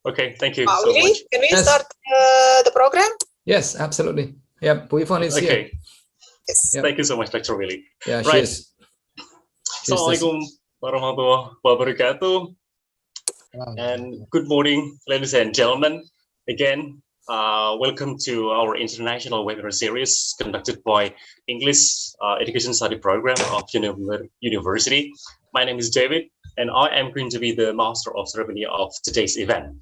Okay, thank you so Willie, much. can we Yes. start the program? Yes, absolutely. Yeah, Ivonne is here. Okay, Yes. Yep. thank you so much, Dr. Willie. Yeah, Right. she's Assalamualaikum warahmatullahi wabarakatuh. And good morning, ladies and gentlemen. Again, welcome to our international webinar series conducted by English Education Study Program of University. My name is David, and I am going to be the master of ceremony of today's event.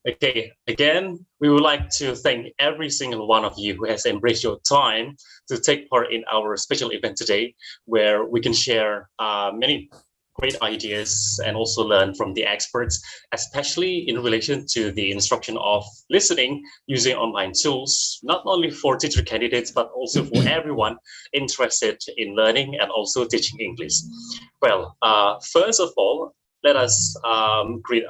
Okay, again, we would like to thank every single one of you who has embraced your time to take part in our special event today, where we can share many great ideas and also learn from the experts, especially in relation to the instruction of listening using online tools, not only for teacher candidates, but also for everyone interested in learning and also teaching English. Well, first of all, let us greet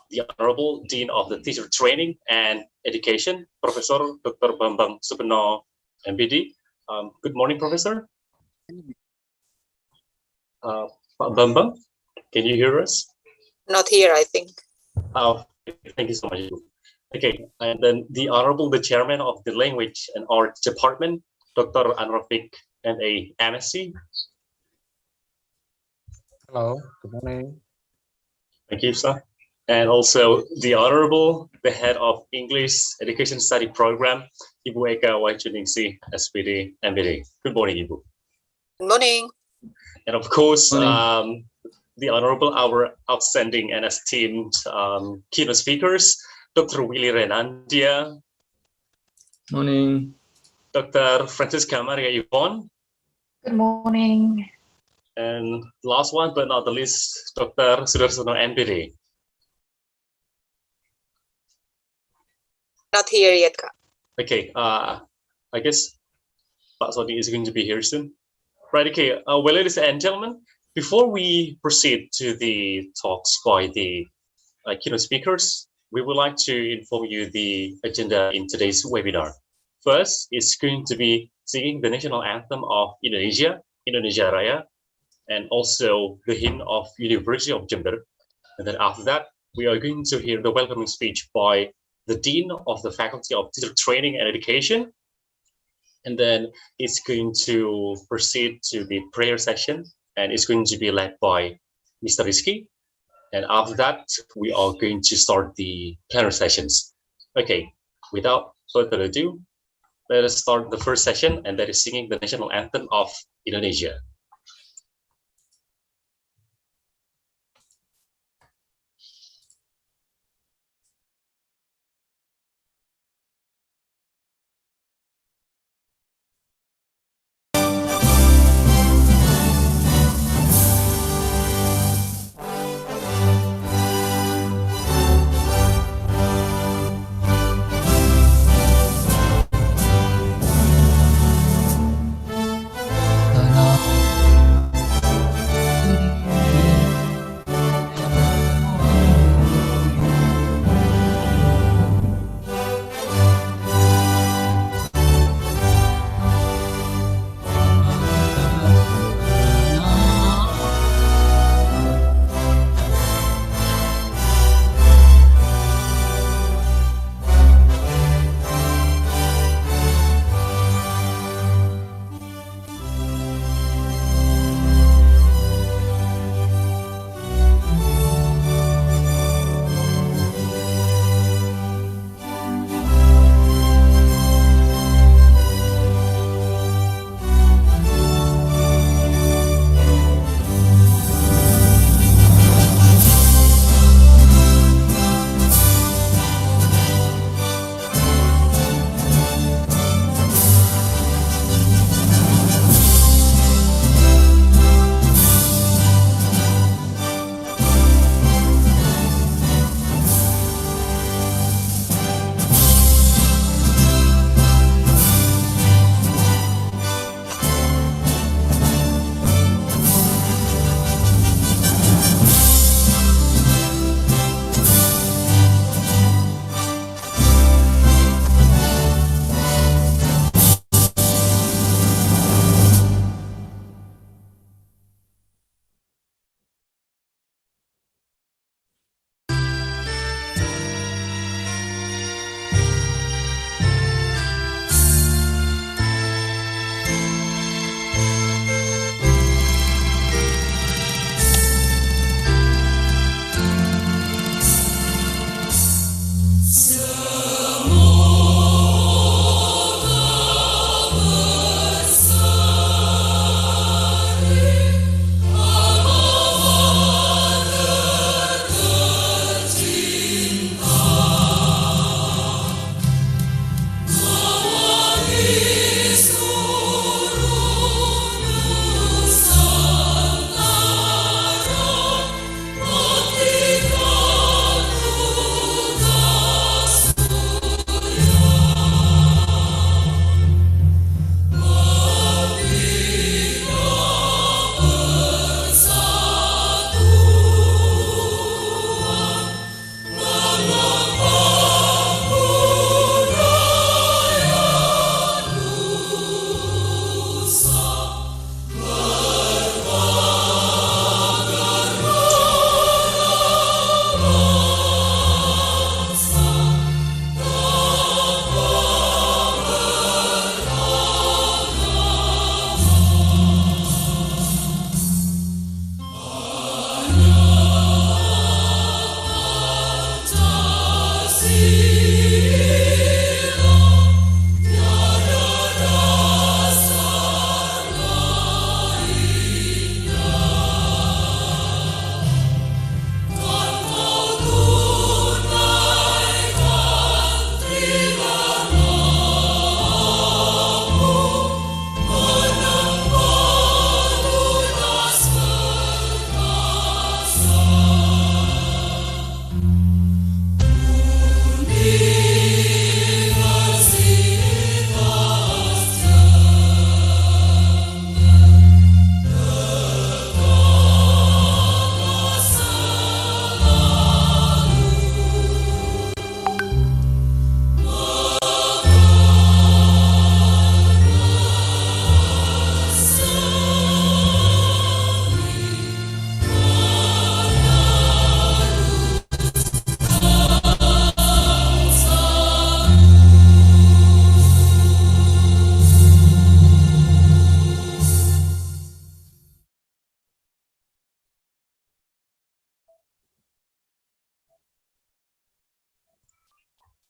the Honorable Dean of the Teacher Training and Education, Professor Dr. Bambang Supeno, MPD. Good morning, Professor. Pak Bambang, can you hear us? Not here, I think. Oh, thank you so much. Okay, and then the Honorable the Chairman of the Language and Art Department, Dr. Anrofik, MA, MSc. Hello, good morning. Thank you, sir. And also the Honorable, the Head of English Education Study Program, Ibu Eka Waichuningsi, SPD, MBD. Good morning, Ibu. Good morning. And of course, Morning. the Honorable, our outstanding and esteemed keynote speakers, Dr. Willie Renandia, morning. Dr. Francisca Maria Ivonne, Good morning. and last one but not the least, Dr. Suderson, MPD. Not here yet, Kak. Okay, I guess Pak Sodi is going to be here soon. Right, okay, well, ladies and gentlemen, before we proceed to the talks by the keynote speakers, we would like to inform you the agenda in today's webinar. First, it's going to be singing the national anthem of Indonesia, Indonesia Raya, and also the hymn of University of Jember. And then after that, we are going to hear the welcoming speech by the Dean of the Faculty of Teacher Training and Education. And then it's going to proceed to the prayer session, and it's going to be led by Mr. Rizky. And after that, we are going to start the plenary sessions. Okay, without further ado, let us start the first session, and that is singing the national anthem of Indonesia. Tanah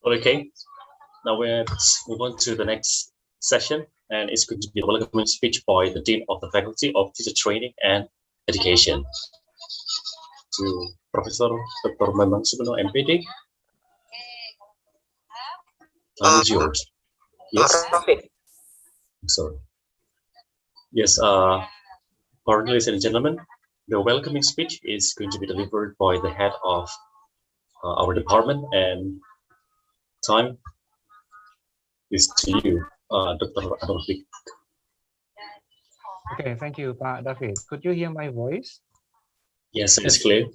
Okay, now let's move on to the next session, and it's going to be a welcoming speech by the Dean of the Faculty of Teacher Training and Education, to Professor Dr. Memang Subono, MPD. Time is yours. Yes. Sorry. Yes. Pardon, ladies and gentlemen, the welcoming speech is going to be delivered by the head of our department, and time is to you, Dr. Adolfi. Okay, thank you, Pak David. Could you hear my voice? Yes, it's clear.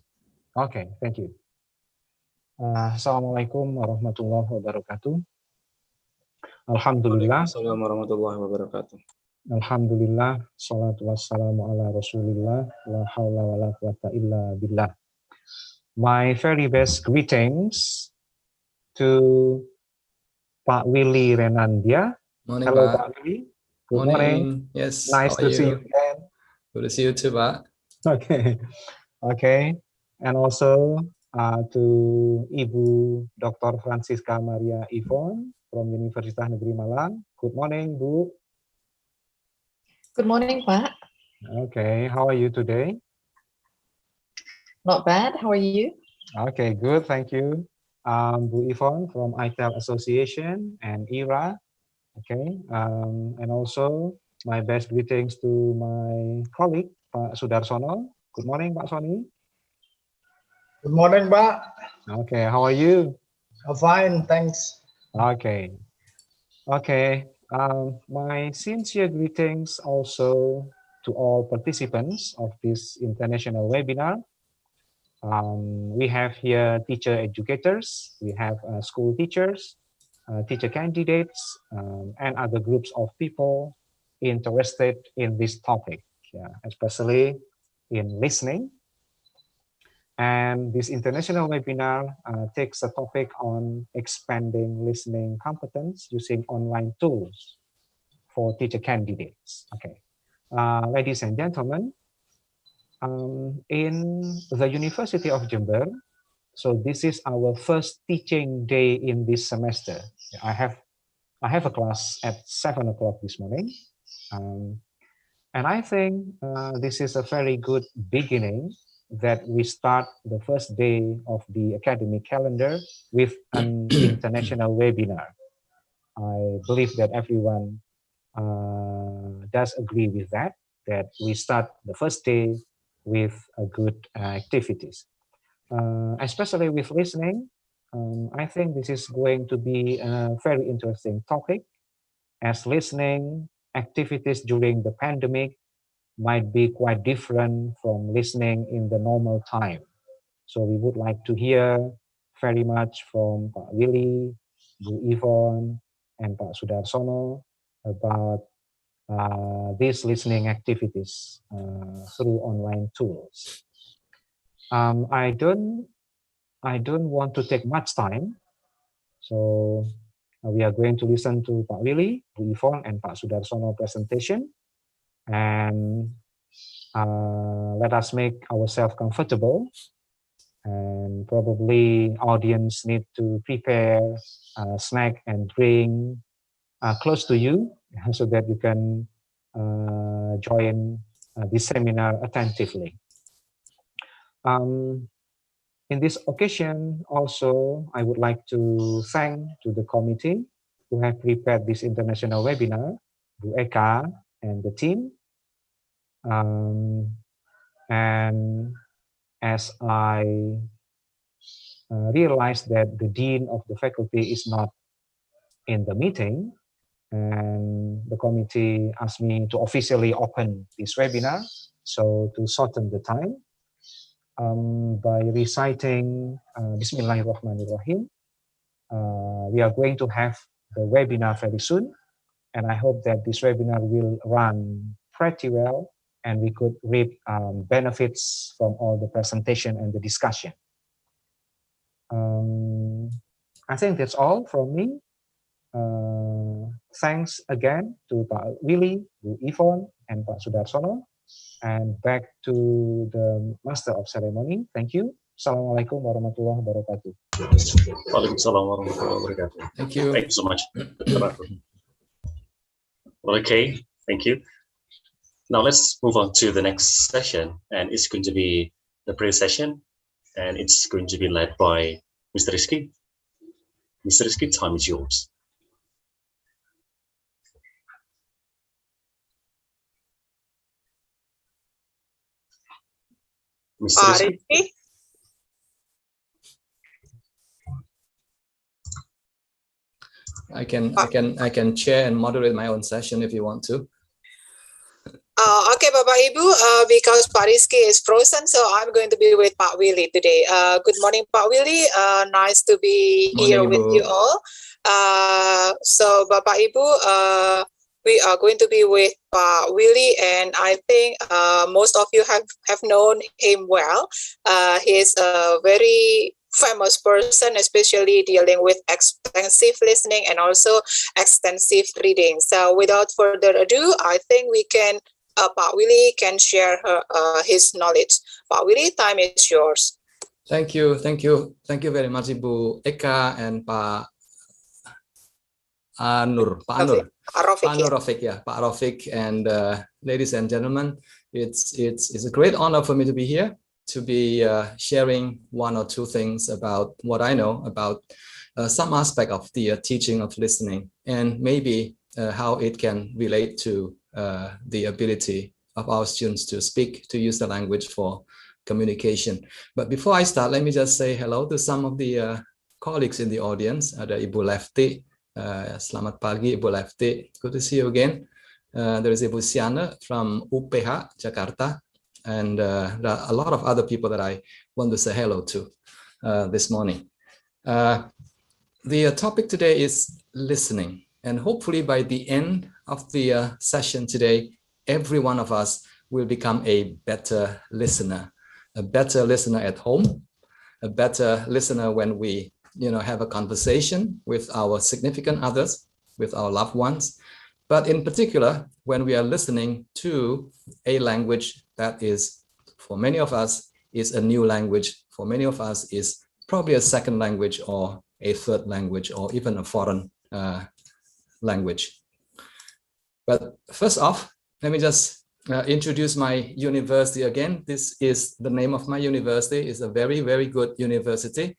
Okay, thank you. Assalamualaikum warahmatullahi wabarakatuh. Alhamdulillah. Assalamualaikum warahmatullahi wabarakatuh. Alhamdulillah. Salatu wassalamu ala rasulillah. La hawla wa la quwata illa billah. My very best greetings to Pak Willie Renandia. Morning, Hello, Pak. Pak Willie. Good morning. Yes. Nice how to are see you you? again. Good to see you too, Pak. Okay. Okay. And also to Ibu Dr. Francisca Maria Ivonne from Universitas Negeri Malang. Good morning, Bu. Good morning, Pak. Okay. How are you today? Not bad. How are you? Okay, good. Thank you. Bu Ivonne from ITEL Association and ERA. Okay. And also my best greetings to my colleague, Pak Sudarsono. Good morning, Pak Soni. Good morning, Pak. Okay, how are you? I'm fine, thanks. Okay. Okay. My sincere greetings also to all participants of this international webinar. We have here teacher educators, we have school teachers, teacher candidates, and other groups of people interested in this topic, especially in listening. And this international webinar takes a topic on expanding listening competence using online tools for teacher candidates. Okay, ladies and gentlemen, in the University of Jember, so this is our first teaching day in this semester. I have a class at 7 o'clock this morning, and I think this is a very good beginning that we start the first day of the academic calendar with an international webinar. I believe that everyone does agree with that we start the first day with a good activities. Especially with listening, I think this is going to be a very interesting topic, as listening activities during the pandemic might be quite different from listening in the normal time. So we would like to hear very much from Pak Willie, Bu Ivonne, and Pak Sudarsono about these listening activities through online tools. I don't want to take much time, so we are going to listen to Pak Willie, Bu Ivonne, and Pak Sudarsono presentation, and let us make ourselves comfortable, and probably audience need to prepare snack and drink close to you so that you can join this seminar attentively. In this occasion, also, I would like to thank to the committee who have prepared this international webinar, Bu Eka and the team. And as I realized that the dean of the faculty is not in the meeting, and the committee asked me to officially open this webinar, so to shorten the time, by reciting Bismillahirrahmanirrahim. We are going to have the webinar very soon, and I hope that this webinar will run pretty well and we could reap benefits from all the presentation and the discussion. I think that's all from me. Thanks again to Pak Willie, Bu Ivonne, and Pak Sudarsono. And back to the Master of Ceremony. Thank you. Assalamualaikum warahmatullahi wabarakatuh. Waalaikumsalam warahmatullahi wabarakatuh. Thank you. Thank you so much. Okay, thank you. Now let's move on to the next session, and it's going to be the prayer session, and it's going to be led by Mr. Rizky. Mr. Rizky, time is yours. Mr. Rizky? Rizky? I can chair and moderate my own session if you want to. Okay, Bapak Ibu, because Pak Rizky is frozen, so I'm going to be with Pak Willie today. Good morning, Pak Willie. Nice to be here Morning, with Ibu. you all. So Bapak Ibu, we are going to be with Pak Willie, and I think most of you have known him well. He is a very famous person, especially dealing with extensive listening and also extensive reading. So without further ado, I think we can Pak Willie can share his knowledge. Pak Willie, time is yours. Thank you very much, Ibu Eka and Pak Anur, Pak Rafiq, and ladies and gentlemen, it's a great honor for me to be here, to be sharing one or two things about what I know about some aspect of the teaching of listening, and maybe how it can relate to the ability of our students to speak, to use the language for communication. But before I start, let me just say hello to some of the colleagues in the audience. Ada Ibu Lefty. Selamat pagi, Ibu Lefty. Good to see you again. There is Ibu Siana from UPH, Jakarta. And there are a lot of other people that I want to say hello to this morning. The topic today is listening. And hopefully by the end of the session today, every one of us will become a better listener at home, a better listener when we have a conversation with our significant others, with our loved ones, but in particular, when we are listening to a language that is, for many of us, is a new language, for many of us is probably a second language or a third language or even a foreign language. But first off, let me just introduce my university again. This is the name of my university. It's a very, very good university.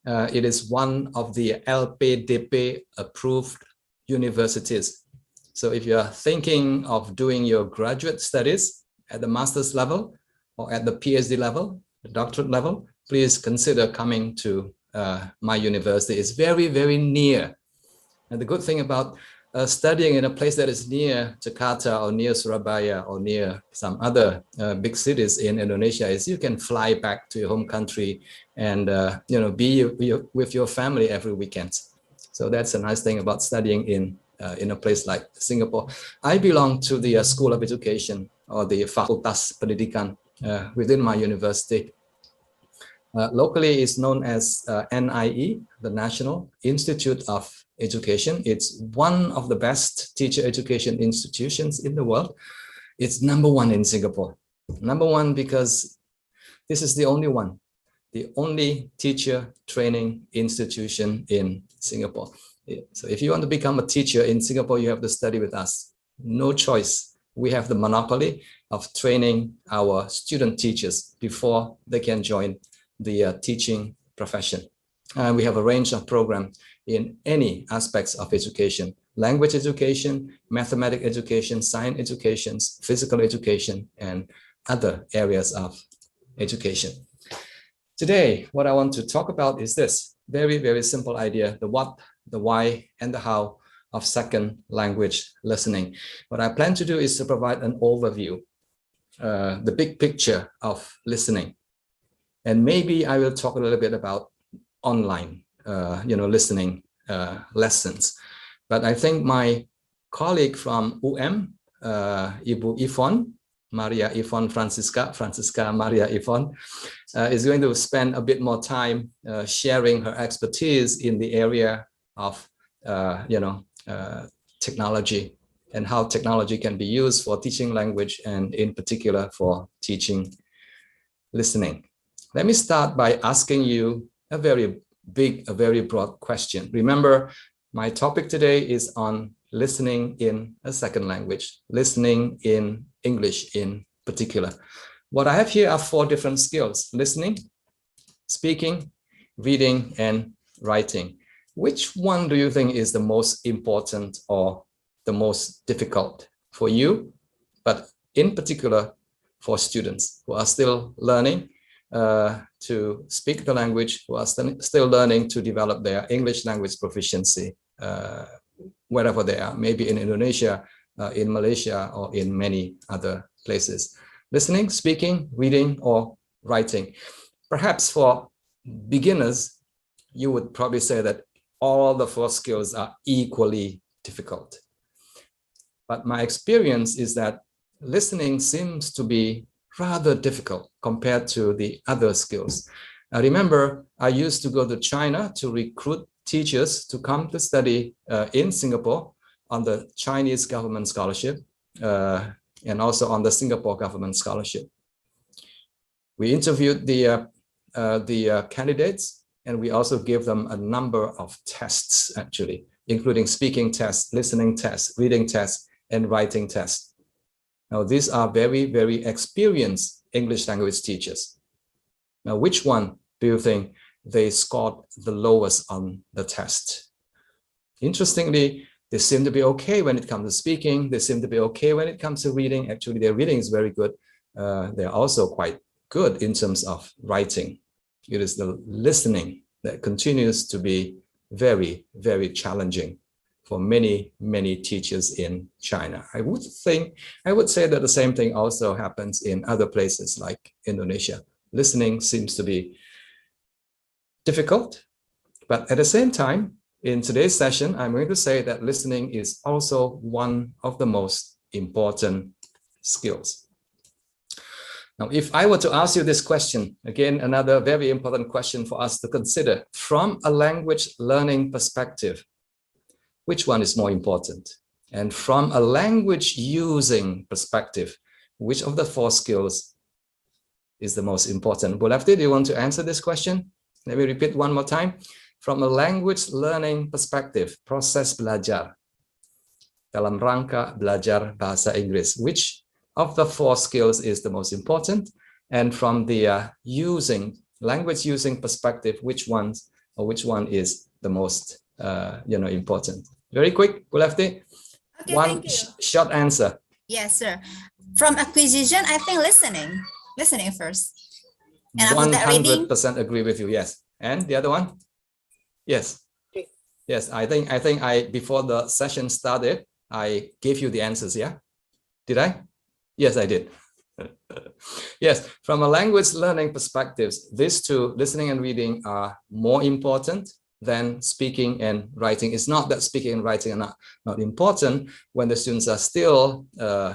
It is one of the LPDP approved universities. So if you're thinking of doing your graduate studies at the master's level or at the PhD level, the doctorate level, please consider coming to my university. It's very, very near. And the good thing about studying in a place that is near Jakarta or near Surabaya or near some other big cities in Indonesia is you can fly back to your home country and be with your family every weekend. So that's a nice thing about studying in a place like Singapore. I belong to the School of Education or the Fakultas Pendidikan within my university. Locally, it's known as NIE, the National Institute of Education. It's one of the best teacher education institutions in the world. It's number one in Singapore. Number one because this is the only teacher training institution in Singapore. So if you want to become a teacher in Singapore, you have to study with us. No choice. We have the monopoly of training our student teachers before they can join the teaching profession. We have a range of programs in any aspects of education: language education, mathematics education, science education, physical education, and other areas of education. Today, what I want to talk about is this very, very simple idea: the what, the why, and the how of second language listening. What I plan to do is to provide an overview, the big picture of listening. And maybe I will talk a little bit about online, listening lessons. But I think my colleague from Ibu Ivonne, Maria Ivonne Francisca Maria Ivonne, is going to spend a bit more time sharing her expertise in the area of, technology and how technology can be used for teaching language and in particular for teaching listening. Let me start by asking you a very big, a very broad question. Remember, my topic today is on listening in a second language, listening in English in particular. What I have here are 4 different skills: listening, speaking, reading, and writing. Which one do you think is the most important or the most difficult for you, but in particular for students who are still learning to speak the language, who are still learning to develop their English language proficiency wherever they are, maybe in Indonesia, in Malaysia, or in many other places? Listening, speaking, reading, or writing. Perhaps for beginners, you would probably say that all the 4 skills are equally difficult. But my experience is that listening seems to be rather difficult compared to the other skills. I remember I used to go to China to recruit teachers to come to study in Singapore on the Chinese government scholarship and also on the Singapore government scholarship. We interviewed the candidates, and we also gave them a number of tests, actually, including speaking tests, listening tests, reading tests, and writing tests. Now, these are very, very experienced English language teachers. Now, which one do you think they scored the lowest on the test? Interestingly, they seem to be okay when it comes to speaking. They seem to be okay when it comes to reading. Actually, their reading is very good. They're also quite good in terms of writing. It is the listening that continues to be very, very challenging for many, many teachers in China. I would say that the same thing also happens in other places like Indonesia. Listening seems to be difficult, but at the same time, in today's session, I'm going to say that listening is also one of the most important skills. Now, if I were to ask you this question, again, another very important question for us to consider, from a language learning perspective, which one is more important? And from a language using perspective, which of the 4 skills is the most important? Bulafti, do you want to answer this question? Let me repeat one more time. From a language learning perspective, proses belajar dalam rangka belajar bahasa Inggris, which of the 4 skills is the most important? And from the language using perspective, which one is the most important? Very quick, Bulafti. Okay, one short answer. Yes, sir. From acquisition, I think listening first. And 100% agree with you. Yes. And the other one? Yes. Yes. I think before the session started, I gave you the answers. Yeah. Did I? Yes, I did. Yes. From a language learning perspective, these 2, listening and reading, are more important than speaking and writing. It's not that speaking and writing are not important when the students are still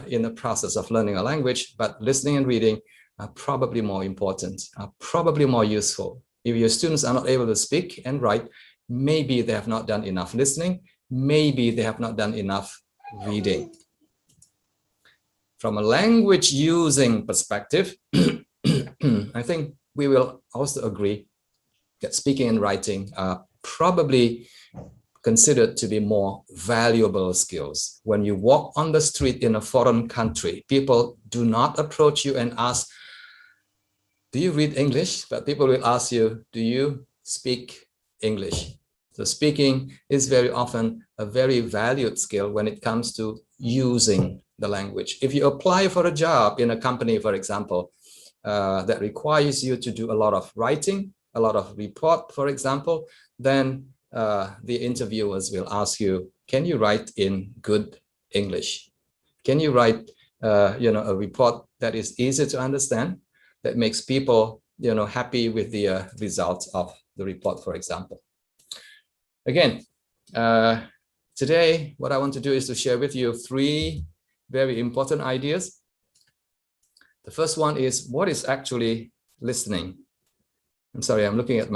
in the process of learning a language, but listening and reading are probably more important, are probably more useful. If your students are not able to speak and write, maybe they have not done enough listening, maybe they have not done enough reading. From a language using perspective, I think we will also agree that speaking and writing are probably considered to be more valuable skills. When you walk on the street in a foreign country, people do not approach you and ask, do you read English? But people will ask you, do you speak English? So speaking is very often a very valued skill when it comes to using the language. If you apply for a job in a company, for example, that requires you to do a lot of writing, a lot of report, for example, then the interviewers will ask you, can you write in good English? Can you write a report that is easy to understand, that makes people happy with the results of the report, for example? Again, today, what I want to do is to share with you 3 very important ideas. The first one is, what is actually listening? I'm sorry, I'm looking at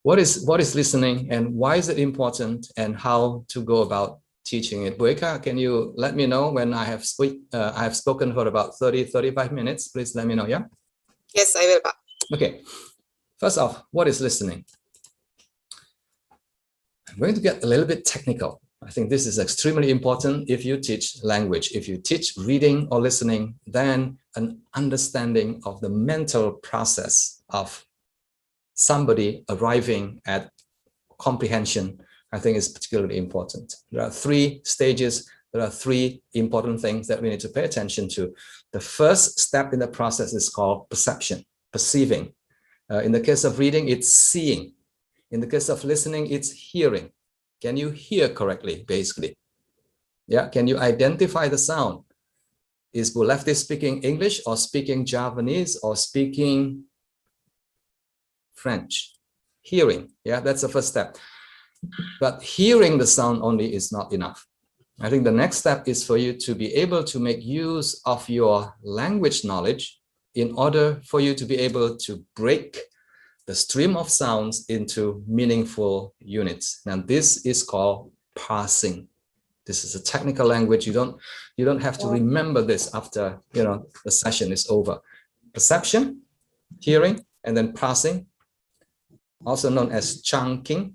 what is listening, and why is it important, and how to go about teaching it. Boyka, can you let me know when I have spoken for about 30-35 minutes? Please let me know, yeah? Yes, I will, Pak. Okay. First off, what is listening? I'm going to get a little bit technical. I think this is extremely important if you teach language. If you teach reading or listening, then an understanding of the mental process of somebody arriving at comprehension, I think, is particularly important. There are 3 stages. There are 3 important things that we need to pay attention to. The first step in the process is called perception, perceiving. In the case of reading, it's seeing. In the case of listening, it's hearing. Can you hear correctly, basically? Yeah, can you identify the sound? Is Bulefti speaking English or speaking Javanese or speaking French? Hearing, yeah, that's the first step. But hearing the sound only is not enough. I think the next step is for you to be able to make use of your language knowledge in order for you to be able to break the stream of sounds into meaningful units. Now, this is called parsing. This is a technical language. You don't have to remember this after the session is over. Perception, hearing, and then parsing, also known as chunking.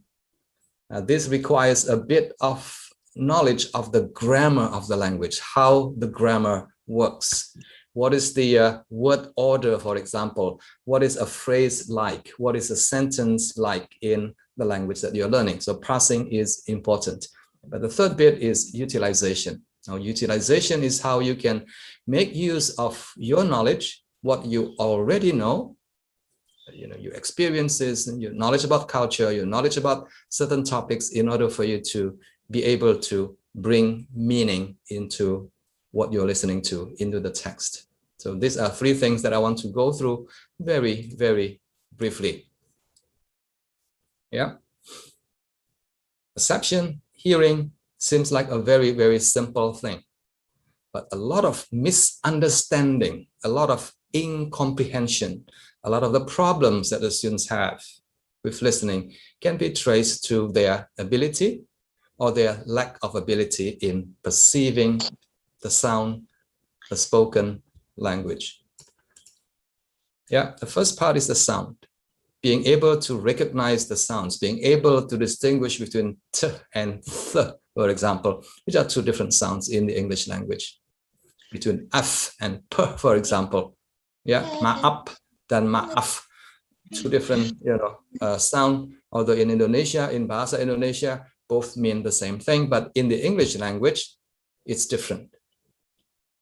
This requires a bit of knowledge of the grammar of the language, how the grammar works. What is the word order, for example? What is a phrase like? What is a sentence like in the language that you're learning? So parsing is important. But the third bit is utilization. Now, utilization is how you can make use of your knowledge, what you already know, your experiences, and your knowledge about culture, your knowledge about certain topics, in order for you to be able to bring meaning into what you're listening to, into the text. So these are 3 things that I want to go through very, very briefly. Yeah. Perception, hearing seems like a very, very simple thing, but a lot of misunderstanding, a lot of incomprehension, a lot of the problems that the students have with listening can be traced to their ability or their lack of ability in perceiving the sound, the spoken language. Yeah, the first part is the sound. Being able to recognize the sounds, being able to distinguish between t and th, for example, which are 2 different sounds in the English language. Between f and p, for example. Yeah, ma'ap dan ma'af. 2 different sound, although in Indonesia, in Bahasa Indonesia, both mean the same thing, but in the English language, it's different.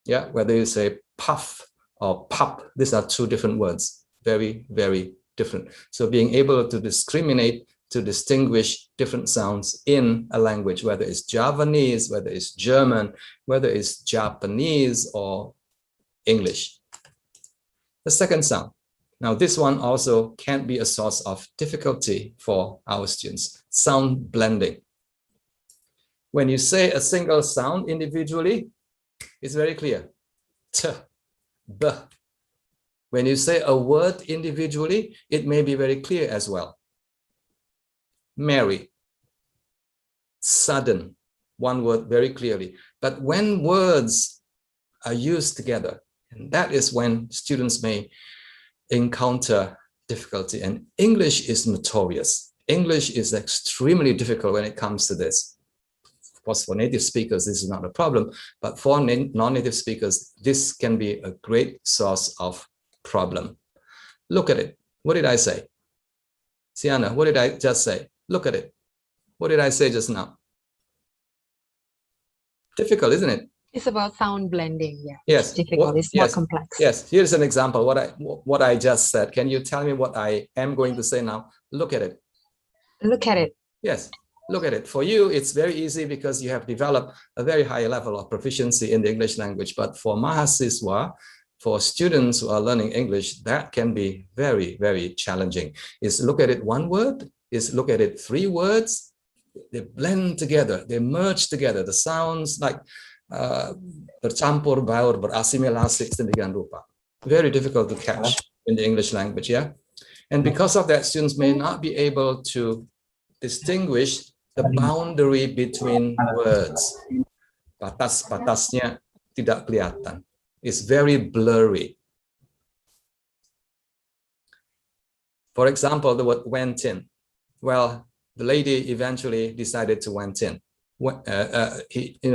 Yeah, whether you say puff or pup, these are 2 different words, very, very different. So being able to discriminate, to distinguish different sounds in a language, whether it's Javanese, whether it's German, whether it's Japanese or English. The second sound. Now, this one also can be a source of difficulty for our students, sound blending. When you say a single sound individually, it's very clear. T, b. When you say a word individually, it may be very clear as well. Merry, sudden, one word very clearly. But when words are used together, and that is when students may encounter difficulty. And English is notorious. English is extremely difficult when it comes to this. Of course, for native speakers, this is not a problem, but for non-native speakers, this can be a great source of problem. Look at it. What did I say? Sienna, what did I just say? Look at it. What did I say just now? Difficult, isn't it? It's about sound blending. Yeah. Yes. It's difficult. It's more complex. Yes. Here's an example. What I just said. Can you tell me what I am going to say now? Look at it. Look at it. Yes. Look at it. For you, it's very easy because you have developed a very high level of proficiency in the English language. But for mahasiswa, for students who are learning English, that can be very, very challenging. Is look at it 1 word? Is look at it 3 words? They blend together. They merge together. The sounds like bercampur baur, berasimilasi sedemikian rupa. Very difficult to catch in the English language, yeah? And because of that, students may not be able to distinguish the boundary between words. Batas-batasnya tidak kelihatan. It's very blurry. For example, the word went in. Well, the lady eventually decided to went in.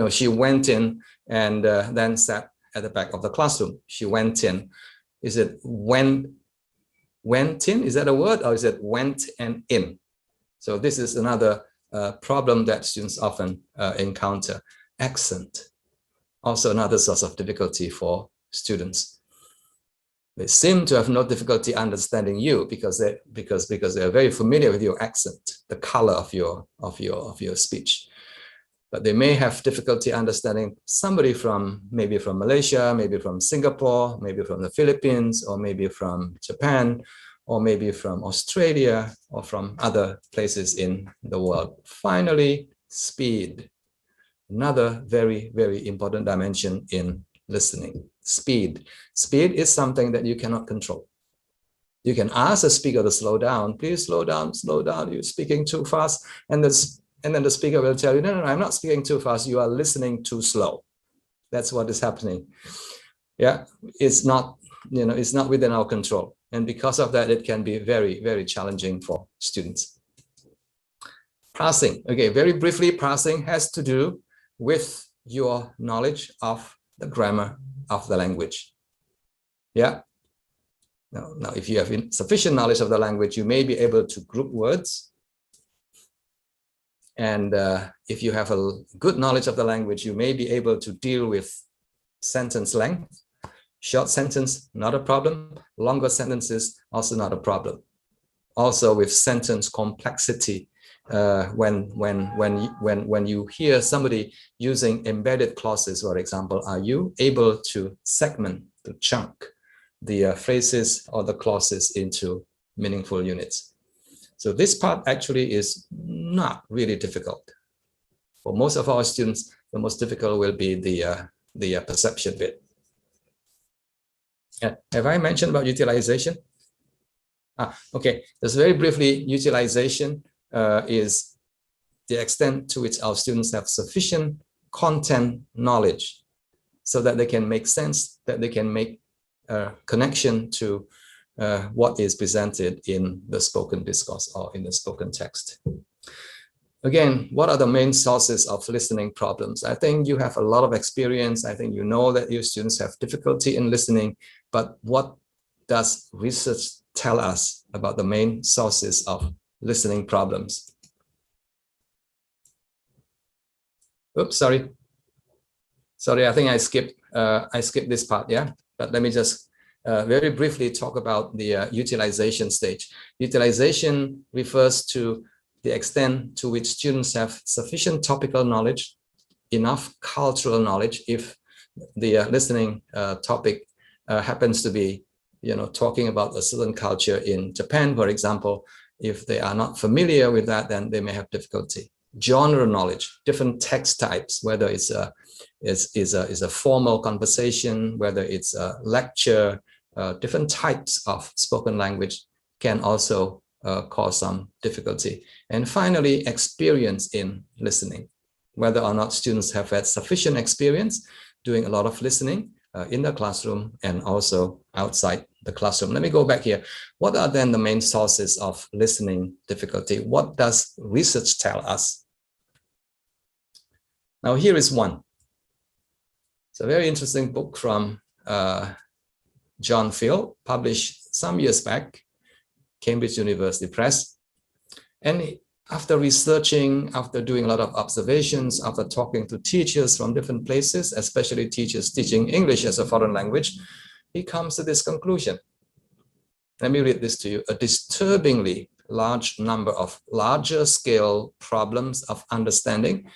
She went in and then sat at the back of the classroom. She went in. Is it went in? Is that a word, or is it went and in? So this is another problem that students often encounter. Accent, also another source of difficulty for students. They seem to have no difficulty understanding you because they're very familiar with your accent, the color of your speech. But they may have difficulty understanding somebody maybe from Malaysia, maybe from Singapore, maybe from the Philippines, or maybe from Japan, or maybe from Australia, or from other places in the world. Finally, speed. Another very, very important dimension in listening. Speed. Speed is something that you cannot control. You can ask a speaker to slow down. Please slow down, you're speaking too fast. And then the speaker will tell you, no, I'm not speaking too fast. You are listening too slow. That's what is happening. Yeah, it's not within our control. And because of that, it can be very, very challenging for students. Parsing. Okay, very briefly, parsing has to do with your knowledge of the grammar of the language. Yeah. Now, if you have sufficient knowledge of the language, you may be able to group words. And if you have a good knowledge of the language, you may be able to deal with sentence length. Short sentence, not a problem. Longer sentences, also not a problem. Also with sentence complexity, when you hear somebody using embedded clauses, for example, are you able to segment, to chunk the phrases or the clauses into meaningful units? So this part actually is not really difficult. For most of our students, the most difficult will be the perception bit. Have I mentioned about utilization? Okay, just very briefly, utilization is the extent to which our students have sufficient content knowledge so that they can make sense, that they can make a connection to what is presented in the spoken discourse or in the spoken text. Again, what are the main sources of listening problems? I think you have a lot of experience. I think you know that your students have difficulty in listening, but what does research tell us about the main sources of listening problems? Oops, sorry. I think I skipped this part, yeah? But let me just very briefly talk about the utilization stage. Utilization refers to the extent to which students have sufficient topical knowledge, enough cultural knowledge. If the listening topic happens to be, talking about a certain culture in Japan, for example, if they are not familiar with that, then they may have difficulty. Genre knowledge, different text types, whether it's a formal conversation, whether it's a lecture, different types of spoken language can also cause some difficulty. And finally, experience in listening, whether or not students have had sufficient experience doing a lot of listening in the classroom and also outside the classroom. Let me go back here. What are then the main sources of listening difficulty? What does research tell us? Now, here is one. It's a very interesting book from John Field, published some years back, Cambridge University Press. And after researching, after doing a lot of observations, after talking to teachers from different places, especially teachers teaching English as a foreign language, he comes to this conclusion. Let me read this to you. A disturbingly large number of larger scale problems of understanding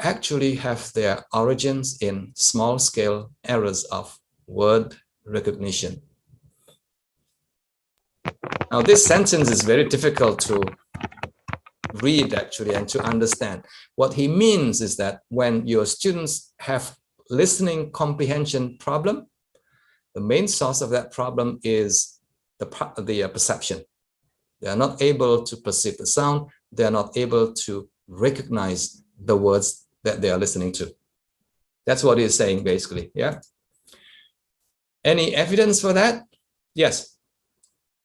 actually have their origins in small scale errors of word recognition. Now, this sentence is very difficult to read actually and to understand. What he means is that when your students have listening comprehension problem, the main source of that problem is the perception. They are not able to perceive the sound. They are not able to recognize the words that they are listening to. That's what he's saying basically. Yeah. Any evidence for that? Yes.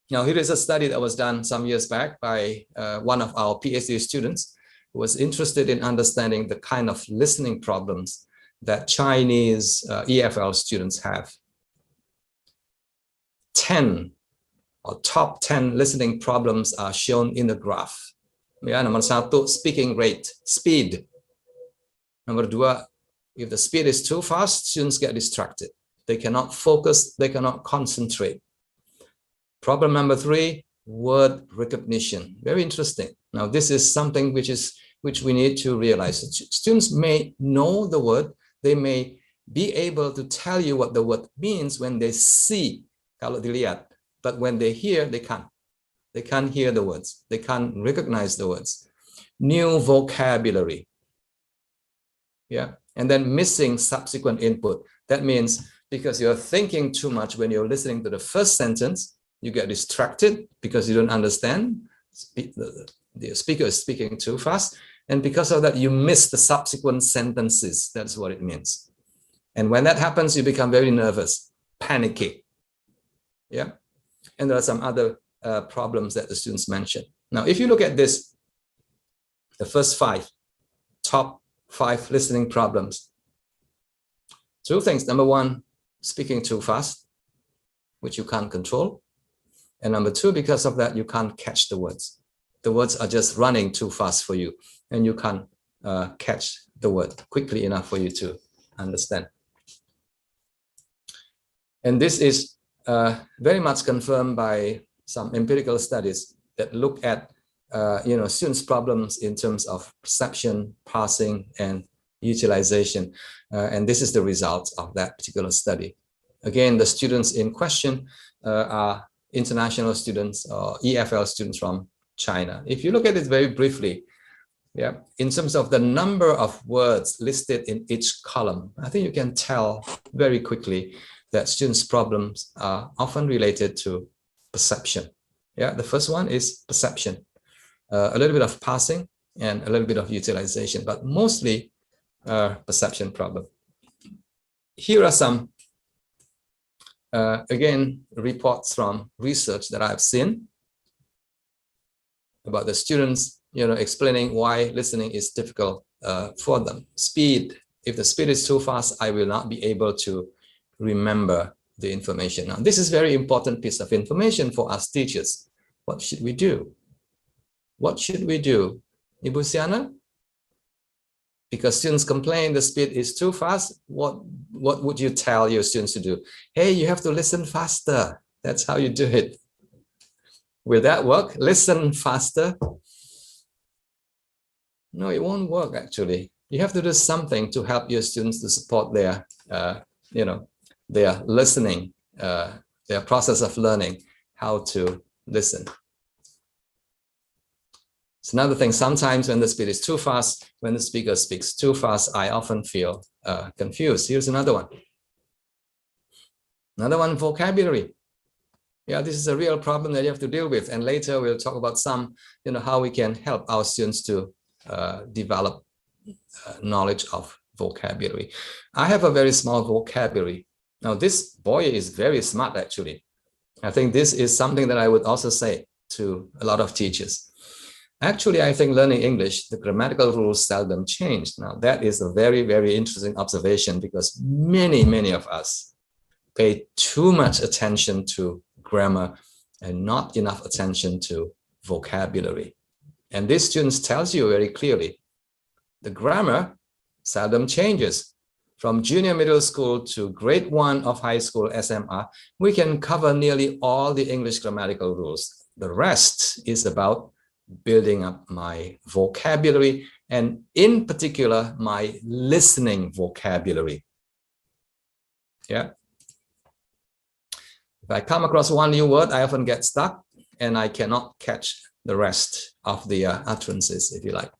Now here is a study that was done some years back by one of our PhD students who was interested in understanding the kind of listening problems that Chinese EFL students have. 10 or top 10 listening problems are shown in the graph. Ya, nomor 1, speaking rate, speed. Number 2, if the speed is too fast, students get distracted. They cannot focus, they cannot concentrate. Problem number 3, word recognition. Very interesting. Now, this is something which we need to realize. Students may know the word, they may be able to tell you what the word means when they see, kalau dilihat, but when they hear, they can't. They can't hear the words. They can't recognize the words. New vocabulary. Yeah, and then missing subsequent input. That means because you're thinking too much when you're listening to the first sentence, you get distracted because you don't understand. The speaker is speaking too fast. And because of that, you miss the subsequent sentences. That's what it means. And when that happens, you become very nervous, panicky. Yeah. And there are some other problems that the students mentioned. Now, if you look at this, the first 5, top 5 listening problems. 2 things. Number 1, speaking too fast, which you can't control. And number 2, because of that, you can't catch the words. The words are just running too fast for you, and you can't catch the word quickly enough for you to understand. And this is very much confirmed by some empirical studies that look at students' problems in terms of perception, parsing, and utilization. And this is the result of that particular study. Again, the students in question are international students or EFL students from China. If you look at it very briefly, yeah, in terms of the number of words listed in each column, I think you can tell very quickly that students' problems are often related to perception. Yeah, the first one is perception, a little bit of parsing and a little bit of utilization, but mostly perception problem. Here are some, again, reports from research that I've seen about the students, explaining why listening is difficult for them. Speed. If the speed is too fast, I will not be able to remember the information. Now, this is a very important piece of information for us teachers. What should we do? What should we do? Ibu Siana? Because students complain the speed is too fast, what would you tell your students to do? Hey, you have to listen faster. That's how you do it. Will that work? Listen faster? No, it won't work actually. You have to do something to help your students to support their, their listening, their process of learning, how to listen. It's another thing, sometimes when the speed is too fast, when the speaker speaks too fast, I often feel confused. Here's another one. Another one, vocabulary. Yeah, this is a real problem that you have to deal with. And later we'll talk about some, how we can help our students to develop knowledge of vocabulary. I have a very small vocabulary. Now, this boy is very smart, actually. I think this is something that I would also say to a lot of teachers. Actually, I think learning English, the grammatical rules seldom change. Now, that is a very, very interesting observation because many, many of us pay too much attention to grammar and not enough attention to vocabulary. And this students tells you very clearly, the grammar seldom changes. From junior middle school to grade 1 of high school SMR, we can cover nearly all the English grammatical rules. The rest is about building up my vocabulary and in particular, my listening vocabulary. Yeah. If I come across one new word, I often get stuck and I cannot catch the rest of the utterances, if you like.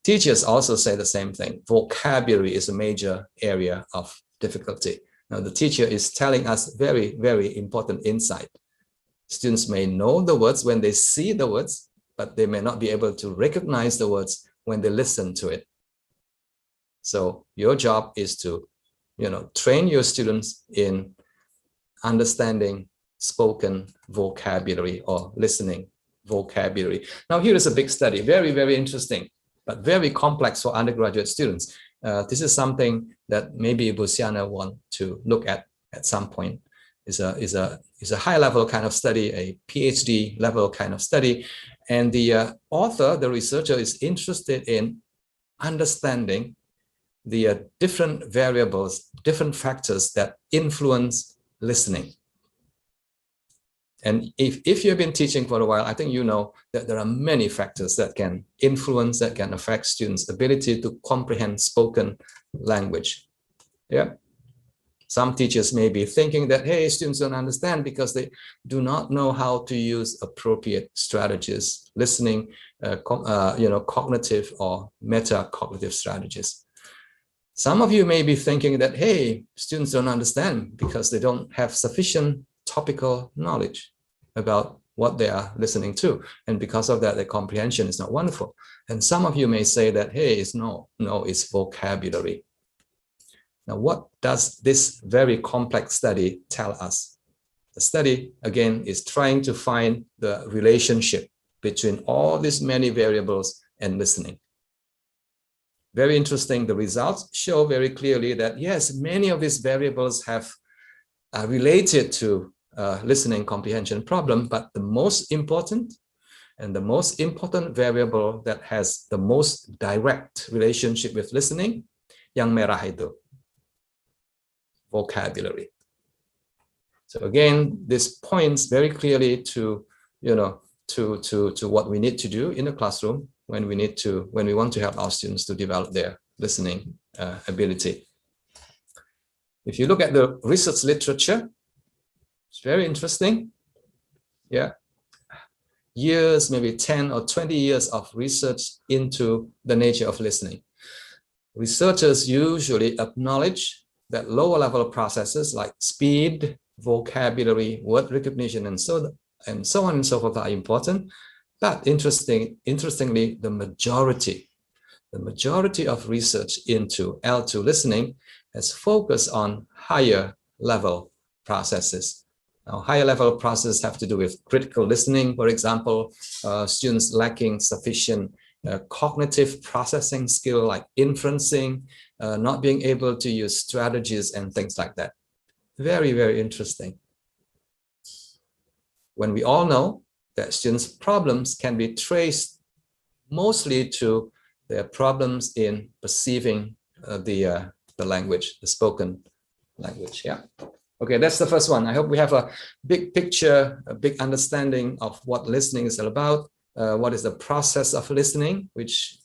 Teachers also say the same thing. Vocabulary is a major area of difficulty. Now, the teacher is telling us very, very important insight. Students may know the words when they see the words, but they may not be able to recognize the words when they listen to it. So your job is to, train your students in understanding spoken vocabulary or listening vocabulary. Now, here is a big study, very, very interesting, but very complex for undergraduate students. This is something that maybe Luciana want to look at some point. Is a high level kind of study, a PhD level kind of study. And the author, the researcher, is interested in understanding the different variables, different factors that influence listening. And if you've been teaching for a while, I think you know that there are many factors that can influence, that can affect students' ability to comprehend spoken language. Yeah. Some teachers may be thinking that, hey, students don't understand because they do not know how to use appropriate strategies, listening, cognitive or meta-cognitive strategies. Some of you may be thinking that, hey, students don't understand because they don't have sufficient topical knowledge about what they are listening to. And because of that, their comprehension is not wonderful. And some of you may say that, hey, it's it's vocabulary. Now, what does this very complex study tell us? The study, again, is trying to find the relationship between all these many variables and listening. Very interesting. The results show very clearly that, yes, many of these variables are related to listening comprehension problem, but the most important variable that has the most direct relationship with listening, yang merah itu, vocabulary. So again, this points very clearly to what we need to do in the classroom when we want to help our students to develop their listening ability. If you look at the research literature, it's very interesting. Yeah. Years, maybe 10 or 20 years of research into the nature of listening. Researchers usually acknowledge that lower level processes like speed, vocabulary, word recognition, and so on and so forth are important. But interestingly, the majority of research into L2 listening has focused on higher level processes. Now, higher level processes have to do with critical listening, for example, students lacking sufficient cognitive processing skill like inferencing, not being able to use strategies and things like that. Very, very interesting. When we all know that students' problems can be traced mostly to their problems in perceiving the language, the spoken language. Yeah. Okay, that's the first one. I hope we have a big picture, a big understanding of what listening is all about. What is the process of listening, which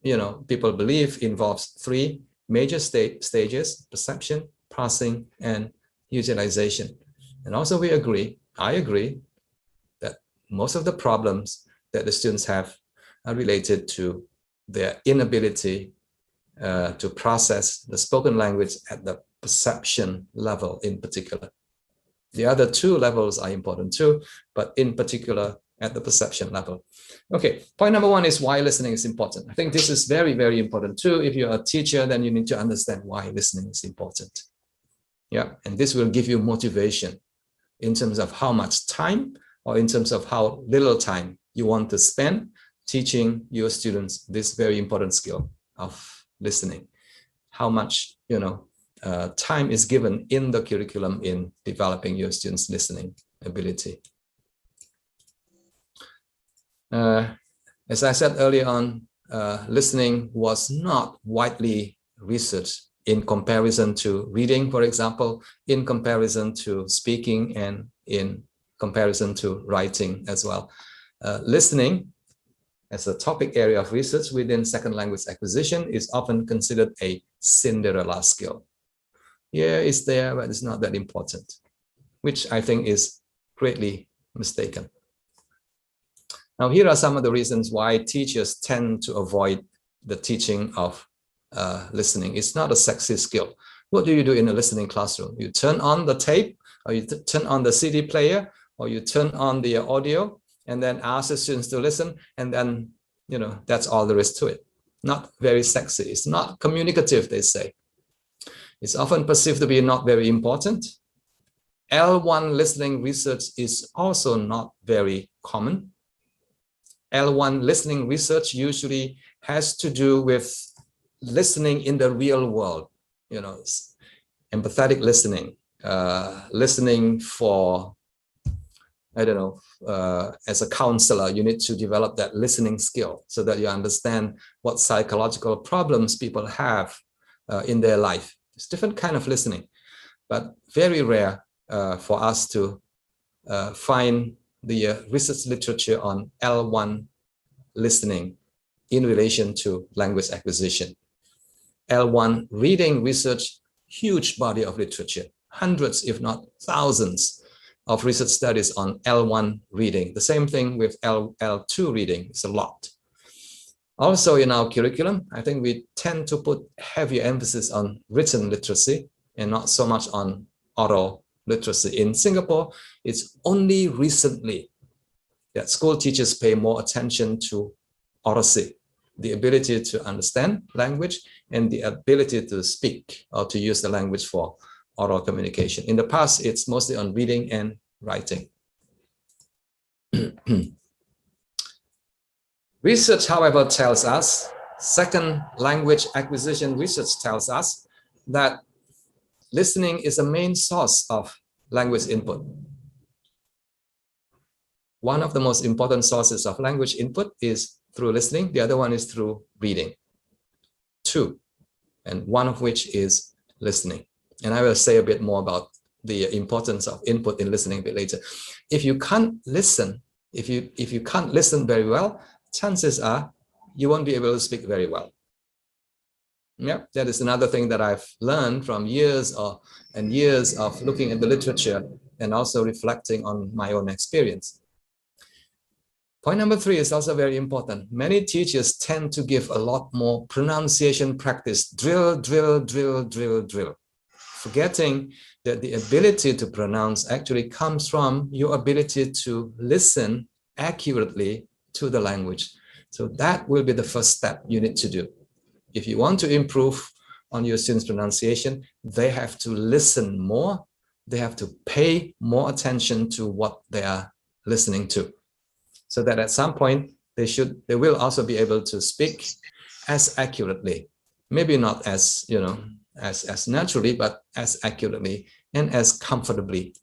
people believe involves three major stages: perception, parsing, and utilization. And also I agree, that most of the problems that the students have are related to their inability to process the spoken language at the perception level in particular. The other two levels are important too, but in particular at the perception level. Okay, point number one is why listening is important. I think this is very, very important too. If you're a teacher, then you need to understand why listening is important. Yeah, and this will give you motivation in terms of how much time or in terms of how little time you want to spend teaching your students this very important skill of listening. How much, time is given in the curriculum in developing your students' listening ability. As I said earlier on, listening was not widely researched in comparison to reading, for example, in comparison to speaking, and in comparison to writing as well. Listening as a topic area of research within second language acquisition is often considered a Cinderella skill. Yeah, it's there, but it's not that important, which I think is greatly mistaken. Now, here are some of the reasons why teachers tend to avoid the teaching of listening. It's not a sexy skill. What do you do in a listening classroom? You turn on the tape, or you turn on the CD player, or you turn on the audio, and then ask the students to listen, and then, that's all there is to it. not very sexy. It's not communicative, they say. It's often perceived to be not very important. L1 listening research is also not very common. L1 listening research usually has to do with listening in the real world, you know, empathetic listening, listening for, I don't know, as a counselor, you need to develop that listening skill so that you understand what psychological problems people have in their life. It's different kind of listening, but very rare for us to find the research literature on L1 listening in relation to language acquisition. L1 reading research, huge body of literature, hundreds, if not thousands of research studies on L1 reading. The same thing with L2 reading, it's a lot. Also in our curriculum, I think we tend to put heavy emphasis on written literacy and not so much on oral literacy. In Singapore, it's only recently that school teachers pay more attention to oracy, the ability to understand language and the ability to speak or to use the language for oral communication. In the past, it's mostly on reading and writing. Research, however, tells us, second language acquisition research tells us that listening is a main source of language input. One of the most important sources of language input is through listening. The other one is through reading. Two, and one of which is listening. And I will say a bit more about the importance of input in listening a bit later. If you can't listen, if you can't listen very well, chances are you won't be able to speak very well. Yeah, that is another thing that I've learned from years and years of looking at the literature and also reflecting on my own experience. Point number 3 is also very important. Many teachers tend to give a lot more pronunciation practice, drill, forgetting that the ability to pronounce actually comes from your ability to listen accurately to the language. So that will be the first step you need to do. If you want to improve on your students' pronunciation, they have to listen more. They have to pay more attention to what they are listening to, so that at some point they will also be able to speak as accurately, maybe not as, you know, as naturally, but as accurately and as comfortably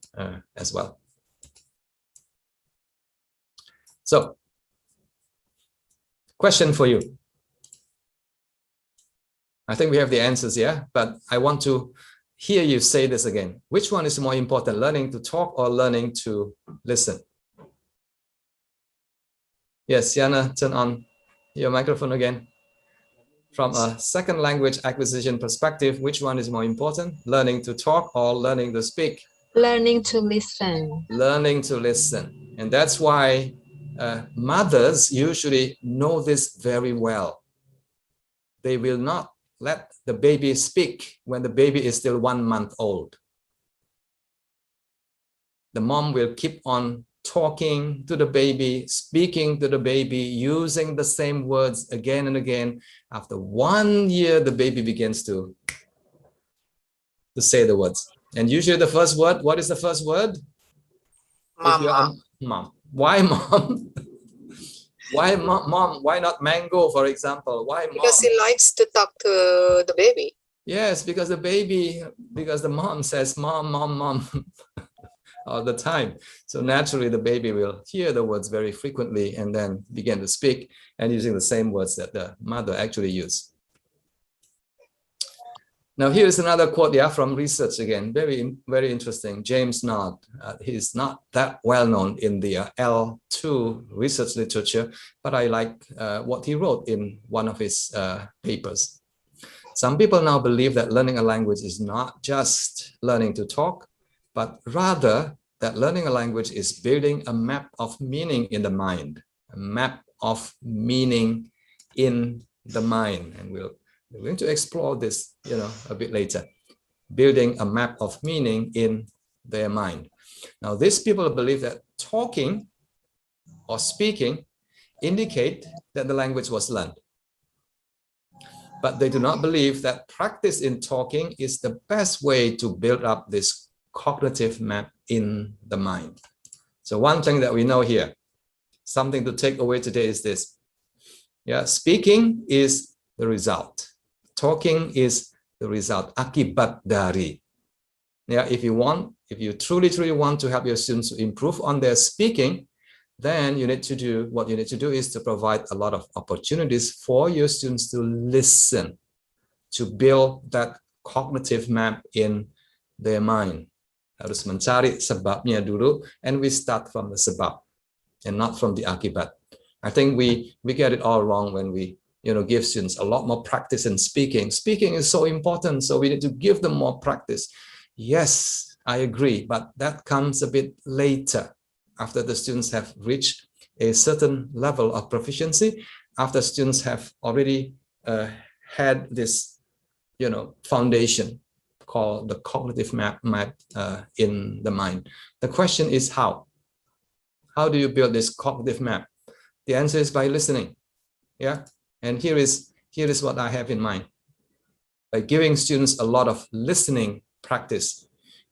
as well. So, question for you. I think we have the answers here, but I want to hear you say this again. Which one is more important, learning to talk or learning to listen? Yes, Yana, turn on your microphone again. From a second language acquisition perspective, which one is more important, learning to talk or learning to speak? Learning to listen. Learning to listen. And that's why mothers usually know this very well. They will not let the baby speak when the baby is still 1 month old. The mom will keep on talking to the baby, speaking to the baby, using the same words again and again. After 1 year, the baby begins to say the words. And usually the first word, what is the first word? Mama. Mom. Why mom? Why mom? Why not mango, for example? Why mom? Because he likes to talk to the baby. Yes, because the mom says mom, mom, mom all the time. So naturally the baby will hear the words very frequently and then begin to speak and using the same words that the mother actually used. Now here's another quote, yeah, from research again, very interesting. James Nod, he's not that well known in the L2 research literature, but I like what he wrote in one of his papers. Some people now believe that learning a language is not just learning to talk, but rather that learning a language is building a map of meaning in the mind, a map of meaning in the mind. And we're going to explore this, a bit later, building a map of meaning in their mind. Now, these people believe that talking or speaking indicate that the language was learned. but they do not believe that practice in talking is the best way to build up this cognitive map in the mind. So one thing that we know here, something to take away today is this. Yeah, speaking is the result. Talking is the result. Akibat dari. Yeah, if you truly want to help your students to improve on their speaking, then what you need to do is to provide a lot of opportunities for your students to listen, to build that cognitive map in their mind. Harus mencari sebabnya dulu, and we start from the sebab and not from the akibat. I think we get it all wrong when we give students a lot more practice in speaking. Speaking is so important, so we need to give them more practice. Yes, I agree, but that comes a bit later, after the students have reached a certain level of proficiency, after students have already had this foundation called the cognitive map in the mind. The question is how? How do you build this cognitive map? The answer is by listening. Yeah, and here is what I have in mind. By giving students a lot of listening practice,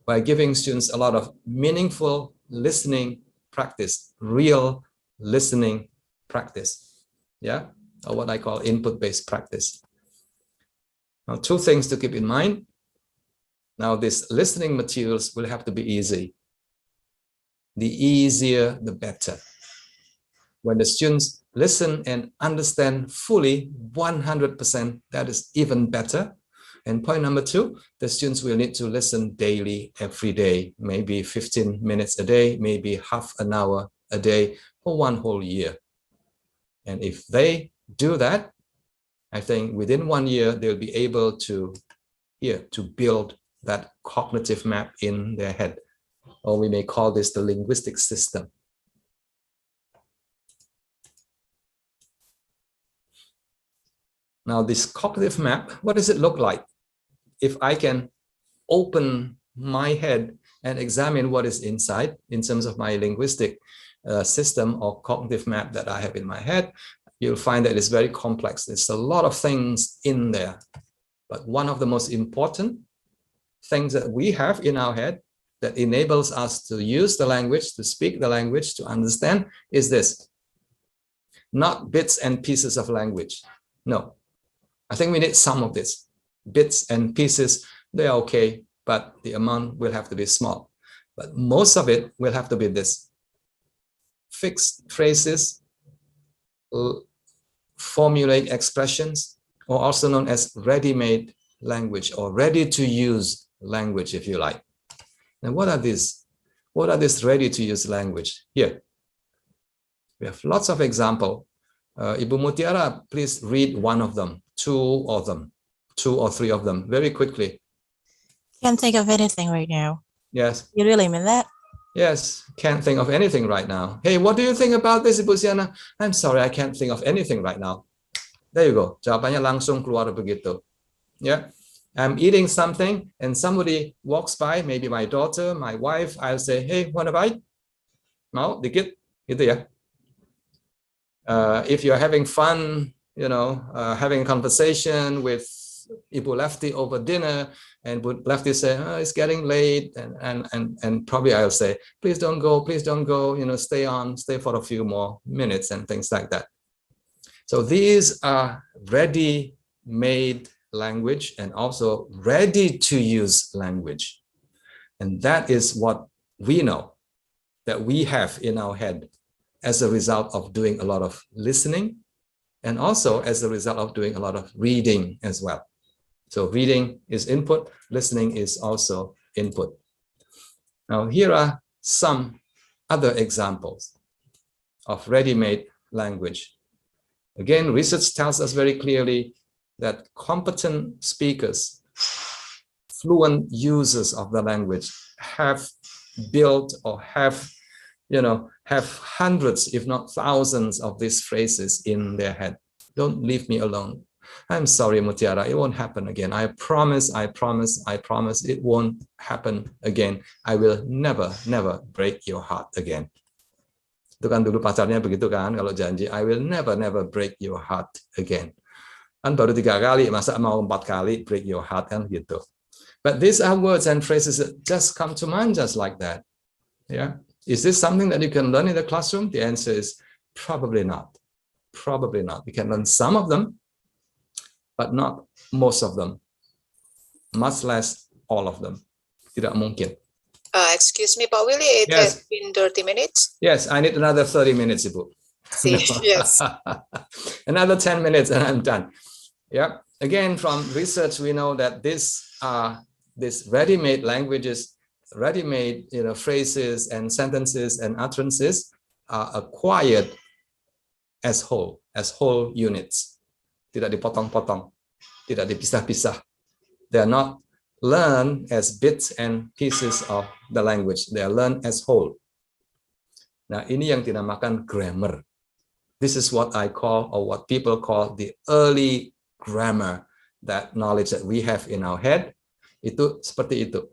by giving students a lot of meaningful listening practice, real listening practice, yeah, or what I call input-based practice. Now, two things to keep in mind. Now, these listening materials will have to be easy. The easier, the better. When the students listen and understand fully 100%, that is even better. And point number two, the students will need to listen daily, every day, maybe 15 minutes a day, maybe half an hour a day for one whole year. And if they do that, I think within 1 year, they'll be able to build that cognitive map in their head. Or we may call this the linguistic system. Now, this cognitive map, what does it look like? If I can open my head and examine what is inside in terms of my linguistic system or cognitive map that I have in my head, you'll find that it's very complex. There's a lot of things in there. But one of the most important things that we have in our head that enables us to use the language, to speak the language, to understand is this. Not bits and pieces of language. No. I think we need some of this. Bits and pieces, they're okay, but the amount will have to be small. But most of it will have to be this. Fixed phrases, formulaic expressions, or also known as ready-made language or ready-to-use language, if you like. Now, what are these? What are this ready-to-use language? Here, we have lots of examples. Ibu Mutiara, please read one of them, two or three of them, very quickly. Can't think of anything right now. Yes. You really mean that? Yes, can't think of anything right now. Hey, what do you think about this, Ibu Siana? I'm sorry, I can't think of anything right now. There you go. Jawabannya langsung keluar begitu. Yeah. I'm eating something and somebody walks by, maybe my daughter, my wife. I'll say, hey, want a bite? Mau dikit, gitu ya. If you're having fun, having a conversation with Ibu Lefty over dinner, and Ibu Lefty say, oh, it's getting late, and probably I'll say, please don't go, stay for a few more minutes and things like that. So these are ready-made language and also ready-to-use language. And that is what we know that we have in our head as a result of doing a lot of listening and also as a result of doing a lot of reading as well. So reading is input, listening is also input. Now, here are some other examples of ready-made language. Again, research tells us very clearly that competent speakers, fluent users of the language have built or have hundreds, if not thousands of these phrases in their head. Don't leave me alone. I'm sorry, Mutiara, it won't happen again. I promise, it won't happen again. I will never break your heart again. Itu kan dulu pacarnya begitu kan, kalau janji, I will never break your heart again. Kan baru 3 kali, masa mau 4 kali break your heart kan gitu. But these are words and phrases that just come to mind just like that. Yeah. Is this something that you can learn in the classroom? The answer is probably not. Probably not. You can learn some of them, but not most of them. Much less all of them. Tidak mungkin. Excuse me, Pak Willie, it has been 30 minutes. Yes, I need another 30 minutes, Ibu. See, yes. Another 10 minutes and I'm done. Yeah. Again, from research, we know that this ready-made languages, ready-made phrases and sentences and utterances are acquired as whole units. Tidak dipotong-potong, tidak dipisah-pisah. They are not learned as bits and pieces of the language. They are learned as whole. Nah, ini yang dinamakan grammar. This is what I call, or what people call, the early grammar, that knowledge that we have in our head. Itu seperti itu.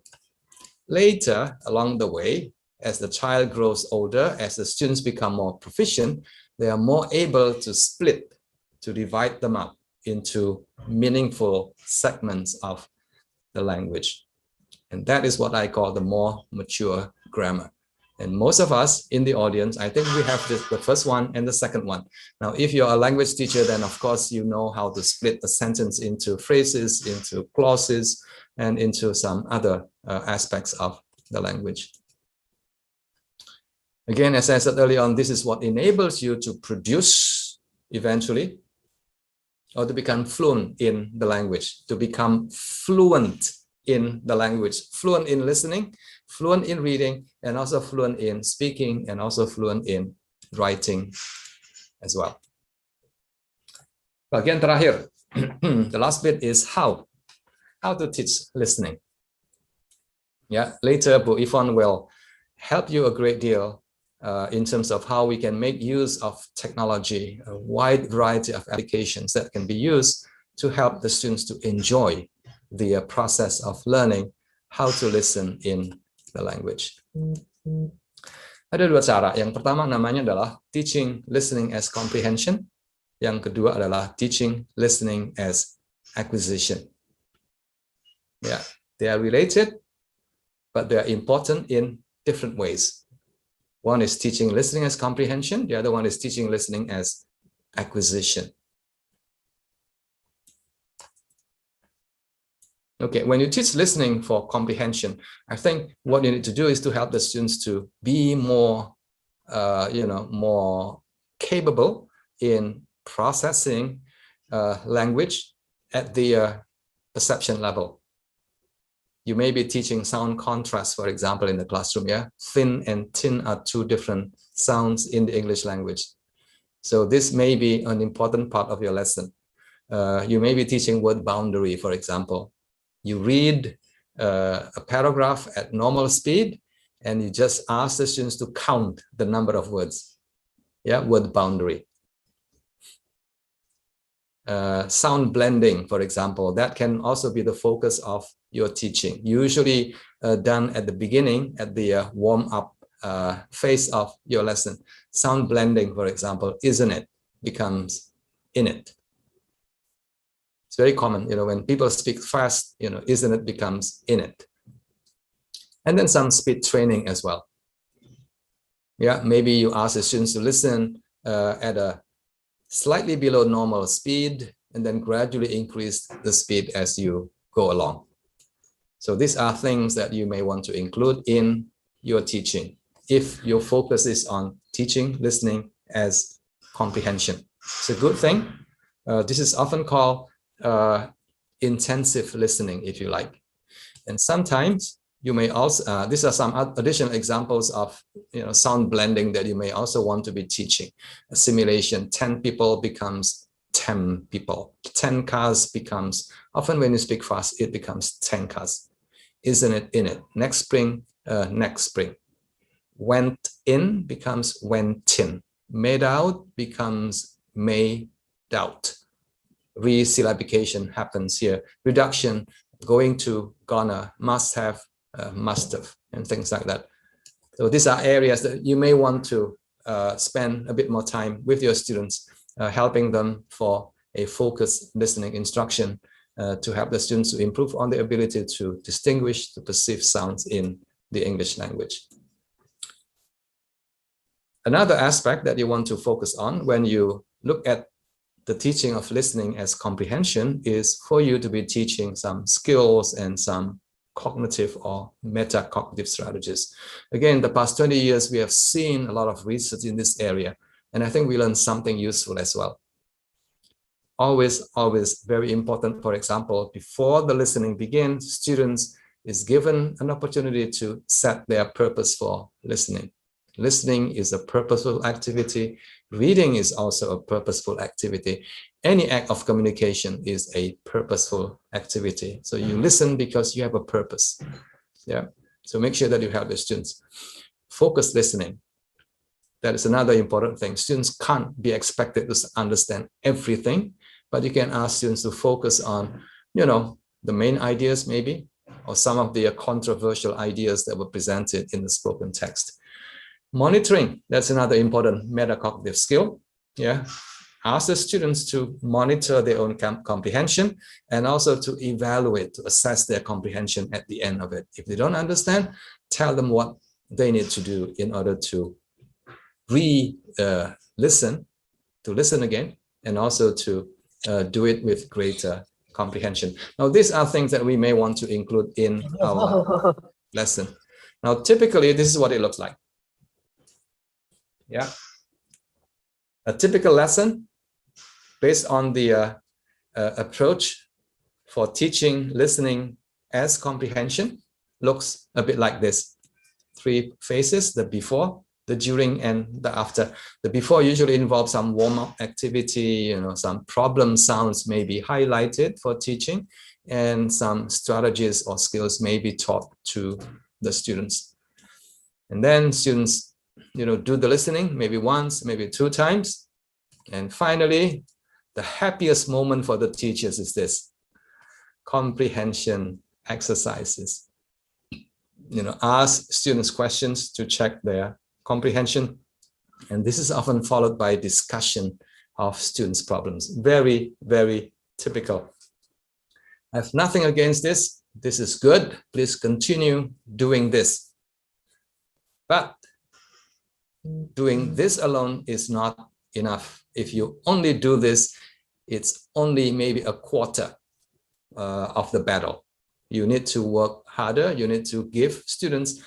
Later, along the way, as the child grows older, as the students become more proficient, they are more able to split, to divide them up into meaningful segments of the language. And that is what I call the more mature grammar. And most of us in the audience, I think we have the first one and the second one. Now, if you're a language teacher, then of course you know how to split a sentence into phrases, into clauses, and into some other aspects of the language. Again, as I said earlier on, this is what enables you to produce eventually, or to become fluent in the language, to become fluent in the language, fluent in listening, fluent in reading, and also fluent in speaking, and also fluent in writing as well. Bagian terakhir, the last bit is how to teach listening. Yeah, later Bu Ivonne will help you a great deal in terms of how we can make use of technology, a wide variety of applications that can be used to help the students to enjoy the process of learning how to listen in the language. Ada 2 cara. Yang pertama namanya adalah teaching listening as comprehension. Yang kedua adalah teaching listening as acquisition. Yeah, they are related, but they are important in different ways. One is teaching listening as comprehension. The other one is teaching listening as acquisition. Okay, when you teach listening for comprehension, I think what you need to do is to help the students to be more, more capable in processing language at the perception level. You may be teaching sound contrast, for example, in the classroom. Yeah, thin and tin are 2 different sounds in the English language. So this may be an important part of your lesson. You may be teaching word boundary, for example. You read a paragraph at normal speed, and you just ask the students to count the number of words. Yeah, word boundary. Sound blending, for example, that can also be the focus of your teaching, usually done at the beginning, at the warm-up phase of your lesson. Sound blending, for example, isn't it, becomes in it. It's very common, when people speak fast, isn't it becomes in it. And then some speed training as well. Yeah, maybe you ask the students to listen at a slightly below normal speed, and then gradually increase the speed as you go along. So these are things that you may want to include in your teaching if your focus is on teaching listening as comprehension. It's a good thing. This is often called intensive listening, if you like. And sometimes you may also, these are some additional examples of sound blending that you may also want to be teaching. A simulation, 10 people becomes 10 people. 10 cars becomes, often when you speak fast, it becomes 10 cars. Isn't it in it? Next spring, next spring. Went in becomes went in. Made out becomes made out. Resyllabication happens here. Reduction, going to, gonna, must have, must have, and things like that. So these are areas that you may want to spend a bit more time with your students, helping them for a focused listening instruction to help the students to improve on the ability to distinguish, to perceive sounds in the English language. Another aspect that you want to focus on when you look at the teaching of listening as comprehension is for you to be teaching some skills and some cognitive or metacognitive strategies. Again, the past 20 years, we have seen a lot of research in this area, and I think we learned something useful as well. Always very important, for example, before the listening begins, students is given an opportunity to set their purpose for listening. Listening is a purposeful activity. Reading is also a purposeful activity. Any act of communication is a purposeful activity. So you listen because you have a purpose. Yeah. So make sure that you help the students. Focused listening. That is another important thing. Students can't be expected to understand everything, but you can ask students to focus on, the main ideas maybe, or some of the controversial ideas that were presented in the spoken text. Monitoring, that's another important metacognitive skill. Yeah. Ask the students to monitor their own comprehension and also to evaluate, to assess their comprehension at the end of it. If they don't understand, tell them what they need to do in order to listen again, and also to do it with greater comprehension. Now, these are things that we may want to include in our lesson. Now, typically, this is what it looks like. Yeah. A typical lesson based on the approach for teaching listening as comprehension looks a bit like this. 3 phases: the before, the during, and the after. The before usually involves some warm-up activity, some problem sounds may be highlighted for teaching, and some strategies or skills may be taught to the students. And then students do the listening maybe once, maybe 2 times. And finally, the happiest moment for the teachers is this: comprehension exercises. Ask students questions to check their comprehension. And this is often followed by discussion of students' problems. Very, very typical. I have nothing against this. This is good. Please continue doing this. But doing this alone is not enough. If you only do this, it's only maybe a quarter of the battle. You need to work harder. You need to give students,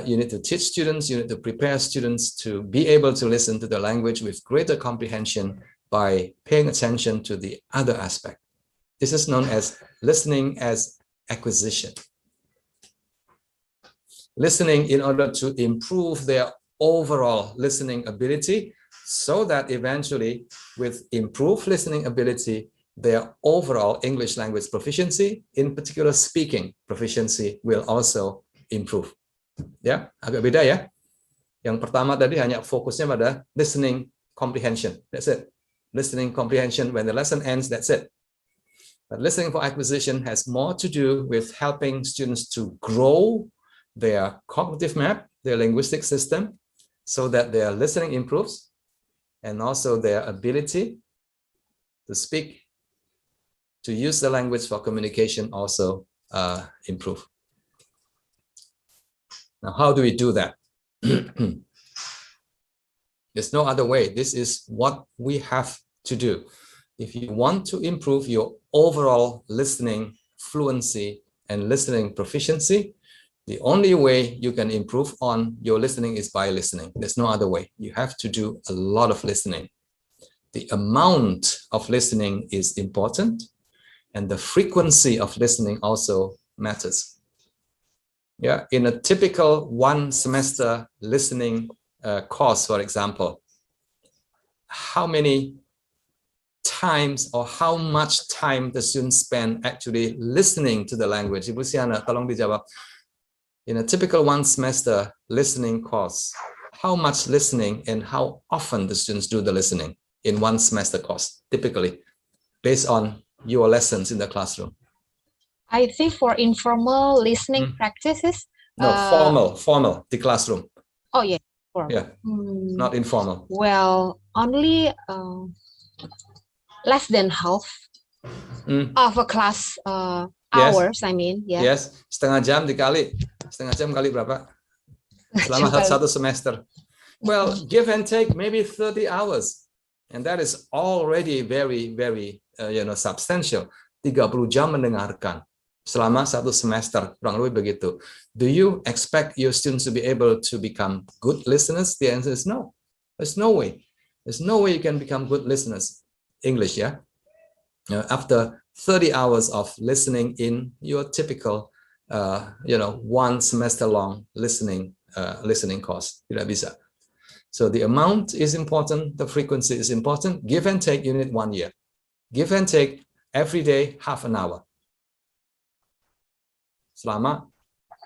you need to teach students, you need to prepare students to be able to listen to the language with greater comprehension by paying attention to the other aspect. This is known as listening as acquisition. Listening in order to improve their overall listening ability, so that eventually with improved listening ability, their overall English language proficiency, in particular speaking proficiency, will also improve. Ya, agak beda ya. Yang pertama tadi hanya fokusnya pada listening comprehension. That's it. Listening comprehension, when the lesson ends, that's it. But listening for acquisition has more to do with helping students to grow their cognitive map, their linguistic system, so that their listening improves, and also their ability to speak, to use the language for communication also improve. Now, how do we do that? There's no other way. This is what we have to do. If you want to improve your overall listening fluency and listening proficiency, the only way you can improve on your listening is by listening. There's no other way. You have to do a lot of listening. The amount of listening is important, and the frequency of listening also matters. Yeah, in a typical 1 semester listening course, for example, how many times or how much time the students spend actually listening to the language? Ibu Siana, tolong dijawab. In a typical 1 semester listening course, how much listening and how often the students do the listening in 1 semester course, typically, based on your lessons in the classroom? I think for informal listening practices. No, formal, the classroom. Oh, yeah. Formal. Yeah, not informal. Well, only less than half of a class hours. I mean, yeah. Yes, setengah jam kali berapa? Selama satu semester. Well, give and take maybe 30 hours. And that is already very, very, substantial. 30 jam mendengarkan selama satu semester, kurang lebih begitu. Do you expect your students to be able to become good listeners? The answer is no. There's no way. There's no way you can become good listeners. English, yeah? After 30 hours of listening in your typical, 1 semester long listening course, tidak bisa. So the amount is important, the frequency is important. Give and take, you need 1 year. Give and take every day, half an hour. Selama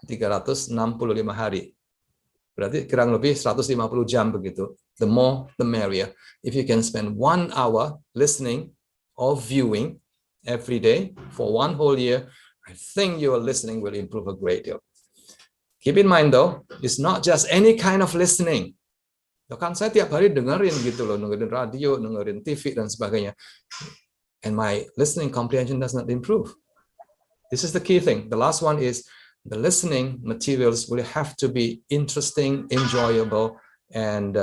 365 hari. Berarti kurang lebih 150 jam begitu. The more, the merrier. If you can spend 1 hour listening or viewing every day for 1 whole year, I think your listening will improve a great deal. Keep in mind though, it's not just any kind of listening. Kan saya tiap hari dengerin gitu loh, dengerin radio, dengerin TV dan sebagainya. And my listening comprehension does not improve. This is the key thing. The last one is the listening materials will have to be interesting, enjoyable, and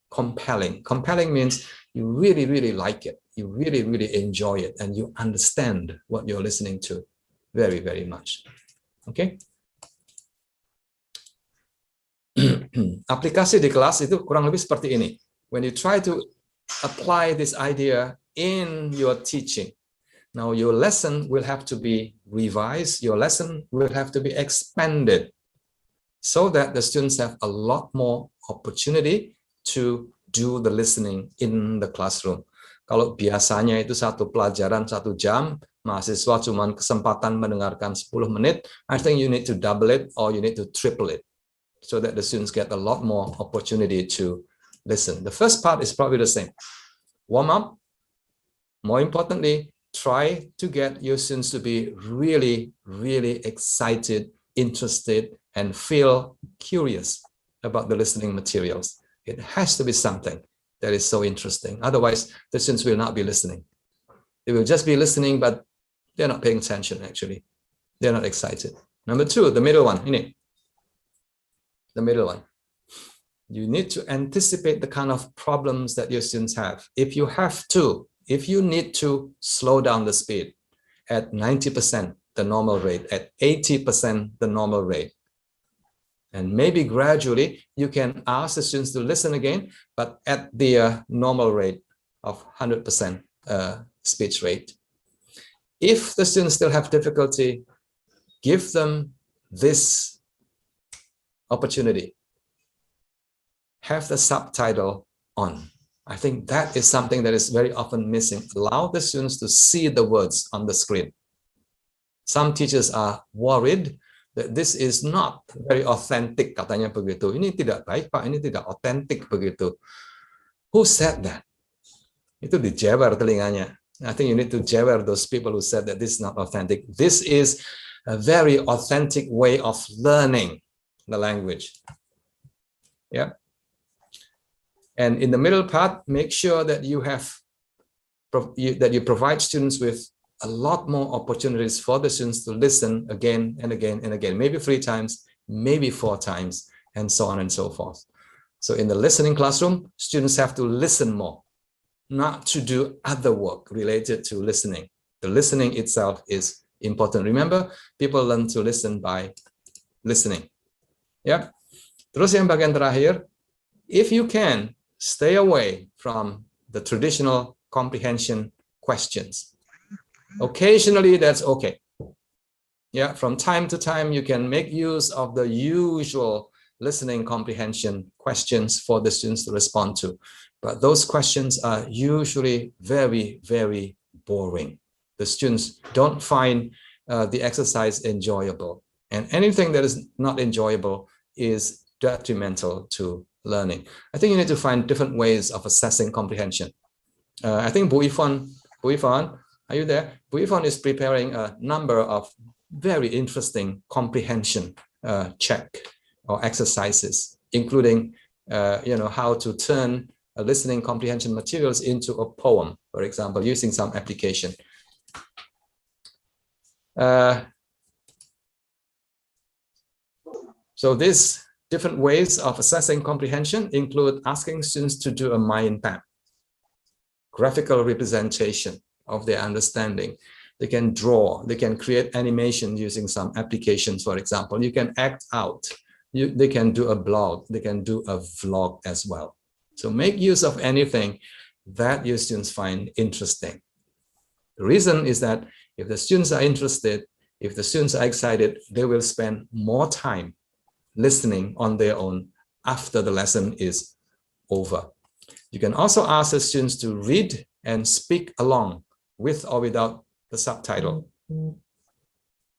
compelling. Compelling means you really, really like it. You really, really enjoy it, and you understand what you're listening to very, very much. Okay? Aplikasi di kelas itu kurang lebih seperti ini. When you try to apply this idea in your teaching, now your lesson will have to be revised, your lesson will have to be expanded so that the students have a lot more opportunity to do the listening in the classroom. Kalau biasanya itu satu pelajaran 1 jam, mahasiswa cuma kesempatan mendengarkan 10 menit, I think you need to double it or you need to triple it, so that the students get a lot more opportunity to listen. The first part is probably the same. Warm up. More importantly, try to get your students to be really, really excited, interested, and feel curious about the listening materials. It has to be something that is so interesting. Otherwise, the students will not be listening. They will just be listening, but they're not paying attention, actually. They're not excited. Number 2, the middle one. The middle one. You need to anticipate the kind of problems that your students have. If you need to slow down the speed at 90% the normal rate, at 80% the normal rate, and maybe gradually you can ask the students to listen again, but at the normal rate of 100% speech rate. If the students still have difficulty, give them this opportunity. Have the subtitle on. I think that is something that is very often missing. Allow the students to see the words on the screen. Some teachers are worried that this is not very authentic, katanya begitu. Ini tidak baik, Pak, ini tidak authentic begitu. Who said that? Itu dijewer telinganya. I think you need to jewer those people who said that this is not authentic. This is a very authentic way of learning the language. Yeah. And in the middle part, make sure that you provide students with a lot more opportunities for the students to listen again and again and again, maybe 3 times, maybe 4 times, and so on and so forth. So in the listening classroom, students have to listen more, not to do other work related to listening. The listening itself is important. Remember, people learn to listen by listening. Ya, terus yang bagian terakhir, if you can, stay away from the traditional comprehension questions. Occasionally, that's okay. Yeah, from time to time, you can make use of the usual listening comprehension questions for the students to respond to. But those questions are usually very, very boring. The students don't find the exercise enjoyable. And anything that is not enjoyable is detrimental to learning. I think you need to find different ways of assessing comprehension. I think Bu Ivonne, are you there? Bu Ivonne is preparing a number of very interesting comprehension check or exercises, including how to turn listening comprehension materials into a poem, for example, using some application. So these different ways of assessing comprehension include asking students to do a mind map, graphical representation of their understanding. They can draw, they can create animation using some applications, for example. You can act out, they can do a blog, they can do a vlog as well. So make use of anything that your students find interesting. The reason is that if the students are interested, if the students are excited, they will spend more time listening on their own after the lesson is over. You can also ask the students to read and speak along with or without the subtitle.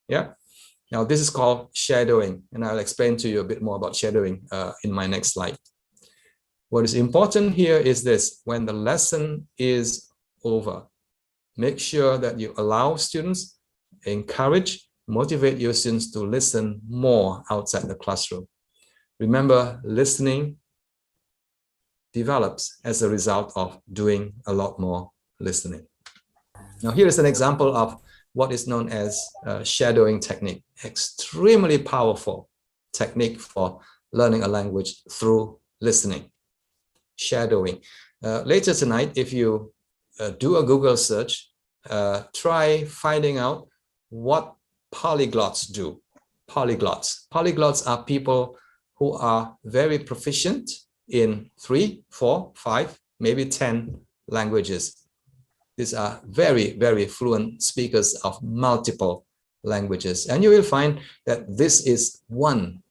Yeah. Now this is called shadowing, and I'll explain to you a bit more about shadowing in my next slide. What is important here is this: when the lesson is over, make sure that you allow students, encourage, motivate your students to listen more outside the classroom. Remember, listening develops as a result of doing a lot more listening. Now, here is an example of what is known as shadowing technique. Extremely powerful technique for learning a language through listening. Shadowing. Later tonight, if you do a Google search, try finding out what polyglots do. Polyglots are people who are very proficient in 3, 4, 5, maybe 10 languages. These are very, very fluent speakers of multiple languages. And you will find that this is one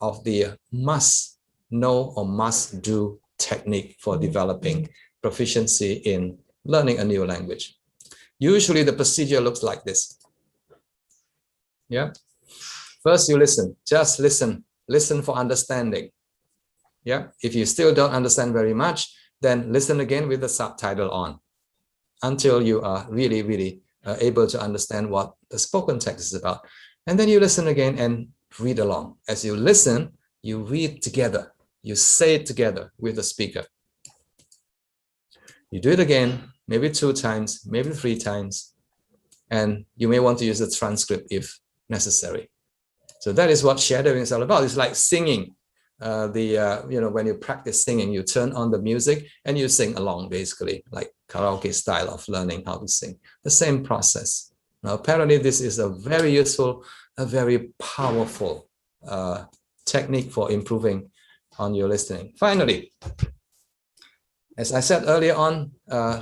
of the must know or must do technique for developing proficiency in learning a new language. Usually the procedure looks like this. Yeah. First you listen, just listen for understanding. Yeah. If you still don't understand very much, then listen again with the subtitle on until you are really, really able to understand what the spoken text is about. And then you listen again and read along. As you listen, you read together. You say it together with the speaker. You do it again, maybe 2 times, maybe 3 times. And you may want to use a transcript if necessary. So that is what shadowing is all about. It's like singing. When you practice singing, you turn on the music and you sing along, basically, like karaoke style of learning how to sing. The same process. Now, apparently, this is a very useful, a very powerful technique for improving on your listening. Finally, as I said earlier on,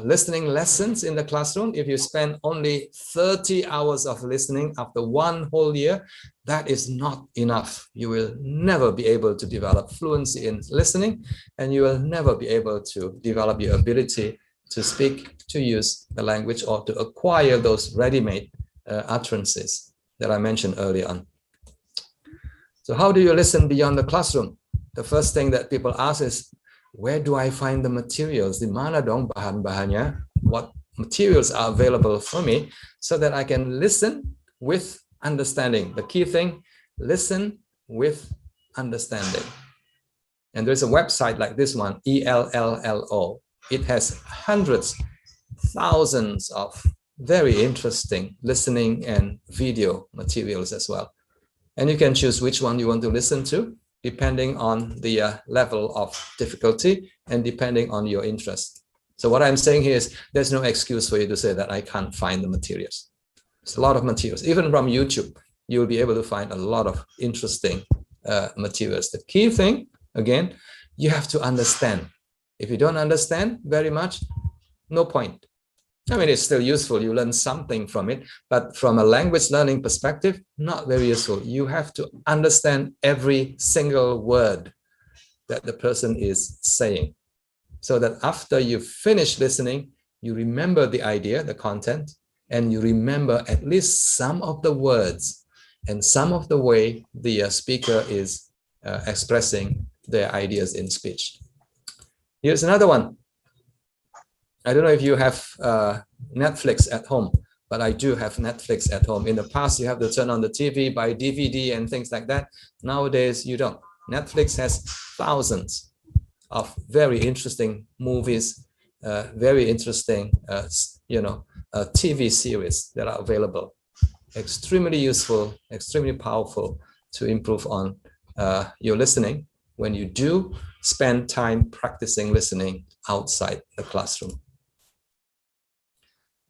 listening lessons in the classroom, if you spend only 30 hours of listening after 1 whole year, that is not enough. You will never be able to develop fluency in listening, and you will never be able to develop your ability to speak, to use the language, or to acquire those ready-made utterances that I mentioned earlier on. So how do you listen beyond the classroom? The first thing that people ask is, where do I find the materials? Di mana dong bahan-bahannya? What materials are available for me so that I can listen with understanding? The key thing, listen with understanding. And there's a website like this one, ELLLO. It has hundreds, thousands of very interesting listening and video materials as well. And you can choose which one you want to listen to, depending on the level of difficulty and depending on your interest. So what I'm saying here is there's no excuse for you to say that I can't find the materials. There's a lot of materials. Even from YouTube, you'll be able to find a lot of interesting materials. The key thing, again, you have to understand. If you don't understand very much, no point. I mean, it's still useful. You learn something from it, but from a language learning perspective, not very useful. You have to understand every single word that the person is saying, so that after you finish listening, you remember the idea, the content, and you remember at least some of the words and some of the way the speaker is expressing their ideas in speech. Here's another one. I don't know if you have Netflix at home, but I do have Netflix at home. In the past, you have to turn on the TV, buy DVD and things like that. Nowadays, you don't. Netflix has thousands of very interesting movies, very interesting, TV series that are available. Extremely useful, extremely powerful to improve on your listening when you do spend time practicing listening outside the classroom.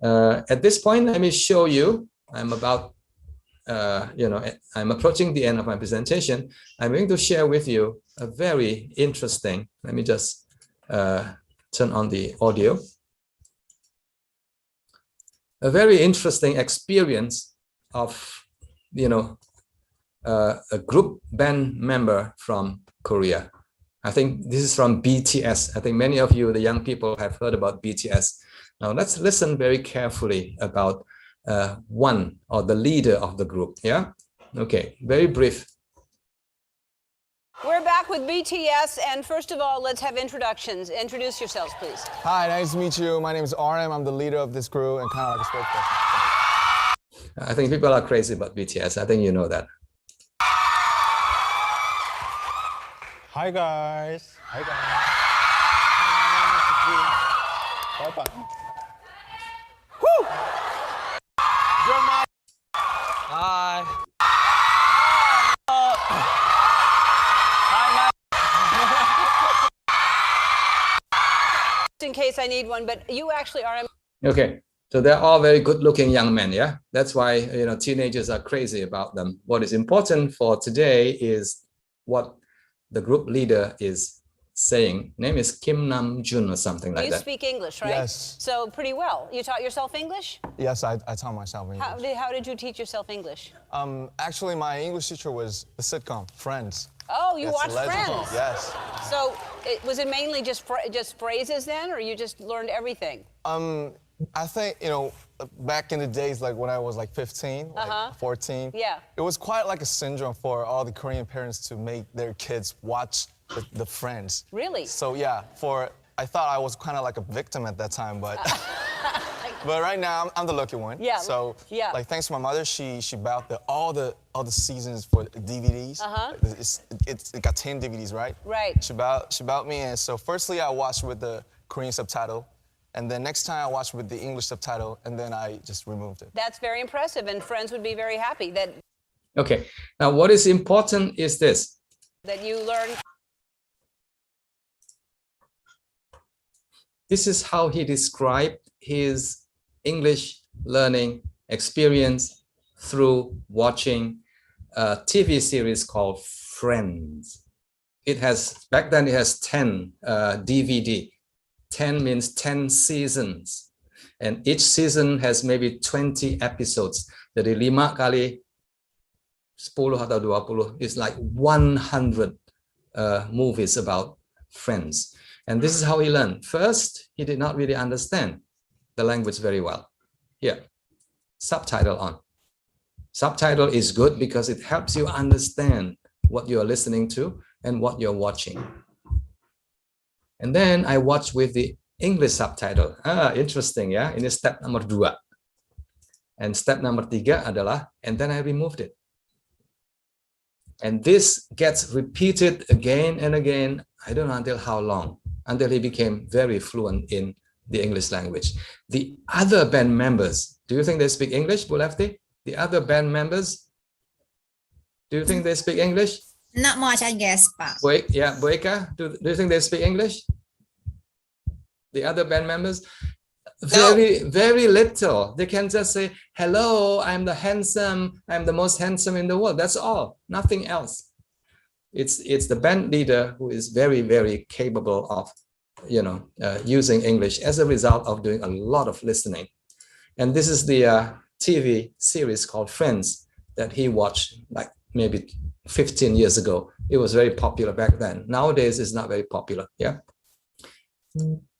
At this point, let me show you, I'm approaching the end of my presentation. I'm going to share with you a very interesting, let me just turn on the audio. A very interesting experience of, a group band member from Korea. I think this is from BTS. I think many of you, the young people, have heard about BTS. Now let's listen very carefully about one or the leader of the group. Yeah. Okay. Very brief. We're back with BTS, and first of all, let's have introductions. Introduce yourselves, please. Hi, nice to meet you. My name is RM. I'm the leader of this group and kind of like a spokesperson. I think people are crazy about BTS. I think you know that. Hi guys. Hi guys. Bye bye. Woo! Hi. In case I need one, but you actually are. Okay, so they're all very good-looking young men. Yeah, that's why teenagers are crazy about them. What is important for today is what the group leader is saying. Name is Kim Nam Jun or something like that. You speak English, right? Yes. So pretty well. You taught yourself English? Yes, I taught myself English. How did you teach yourself English? Actually, my English teacher was the sitcom Friends. Oh, you watched Legend. Friends? Yes. So was it mainly just phrases then, or you just learned everything? I think, back in the days, like when I was like 15, like 14, yeah, it was quite like a syndrome for all the Korean parents to make their kids watch the Friends. Really? So yeah, I thought I was kind of like a victim at that time, but but right now I'm the lucky one. Yeah. So yeah, like thanks to my mother, she bought all the seasons for DVDs. It got 10 DVDs, right? Right. She bought me, and so firstly I watched with the Korean subtitle. And then next time I watched with the English subtitle, and then I just removed it. That's very impressive, and Friends would be very happy that. Okay, now what is important is this. That you learn. This is how he described his English learning experience through watching a TV series called Friends. Back then it has 10 DVD. 10 means 10 seasons, and each season has maybe 20 episodes. Jadi 5 kali 10 atau 20 is like 100 movies about Friends. And this is how he learned. First, he did not really understand the language very well. Here, subtitle on. Subtitle is good because it helps you understand what you're listening to and what you're watching. And then I watched with the English subtitle. Interesting, yeah. Ini step nomor 2. And step nomor 3 adalah, and then I removed it. And this gets repeated again and again. I don't know until how long, until he became very fluent in the English language. The other band members, do you think they speak English, Bu Lefty? The other band members, do you think they speak English? Not much, I guess, Pak. Boeka, do you think they speak English? The other band members? No. Very little. They can just say, hello, I'm the most handsome in the world. That's all, nothing else. It's the band leader who is very, very capable of, using English as a result of doing a lot of listening. And this is the TV series called Friends that he watched like maybe 15 years ago. It was very popular back then. Nowadays, it's not very popular. Yeah.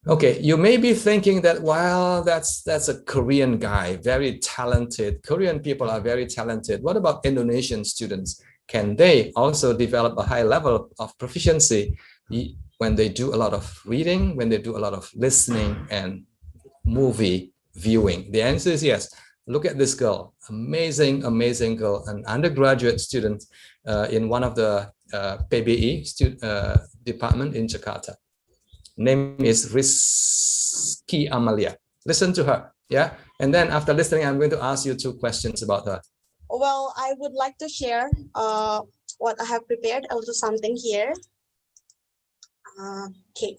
Okay, you may be thinking that, well, that's a Korean guy, very talented. Korean people are very talented. What about Indonesian students? Can they also develop a high level of proficiency when they do a lot of reading, when they do a lot of listening and movie viewing? The answer is yes. Look at this girl, amazing, amazing girl, an undergraduate student in one of the PBE department in Jakarta. Name is Rizky Amalia. Listen to her, yeah? And then after listening, I'm going to ask you 2 questions about her. Well, I would like to share what I have prepared, a little something here. Okay.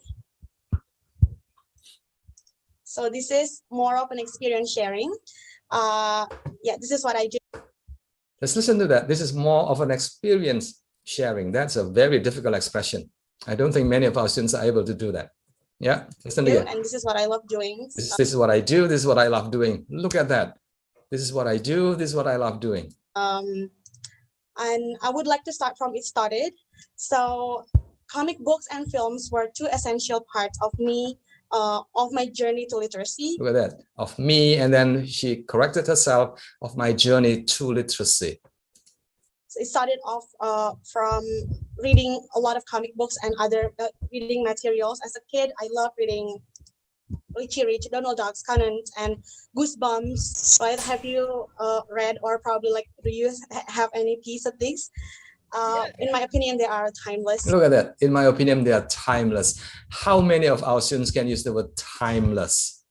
So this is more of an experience sharing. Yeah, this is what I do. Let's listen to that. This is more of an experience sharing. That's a very difficult expression. I don't think many of our students are able to do that. Yeah, listen again. And this is what I love doing. This is what I do. This is what I love doing. Look at that. This is what I do. This is what I love doing. And I would like to start from it started. So comic books and films were 2 essential parts of me, of my journey to literacy. Look at that. Of me, and then she corrected herself, of my journey to literacy. So it started off from reading a lot of comic books and other reading materials. As a kid, I loved reading Richie Rich, Donald Ducks, Conan, and Goosebumps. Right? Have you read, or probably like, do you have any piece of these? In my opinion, they are timeless. Look at that. In my opinion, they are timeless. How many of our students can use the word timeless?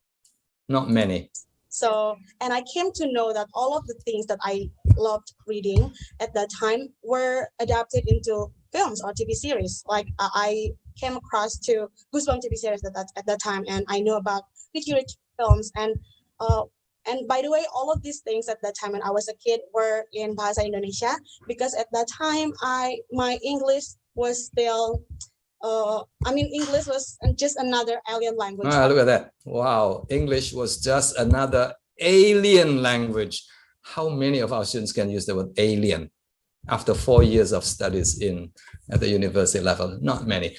Not many. So, and I came to know that all of the things that I loved reading at that time were adapted into films or TV series. Like I came across to Goosebumps TV series at that time, and I knew about Richie Rich films. And by the way, all of these things at that time when I was a kid were in Bahasa Indonesia, because at that time my English was still English was just another alien language. Look at that. Wow. English was just another alien language. How many of our students can use the word alien after 4 years of studies at the university level? Not many.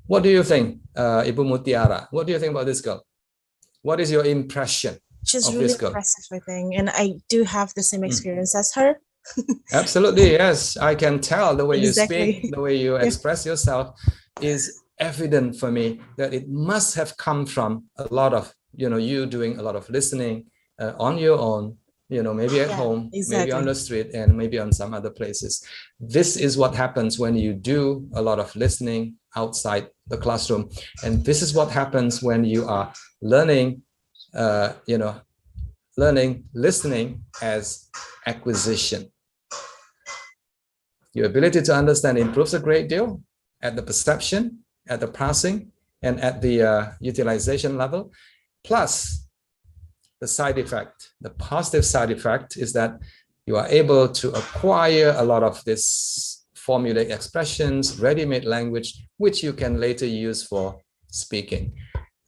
What do you think, Ibu Mutiara? What do you think about this girl? What is your impression She's of really this girl? impressive, I think. And I do have the same experience as her. Absolutely, yes. I can tell the way Exactly. you speak, the way you express yourself is evident for me that it must have come from a lot of, you doing a lot of listening on your own, maybe at home, maybe on the street, and maybe on some other places. This is what happens when you do a lot of listening outside the classroom. And this is what happens when you are learning, listening as acquisition. Your ability to understand improves a great deal at the perception, at the parsing, and at the utilization level. Plus, the side effect, the positive side effect is that you are able to acquire a lot of this formulaic expressions, ready-made language, which you can later use for speaking.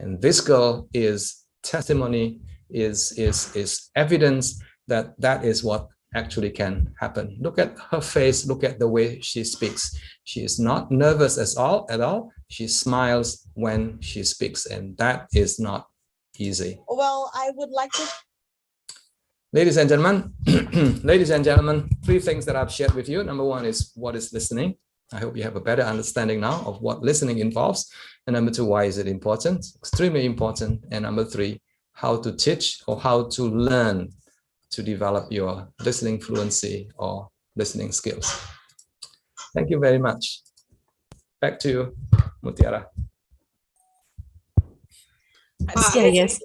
And this girl is testimony, is evidence that that is what actually can happen. Look at her face, look at the way she speaks. She is not nervous at all. She smiles when she speaks, and that is not easy. Well, I would like to... Ladies and gentlemen, 3 things that I've shared with you. Number 1 is what is listening. I hope you have a better understanding now of what listening involves. And number 2, why is it important? Extremely important. And number 3, how to teach or how to learn to develop your listening fluency or listening skills. Thank you very much. Back to you, Mutiara. Yes.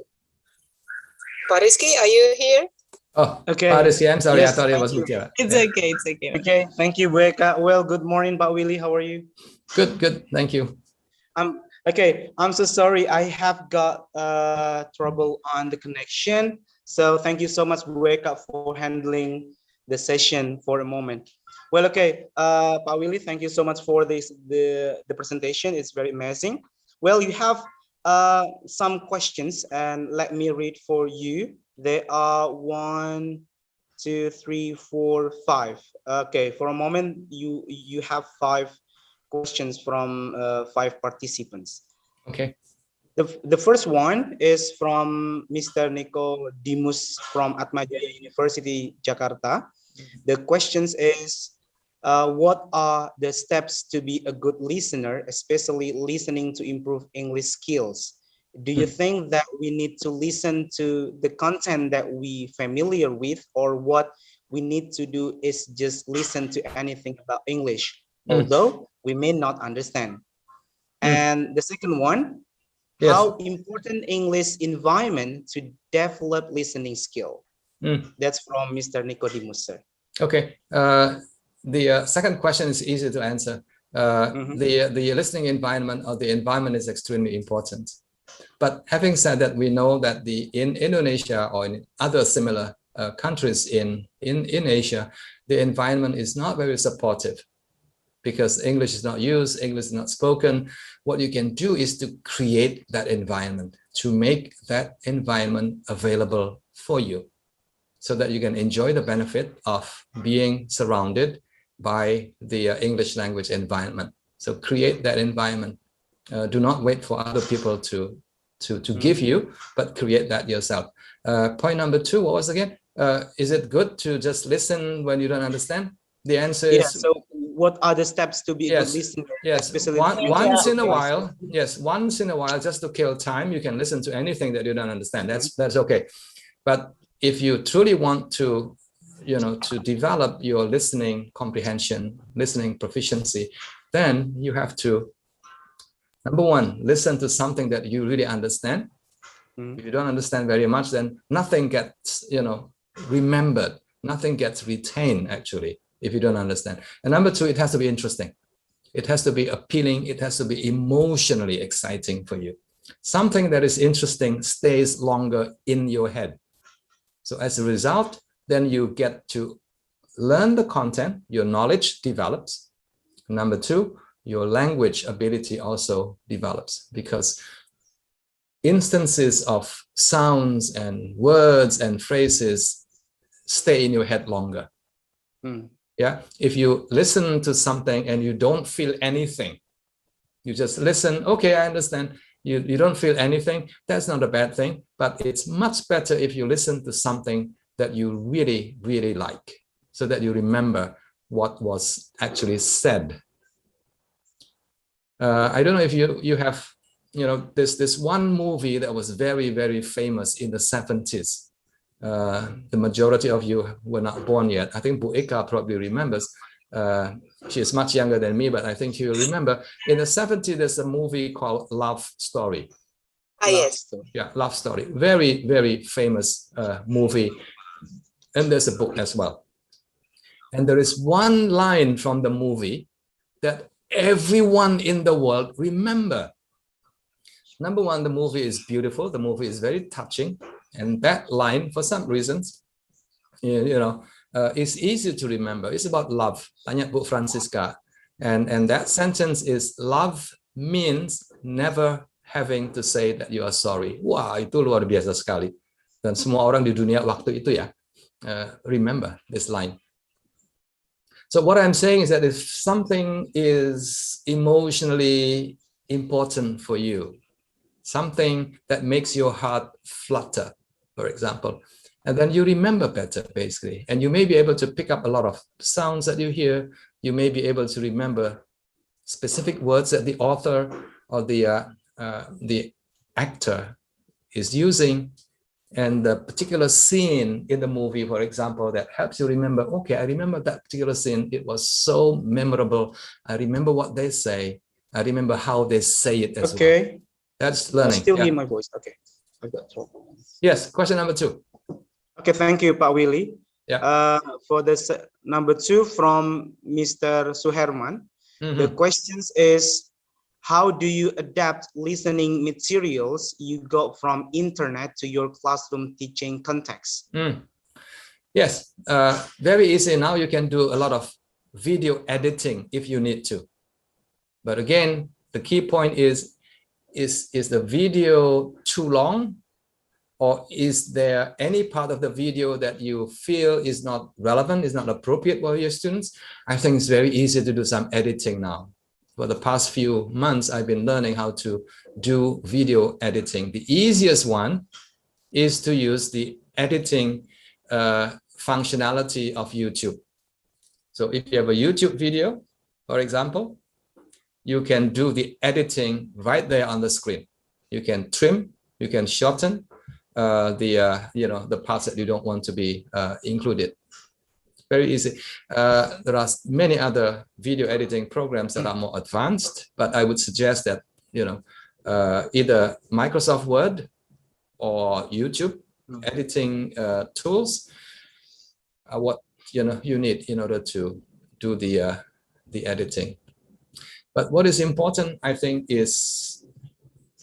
Pak Rizky, are you here? Oh, okay. Pak Rizky, I'm sorry. Yes, I thought it thank was you. Mutiara. It's okay. It's okay. Okay, thank you, Bu Eka. Well, good morning, Pak Willie. How are you? Good. Thank you. Okay. I'm so sorry. I have got trouble on the connection. So thank you so much, Bu Eka, for handling the session for a moment. Well, okay, Pak Willie, thank you so much for the presentation. It's very amazing. Well, you have some questions, and let me read for you. There are 1, 2, 3, 4, 5. Okay, for a moment, you have 5 questions from 5 participants. Okay. The first one is from Mr. Nico Dimus from Atmajaya University, Jakarta. The question is, what are the steps to be a good listener, especially listening to improve English skills? Do you think that we need to listen to the content that we familiar with, or what we need to do is just listen to anything about English, although we may not understand? And the second one, Yes. How important English environment to develop listening skill? That's from Mr. Nicodemus, sir. Okay. The second question is easy to answer. The listening environment or the environment is extremely important. But having said that, we know that in Indonesia or in other similar countries in Asia, the environment is not very supportive because English is not used, English is not spoken. What you can do is to create that environment, to make that environment available for you so that you can enjoy the benefit of being surrounded by the English language environment. So create that environment. Do not wait for other people to give you, but create that yourself. Point number 2, what was again? Is it good to just listen when you don't understand? The answer is, so what are the steps to be a good listener? Yes, once in a while, once in a while, just to kill time, you can listen to anything that you don't understand. That's okay. But if you truly want to, to develop your listening comprehension, listening proficiency, then you have to, number 1, listen to something that you really understand. If you don't understand very much, then nothing gets, remembered. Nothing gets retained, actually, if you don't understand. And number 2, it has to be interesting. It has to be appealing. It has to be emotionally exciting for you. Something that is interesting stays longer in your head. So as a result, then you get to learn the content, your knowledge develops. Number 2, your language ability also develops because instances of sounds and words and phrases stay in your head longer. Yeah, if you listen to something and you don't feel anything, you just listen, okay, I understand. You don't feel anything, that's not a bad thing, but it's much better if you listen to something that you really, really like, so that you remember what was actually said. I don't know if you have, this one movie that was very, very famous in the 70s. The majority of you were not born yet. I think Bu Eka probably remembers. She is much younger than me, but I think you remember. In the 70s, there's a movie called Love Story. Yes. Yeah, Love Story. Very, very famous movie. And there's a book as well. And there is one line from the movie that everyone in the world remember. Number 1, the movie is beautiful. The movie is very touching. And that line, for some reasons, is easy to remember. It's about love. Tanya Bu Francisca. And that sentence is, love means never having to say that you are sorry. Wah, itu luar biasa sekali. Dan semua orang di dunia waktu itu ya, remember this line. So what I'm saying is that if something is emotionally important for you, something that makes your heart flutter, for example, and then you remember better, basically, and you may be able to pick up a lot of sounds that you hear. You may be able to remember specific words that the author or the actor is using, and the particular scene in the movie, for example, that helps you remember, okay, I remember that particular scene. It was so memorable. I remember what they say. I remember how they say it as well. That's learning. Still hear my voice. Okay. I got trouble. Yes, question number 2. Okay, thank you, Pak Willie. Yeah. For this number 2 from Mr. Suherman, the questions is, how do you adapt listening materials you got from internet to your classroom teaching context? Yes, very easy. Now you can do a lot of video editing if you need to. But again, the key point is the video too long? Or is there any part of the video that you feel is not relevant, is not appropriate for your students? I think it's very easy to do some editing now. For the past few months, I've been learning how to do video editing. The easiest one is to use the editing functionality of YouTube. So if you have a YouTube video, for example, you can do the editing right there on the screen. You can trim, you can shorten the parts that you don't want to be included. Very easy. There are many other video editing programs that are more advanced, but I would suggest that either Microsoft Word or YouTube editing tools are what you need in order to do the editing. But what is important, I think, is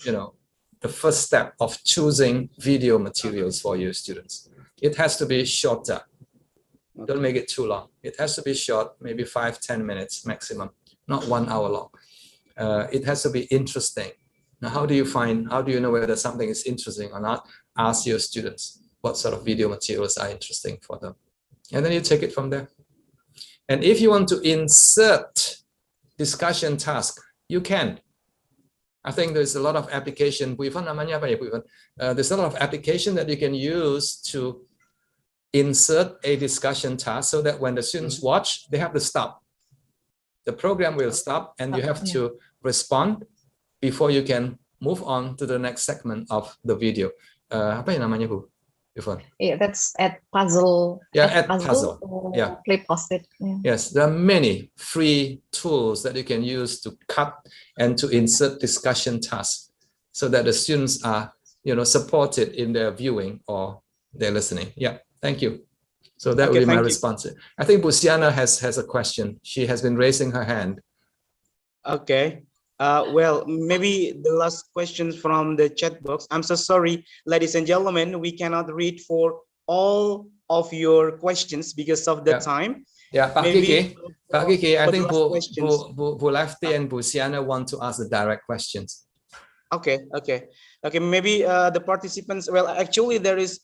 the first step of choosing video materials for your students. It has to be shorter. Don't make it too long. It has to be short, maybe 5-10 minutes maximum, not 1 hour long. It has to be interesting. Now, how do you know whether something is interesting or not? Ask your students what sort of video materials are interesting for them. And then you take it from there. And if you want to insert discussion task, you can. I think there's a lot of application. There's a lot of application that you can use to insert a discussion task so that when the students watch, they have to stop. The program will stop and you have to respond before you can move on to the next segment of the video. Apa yang namanya, Bu? Ivonne? Yeah, that's at puzzle. Yeah, at puzzle. Yeah. Play post-it. Yeah. Yes, there are many free tools that you can use to cut and to insert discussion tasks so that the students are, supported in their viewing or their listening. Yeah, thank you. So that will be my response. I think Busiana has a question. She has been raising her hand. Okay. Well, maybe the last questions from the chat box. I'm so sorry, ladies and gentlemen, we cannot read for all of your questions because of the time. Yeah, Pak Kiki, I think Bu Lefty and Busiana want to ask the direct questions. Okay. Maybe the participants. Well, actually, there is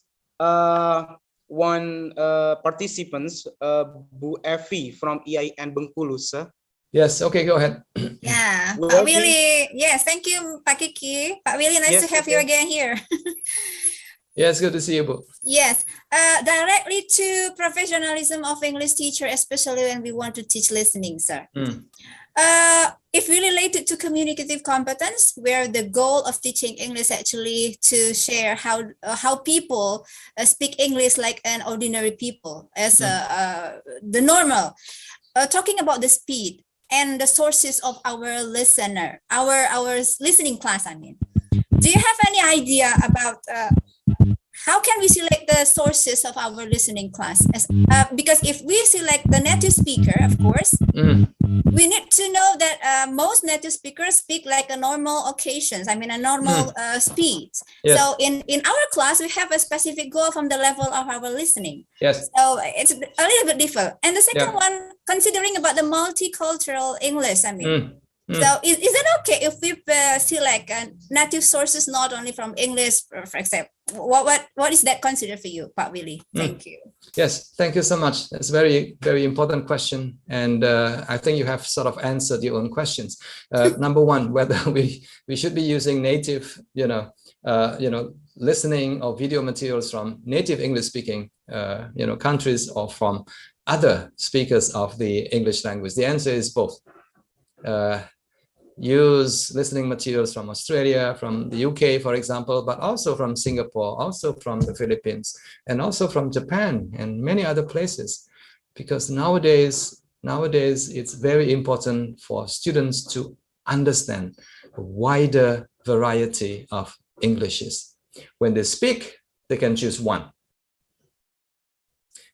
one participants, Bu Effie from EIN Bengkulu, sir. Yes, okay, go ahead. Yeah, Pak Willie. Yes, thank you, Pak Kiki. Pak Willie, nice to have you again here. Yes, good to see you, Bu. Yes, directly to professionalism of English teacher, especially when we want to teach listening, sir. If we relate it to communicative competence, where the goal of teaching English actually to share how people speak English like an ordinary people, as the normal. Talking about the speed and the sources of our listener, our listening class, I mean. Do you have any idea about how can we select the sources of our listening class? Because if we select the native speaker, of course, we need to know that most native speakers speak like a normal occasions, I mean a normal speed. Yes. So in our class, we have a specific goal from the level of our listening. Yes. So it's a little bit different. And the second one, considering about the multicultural English, I mean. So is it okay if we select native sources not only from English, for example? What is that considered for you, Pak Willie? Thank you. Yes, thank you so much. That's a very, very important question. And I think you have sort of answered your own questions. Number one, whether we should be using native, listening or video materials from native English speaking, countries or from other speakers of the English language. The answer is both. Use listening materials from Australia, from the UK, for example, but also from Singapore, also from the Philippines, and also from Japan and many other places. Because nowadays it's very important for students to understand a wider variety of Englishes. When they speak, they can choose one.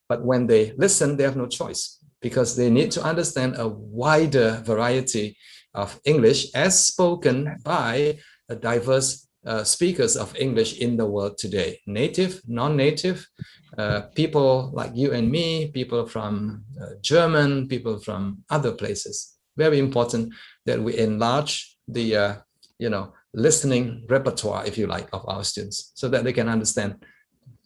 But when they listen, they have no choice because they need to understand a wider variety of English as spoken by diverse speakers of English in the world today. Native, non-native, people like you and me, people from German, people from other places. Very important that we enlarge the listening repertoire, if you like, of our students so that they can understand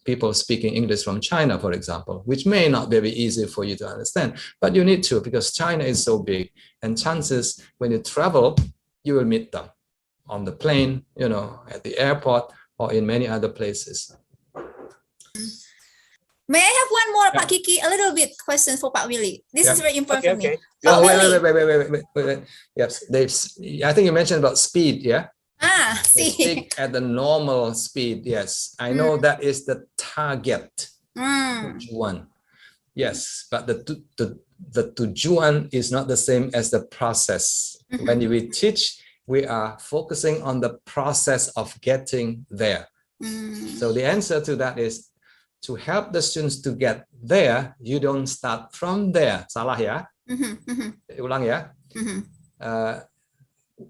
people speaking English from China, for example, which may not be very easy for you to understand, but you need to because China is so big and chances when you travel, you will meet them on the plane, at the airport or in many other places. May I have one more, Pak Kiki, a little bit question for Pak Willie? This is very important for me. Oh, wait. Yes, I think you mentioned about speed, yeah? See. Speak at the normal speed. Yes, I know that is the target. Tujuan. Yes, but the tujuan is not the same as the process. When we teach we are focusing on the process of getting there. So the answer to that is, to help the students to get there, you don't start from there. Salah ya? Ulang ya?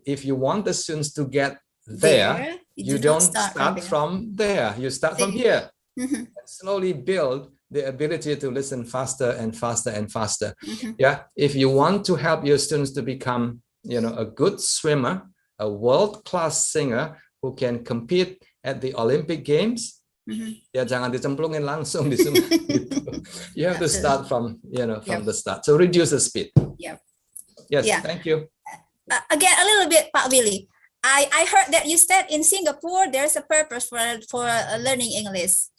If you want the students to get there, you don't start from there. You start from here. And slowly build the ability to listen faster and faster and faster. Yeah. If you want to help your students to become, a good swimmer, a world-class singer who can compete at the Olympic Games, ya jangan dicemplungin langsung di sungai gitu. You have to start from, from the start. So reduce the speed. Yes, thank you. Again, a little bit, Pak Willie. I heard that you said in Singapore there's a purpose for learning English,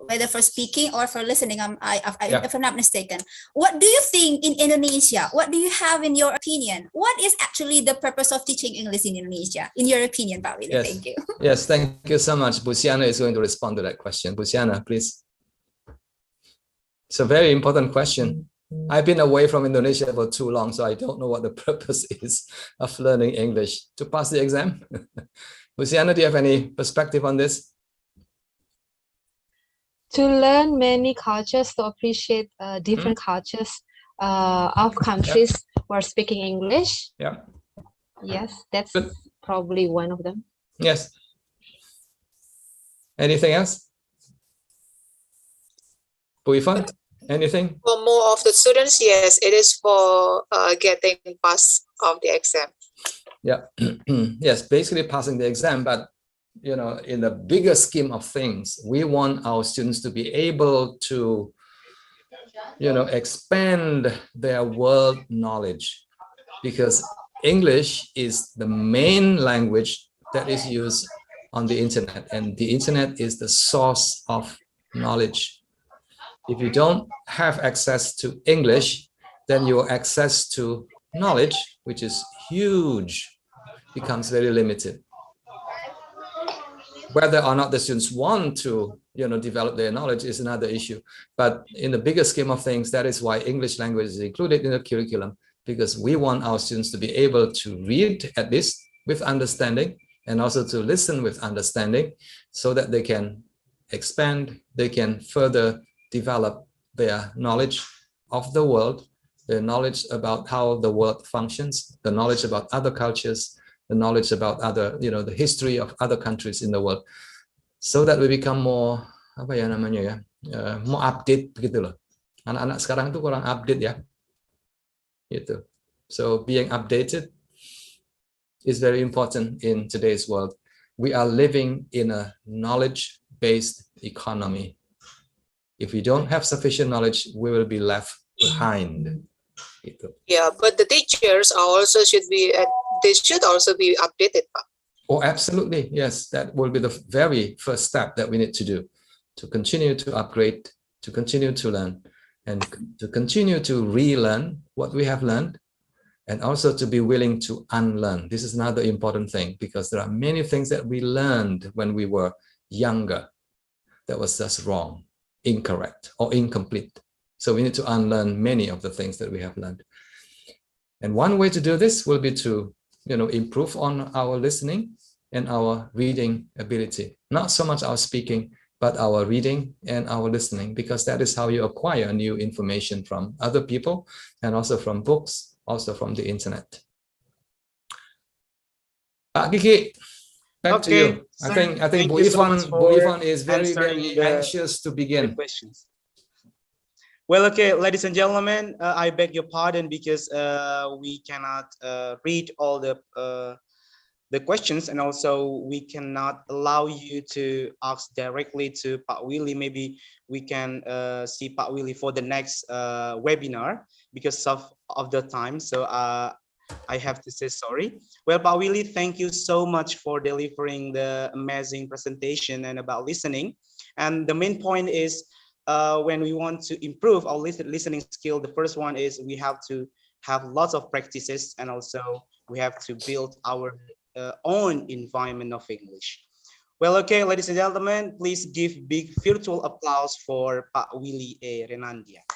whether for speaking or for listening. If I'm not mistaken. What do you think in Indonesia? What do you have in your opinion? What is actually the purpose of teaching English in Indonesia, in your opinion, Pak Willie? Yes. Thank you. Yes, thank you so much. Busiana is going to respond to that question. Busiana, please. It's a very important question. I've been away from Indonesia for too long, so I don't know what the purpose is of learning English. To pass the exam? Luciana, do you have any perspective on this? To learn many cultures, to appreciate different cultures of countries who are speaking English. Yeah. Yes, that's probably one of them. Yes. Anything else? Bu Ivonne? Anything? For more of the students, yes, it is for getting pass of the exam. Yeah, yes, basically passing the exam, but in the bigger scheme of things, we want our students to be able to, expand their world knowledge, because English is the main language that is used on the internet, and the internet is the source of knowledge. If you don't have access to English, then your access to knowledge, which is huge, becomes very limited. Whether or not the students want to, develop their knowledge is another issue. But in the bigger scheme of things, that is why English language is included in the curriculum, because we want our students to be able to read at least with understanding, and also to listen with understanding, so that they can expand, they can further develop their knowledge of the world, their knowledge about how the world functions, the knowledge about other cultures, the knowledge about other, the history of other countries in the world, so that we become more, more update begitu loh. Anak-anak sekarang itu kurang update ya. Gitu. So being updated is very important in today's world. We are living in a knowledge-based economy. If we don't have sufficient knowledge, we will be left behind. Yeah, but the teachers should also be updated. Oh, absolutely. Yes, that will be the very first step that we need to do, to continue to upgrade, to continue to learn, and to continue to relearn what we have learned, and also to be willing to unlearn. This is another important thing, because there are many things that we learned when we were younger that was just wrong, incorrect, or incomplete. So we need to unlearn many of the things that we have learned. And one way to do this will be to, improve on our listening and our reading ability. Not so much our speaking, but our reading and our listening, because that is how you acquire new information from other people, and also from books, also from the internet. Pak Kiki, back to you. I think Bu Ivonne is very, very anxious to begin. Questions. Well, okay, ladies and gentlemen, I beg your pardon, because we cannot read all the questions, and also we cannot allow you to ask directly to Pak Willie. Maybe we can see Pak Willie for the next webinar because of the time. So I have to say sorry. Well, Pak Willie, thank you so much for delivering the amazing presentation and about listening. And the main point is, when we want to improve our listening skill, the first one is we have to have lots of practices, and also we have to build our own environment of English. Well, okay, ladies and gentlemen, please give big virtual applause for Pak Willie A. Renandia.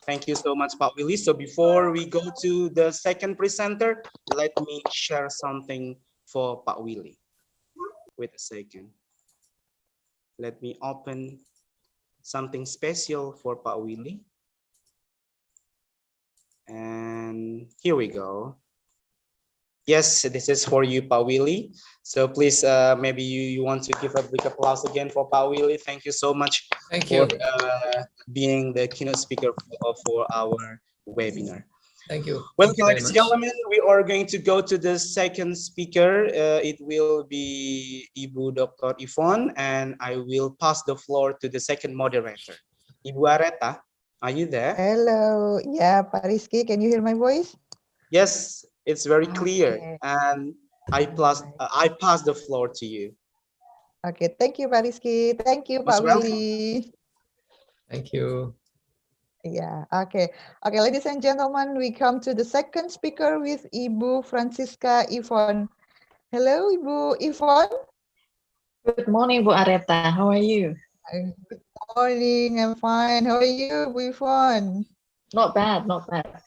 Thank you so much, Pak Willie. So before we go to the second presenter, let me share something for Pak Willie. Wait a second. Let me open something special for Pak Willie. And here we go. Yes, this is for you, Pak Willie. So please, maybe you want to give a big applause again for Pak Willie. Thank you so much for being the keynote speaker for our webinar. Thank you. Well, Thank you ladies and gentlemen, we are going to go to the second speaker. It will be Ibu Dr. Ivonne, and I will pass the floor to the second moderator. Ibu Areta, are you there? Hello, yeah, Pak Rizky, can you hear my voice? Yes, it's very clear, and I pass the floor to you. Okay, thank you, Pak Rizky. Thank you, Pak Willie. Thank you. Yeah, okay. Okay, ladies and gentlemen, we come to the second speaker with Ibu Francisca Ivonne. Hello, Ibu Ivonne. Good morning, Bu Areta. How are you? Good morning, I'm fine. How are you, Bu Ivonne? Not bad, not bad.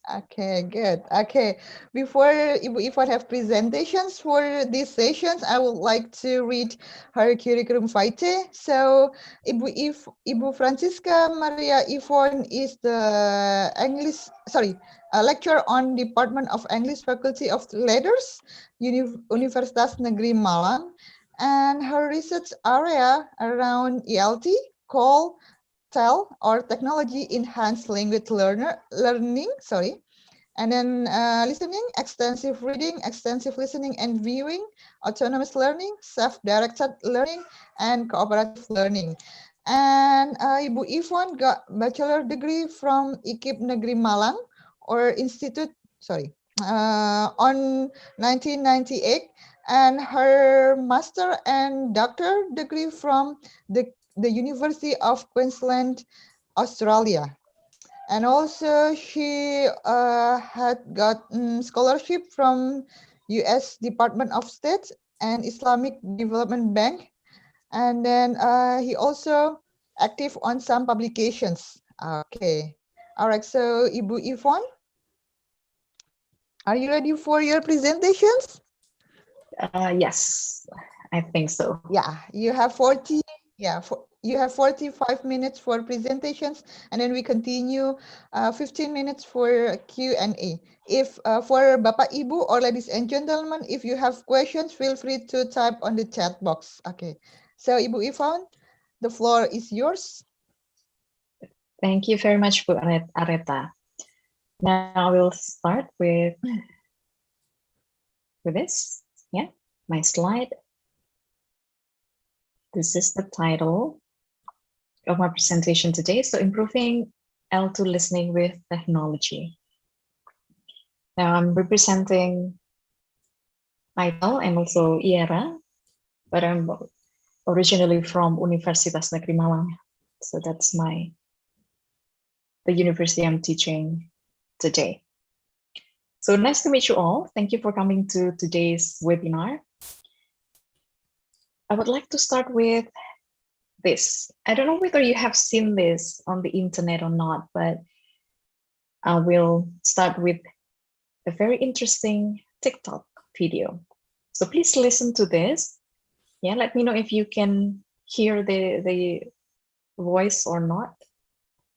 Okay, good. Okay, before Ibu Ivonne have presentations for these sessions, I would like to read her curriculum vitae. So, Ibu Francisca Maria Ivonne is the lecturer on Department of English, Faculty of Letters, Universitas Negeri Malang, and her research area around ELT, called TEL, or Technology Enhanced Language Learning, and then listening, extensive reading, extensive listening and viewing, autonomous learning, self-directed learning, and cooperative learning. And Ibu Ivonne got bachelor degree from IKIP Negeri Malang, or Institute, on 1998, and her master and doctor degree from the University of Queensland, Australia. And also she had got scholarship from US Department of State and Islamic Development Bank. And then he also active on some publications. Okay. All right. So Ibu Ivonne, are you ready for your presentations? Yes, I think so. Yeah, you have 45 minutes for presentations, and then we continue 15 minutes for Q&A. If for Bapak Ibu or ladies and gentlemen, if you have questions, feel free to type on the chat box. Okay, so Ibu Ivonne, the floor is yours. Thank you very much, Bu Areta. Now I will start with this. Yeah, my slide. This is the title of my presentation today. So, improving L2 listening with technology. Now I'm representing ITEL and also IERA, but I'm originally from Universitas Negeri Malang. So that's the university I'm teaching today. So nice to meet you all. Thank you for coming to today's webinar. I would like to start with this. I don't know whether you have seen this on the internet or not, but I will start with a very interesting TikTok video. So please listen to this. Yeah, let me know if you can hear the voice or not.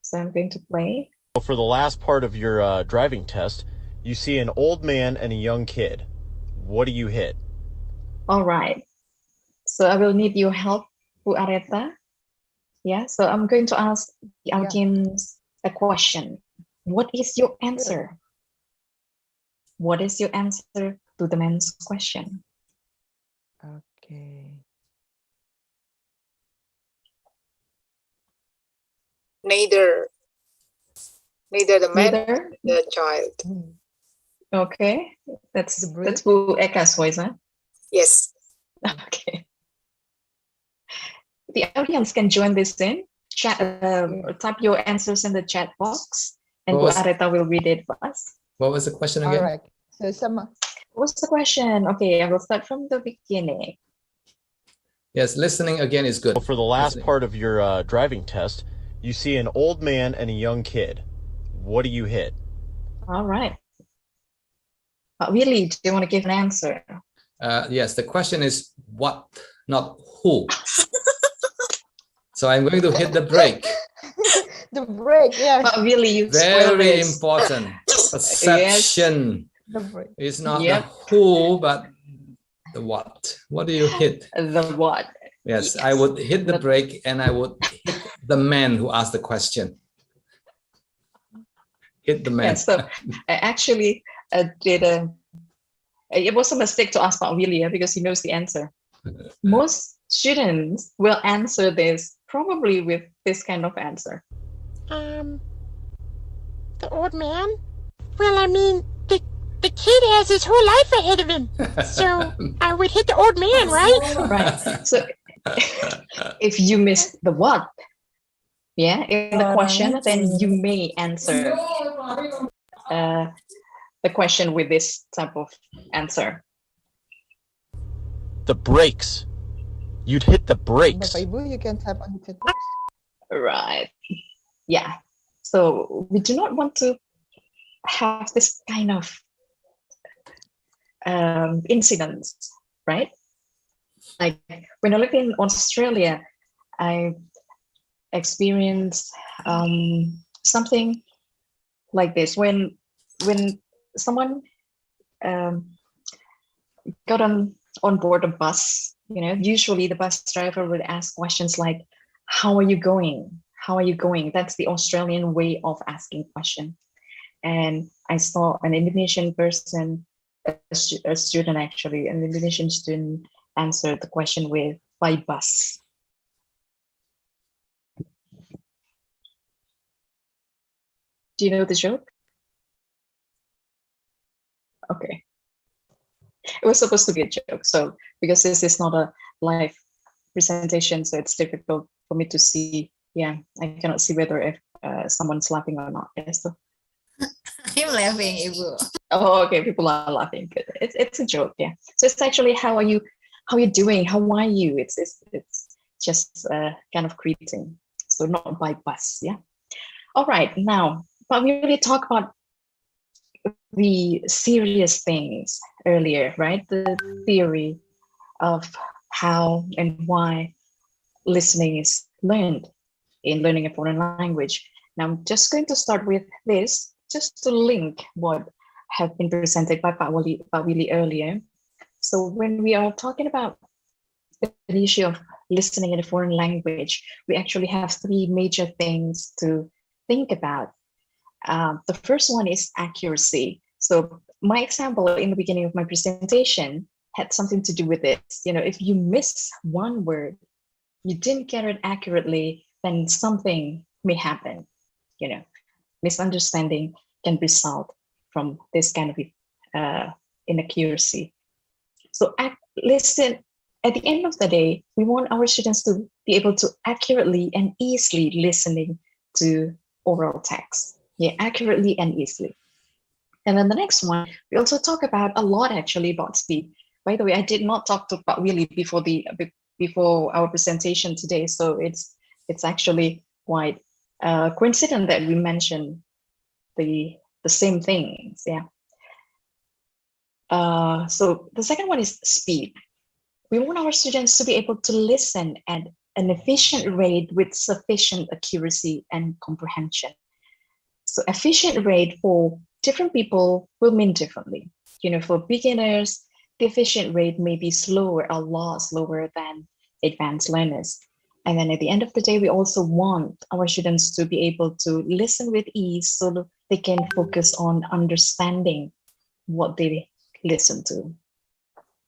So I'm going to play. For the last part of your driving test, you see an old man and a young kid. What do you hit? All right. So I will need your help, Bu Areta. Yeah, so I'm going to ask the audience a question. What is your answer? What is your answer to the man's question? Okay. Neither the man, nor the child. Okay, that's Bu Eka's voice, huh? Yes. Okay. The audience can join this in. Chat, type your answers in the chat box, and Bu Areta will read it for us. What was the question again? All right. So what's the question? Okay, I will start from the beginning. Yes, listening again is good. For the last part of your driving test, You see an old man and a young kid. What do you hit? All right. Willie, do you want to give an answer? Yes, the question is what, not who. So I'm going to hit the brake. The brake, yes. But Willie, you Very important. Perception. The brake. It's not the who, but the what. What do you hit? The what. Yes, I would hit the brake and I would hit the man who asked the question. Hit the man. Yeah, so I actually did it was a mistake to ask about Willie because he knows the answer. Most students will answer this probably with this kind of answer. The old man? Well, I mean, the kid has his whole life ahead of him. So I would hit the old man, right? Right. So if you miss the what, yeah, in the question, then you may answer the question with this type of answer. The brakes. You'd hit the brakes. Bapak Ibu, you can tap on the chat box. Right. Yeah. So we do not want to have this kind of incidents, right? Like when I lived in Australia, I experienced something like this. When someone got on board a bus, you know, usually the bus driver would ask questions like, "How are you going? How are you going?" That's the Australian way of asking question. And I saw an Indonesian person, a student actually, an Indonesian student answered the question with "by bus." Do you know the joke? Okay. It was supposed to be a joke. So because this is not a live presentation, so it's difficult for me to see. Yeah, I cannot see whether if someone's laughing or not. Yes. So. I'm laughing, Ibu. Oh, okay. People are laughing. Good. It's a joke. Yeah. So it's actually how are you doing? How are you? It's just kind of greeting. So not by bus. Yeah. All right. Now, but we really talk about the serious things earlier, right? The theory of how and why listening is learned in learning a foreign language. Now, I'm just going to start with this, just to link what have been presented by Pak Willie earlier. So when we are talking about the issue of listening in a foreign language, we actually have three major things to think about. The first one is accuracy. So my example in the beginning of my presentation had something to do with this. You know, if you miss one word, you didn't get it accurately, then something may happen. You know, misunderstanding can result from this kind of inaccuracy. So listen, at the end of the day, we want our students to be able to accurately and easily listening to oral text. Yeah, accurately and easily. And then the next one, we also talk about a lot actually about speed. By the way, I did not talk to Pak Willie before our presentation today, so it's actually quite coincident that we mentioned the same things. Yeah. So the second one is speed. We want our students to be able to listen at an efficient rate with sufficient accuracy and comprehension. So efficient rate for different people will mean differently. You know, for beginners, the efficient rate may be slower, a lot slower than advanced learners. And then at the end of the day, we also want our students to be able to listen with ease so that they can focus on understanding what they listen to.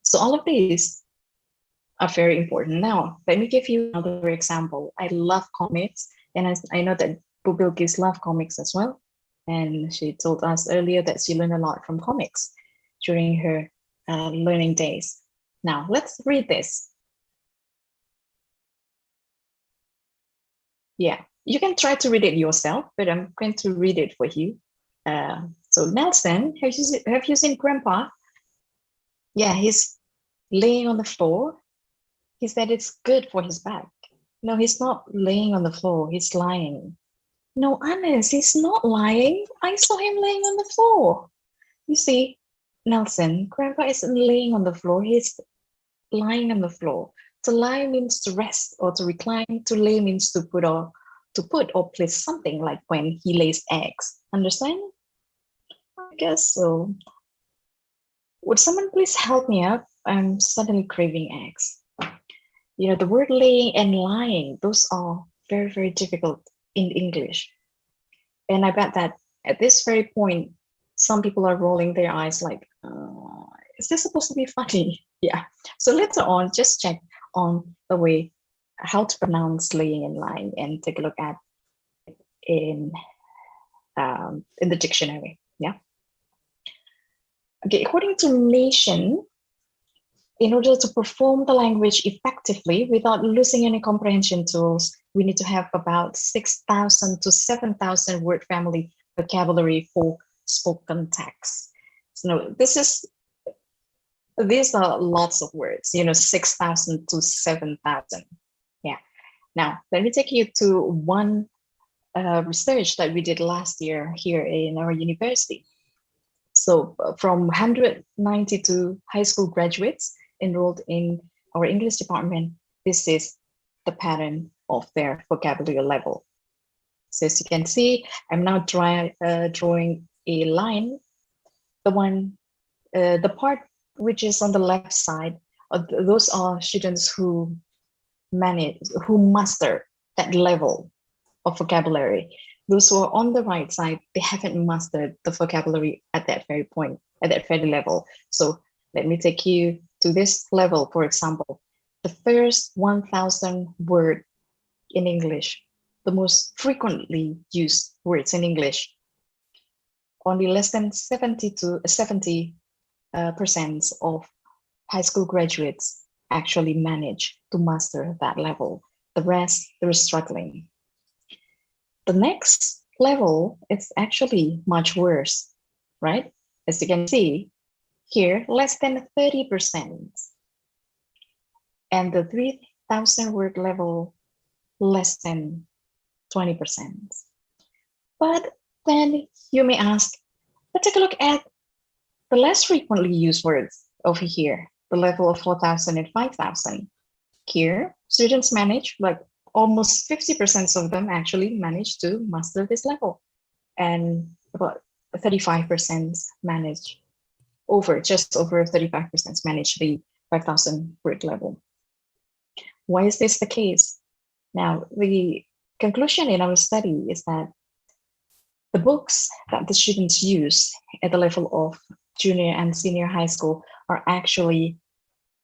So all of these are very important. Now, let me give you another example. I love comics, and I know that Bu Bilkis loves comics as well. And she told us earlier that she learned a lot from comics during her learning days. Now, let's read this. Yeah, you can try to read it yourself, but I'm going to read it for you. So Nelson, have you seen Grandpa? Yeah, he's laying on the floor. He said it's good for his back. No, he's not laying on the floor. He's lying. No, honest, he's not lying. I saw him laying on the floor. You see, Nelson, Grandpa isn't laying on the floor. He's lying on the floor. To lie means to rest or to recline. To lay means to put or place something, like when he lays eggs. Understand? I guess so. Would someone please help me out? I'm suddenly craving eggs. You know, the word laying and lying, those are very, very difficult in English. And I bet that at this very point, some people are rolling their eyes like, is this supposed to be funny? Yeah. So later on, just check on the way how to pronounce laying and lying and take a look at in the dictionary. Yeah. Okay, according to Nation, in order to perform the language effectively without losing any comprehension tools, we need to have about 6,000 to 7,000 word family vocabulary for spoken text. So these are lots of words, 6,000 to 7,000. Yeah. Now, let me take you to one research that we did last year here in our university. So from 192 high school graduates enrolled in our English department, this is the pattern of their vocabulary level. So as you can see, I'm now drawing a line. The part which is on the left side, those are students who master that level of vocabulary. Those who are on the right side, they haven't mastered the vocabulary at that very point, at that very level. So let me take you to this level. For example, the first 1,000 word in English, the most frequently used words in English, only less than 70% of high school graduates actually manage to master that level. The rest, they're struggling. The next level is actually much worse, right? As you can see here, less than 30%. And the 3,000 word level, less than 20%. But then you may ask, let's take a look at the less frequently used words over here, the level of 4,000 and 5,000. Here, students manage, like almost 50% of them actually manage to master this level. And about 35% manage just over 35% manage the 5,000 word level. Why is this the case? Now, the conclusion in our study is that the books that the students use at the level of junior and senior high school are actually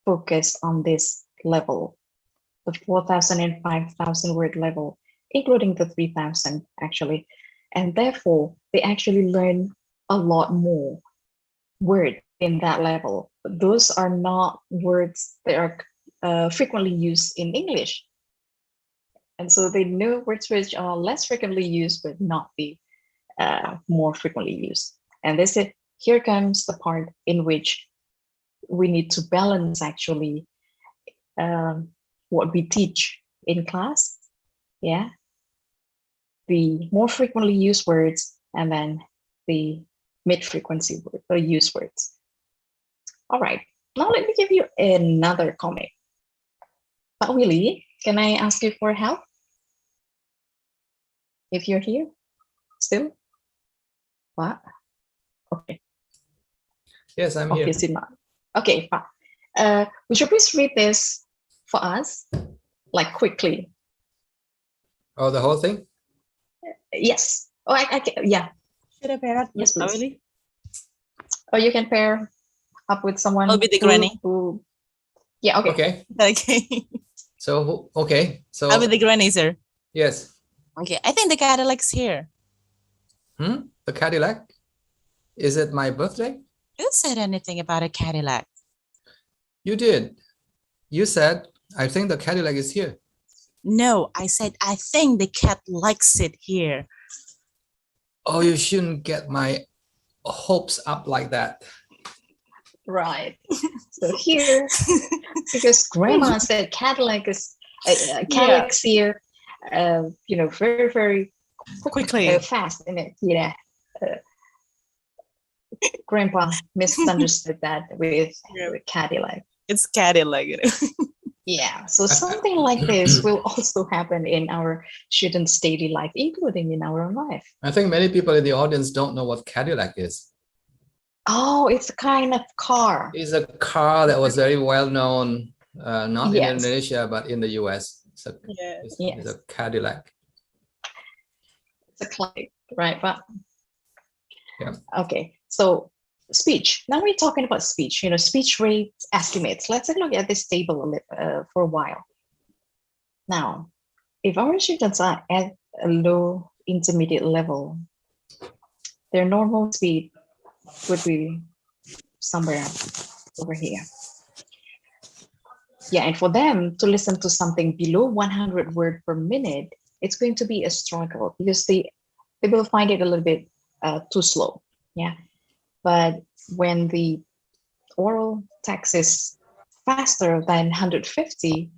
focused on this level, the 4,000 and 5,000 word level, including the 3,000 actually. And therefore, they actually learn a lot more words in that level. Those are not words that are frequently used in English. And so they know words which are less frequently used, but not the more frequently used. And here comes the part in which we need to balance actually what we teach in class, yeah, the more frequently used words, and then the mid-frequency used words. All right, now let me give you another comment. But Willie, can I ask you for help? If you're here still? What? Okay. Yes, I'm here. Obviously not. Okay, would you please read this for us, like quickly? Oh, the whole thing? Yes. Oh, I can, yeah. Should I pair up? Yes, please. Really? Or you can pair up with someone. I'll be the granny. Yeah, okay. Okay. Okay. So, okay. So I'll be the granny, sir. Yes. Okay, I think the Cadillac's here. The Cadillac? Is it my birthday? Who said anything about a Cadillac? You did. You said, I think the Cadillac is here. No, I said, I think the cat likes it here. Oh, you shouldn't get my hopes up like that. Right. So here, because Grandma said Cadillac is Calyx here, very, very quickly, fast in it. Yeah. Grandpa misunderstood that with Cadillac. It's Cadillac. Yeah, so something like this will also happen in our students' daily life, including in our own life. I think many people in the audience don't know what Cadillac is. Oh, it's a kind of car. It's a car that was very well known, not in Indonesia, but in the US. It's a Cadillac. It's a classic, right? But yeah. Okay, so speech. Now we're talking about speech, speech rate estimates. Let's take a look at this table for a while. Now, if our students are at a low intermediate level, their normal speed would be somewhere over here. Yeah, and for them to listen to something below 100 words per minute, it's going to be a struggle because they will find it a little bit too slow. Yeah. But when the oral text is faster than 150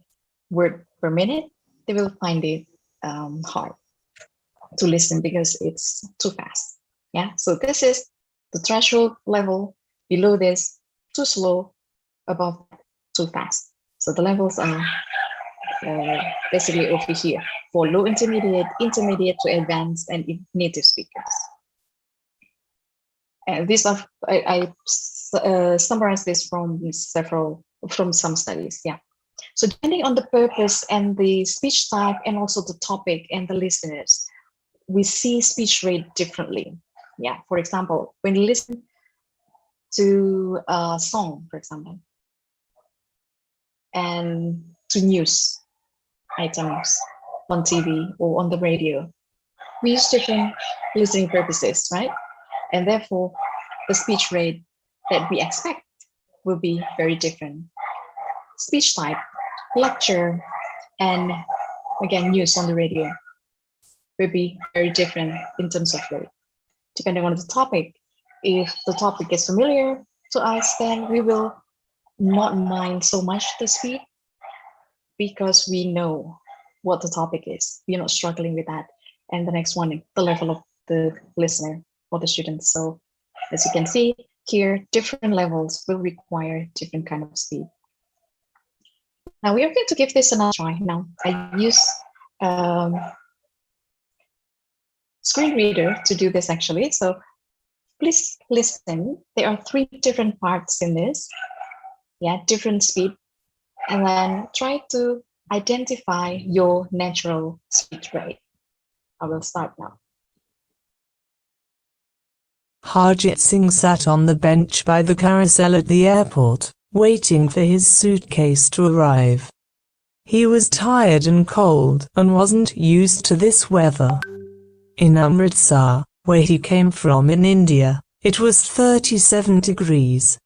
words per minute, they will find it hard to listen because it's too fast. Yeah, so this is the threshold level. Below this, too slow. Above, too fast. So the levels are basically over here for low intermediate, intermediate to advanced, and native speakers. And these are I summarized this from some studies. Yeah. So depending on the purpose and the speech type and also the topic and the listeners, we see speech rate differently. Yeah. For example, when you listen to a song, for example, and to news items on TV or on the radio, we use different listening purposes, right? And therefore, the speech rate that we expect will be very different. Speech type, lecture, and again, news on the radio will be very different in terms of rate. Depending on the topic, if the topic is familiar to us, then we will not mind so much the speed because we know what the topic is. We're not struggling with that. And the next one, the level of the listener or the students. So as you can see here, different levels will require different kind of speed. Now we are going to give this another try. Now I use screen reader to do this actually. So please listen. There are 3 different parts in this. Yeah, different speed. And then try to identify your natural speech rate. I will start now. Harjit Singh sat on the bench by the carousel at the airport, waiting for his suitcase to arrive. He was tired and cold and wasn't used to this weather. In Amritsar, where he came from in India, it was 37 degrees.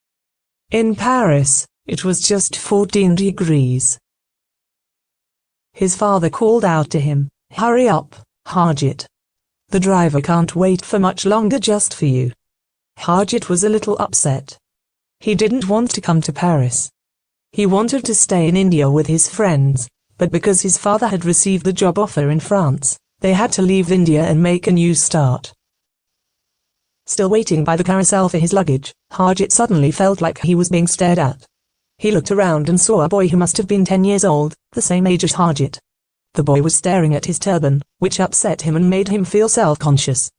In Paris, it was just 14 degrees. His father called out to him, "Hurry up, Harjit. The driver can't wait for much longer just for you." Harjit was a little upset. He didn't want to come to Paris. He wanted to stay in India with his friends, but because his father had received the job offer in France, they had to leave India and make a new start. Still waiting by the carousel for his luggage, Harjit suddenly felt like he was being stared at. He looked around and saw a boy who must have been 10 years old, the same age as Harjit. The boy was staring at his turban, which upset him and made him feel self-conscious.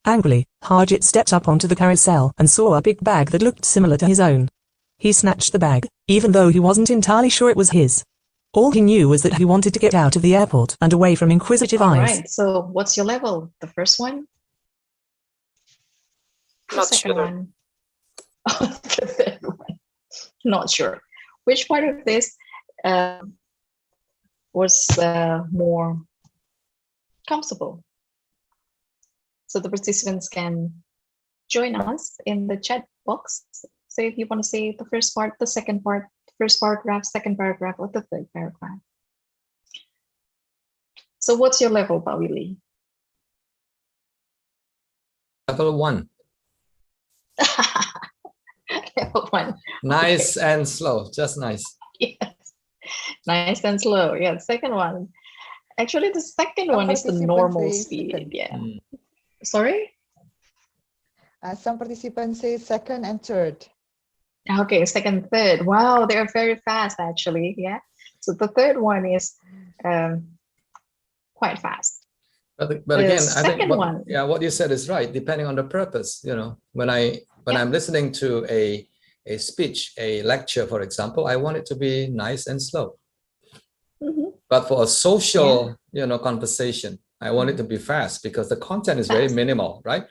Angrily, Harjit stepped up onto the carousel and saw a big bag that looked similar to his own. He snatched the bag, even though he wasn't entirely sure it was his. All he knew was that he wanted to get out of the airport and away from inquisitive eyes. All right, so what's your level? The first one? Not sure. One. The third one. Not sure. Which part of this was more comfortable? So the participants can join us in the chat box. So if you want to say the first part, the second part, first paragraph, second paragraph, or the third paragraph. So what's your level, Willie? Level 1. Level 1. Nice and slow, just nice. Yes. Nice and slow. Yeah, second one. Actually, the second one is the normal speed. Yeah. Sorry? Some participants say second and third. Okay, second, third. Wow, they're very fast actually. Yeah. So the third one is quite fast. But again, I think what you said is right. Depending on the purpose, when I'm listening to a speech, a lecture, for example, I want it to be nice and slow. But for a social, conversation, I want it to be fast because the content is very minimal, right?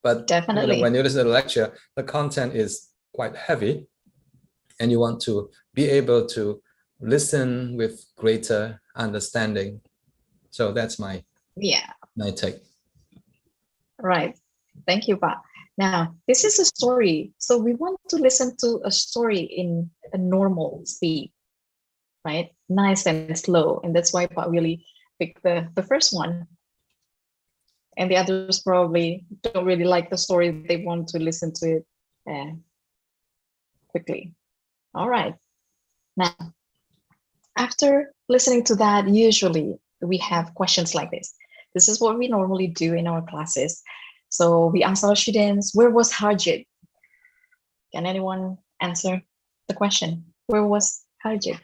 But definitely, when you listen to the lecture, the content is quite heavy, and you want to be able to listen with greater understanding. So that's my take. Right. Thank you, Pa. Now, this is a story. So we want to listen to a story in a normal speed, right? Nice and slow. And that's why Pa really picked the first one. And the others probably don't really like the story. They want to listen to it quickly. All right. Now, after listening to that, usually we have questions like this. This is what we normally do in our classes. So we ask our students, where was Harjit? Can anyone answer the question? Where was Harjit?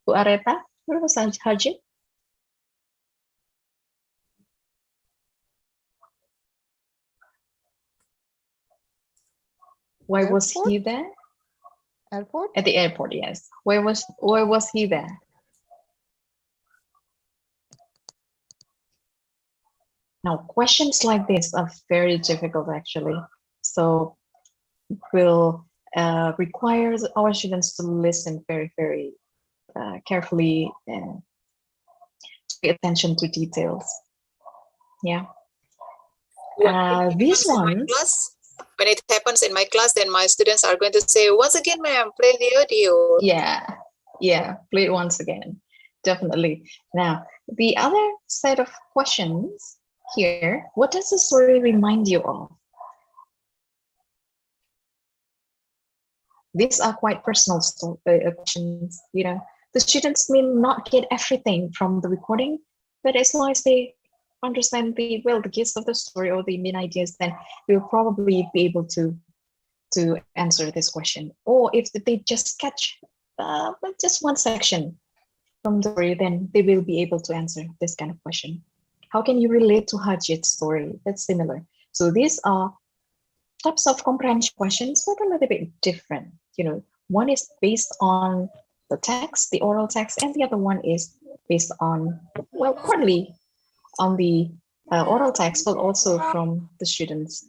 Bu Areta, where was Harjit? Why was he there? Airport? At the airport, yes. Where was he there? Now, questions like this are very difficult, actually. So will require our students to listen very, very carefully and pay attention to details. Yeah. These ones. When it happens in my class, then my students are going to say, once again, ma'am, play the audio. Yeah, play it once again. Definitely. Now, the other set of questions here, what does the story remind you of? These are quite personal questions. The students may not get everything from the recording, but as long as they understand the gist of the story or the main ideas, then we'll probably be able to answer this question. Or if they just catch just one section from the story, then they will be able to answer this kind of question. How can you relate to Harjit's story? That's similar. So these are types of comprehension questions, but a little bit different. One is based on the text, the oral text, and the other one is based on, partly on the oral text, but also from the student's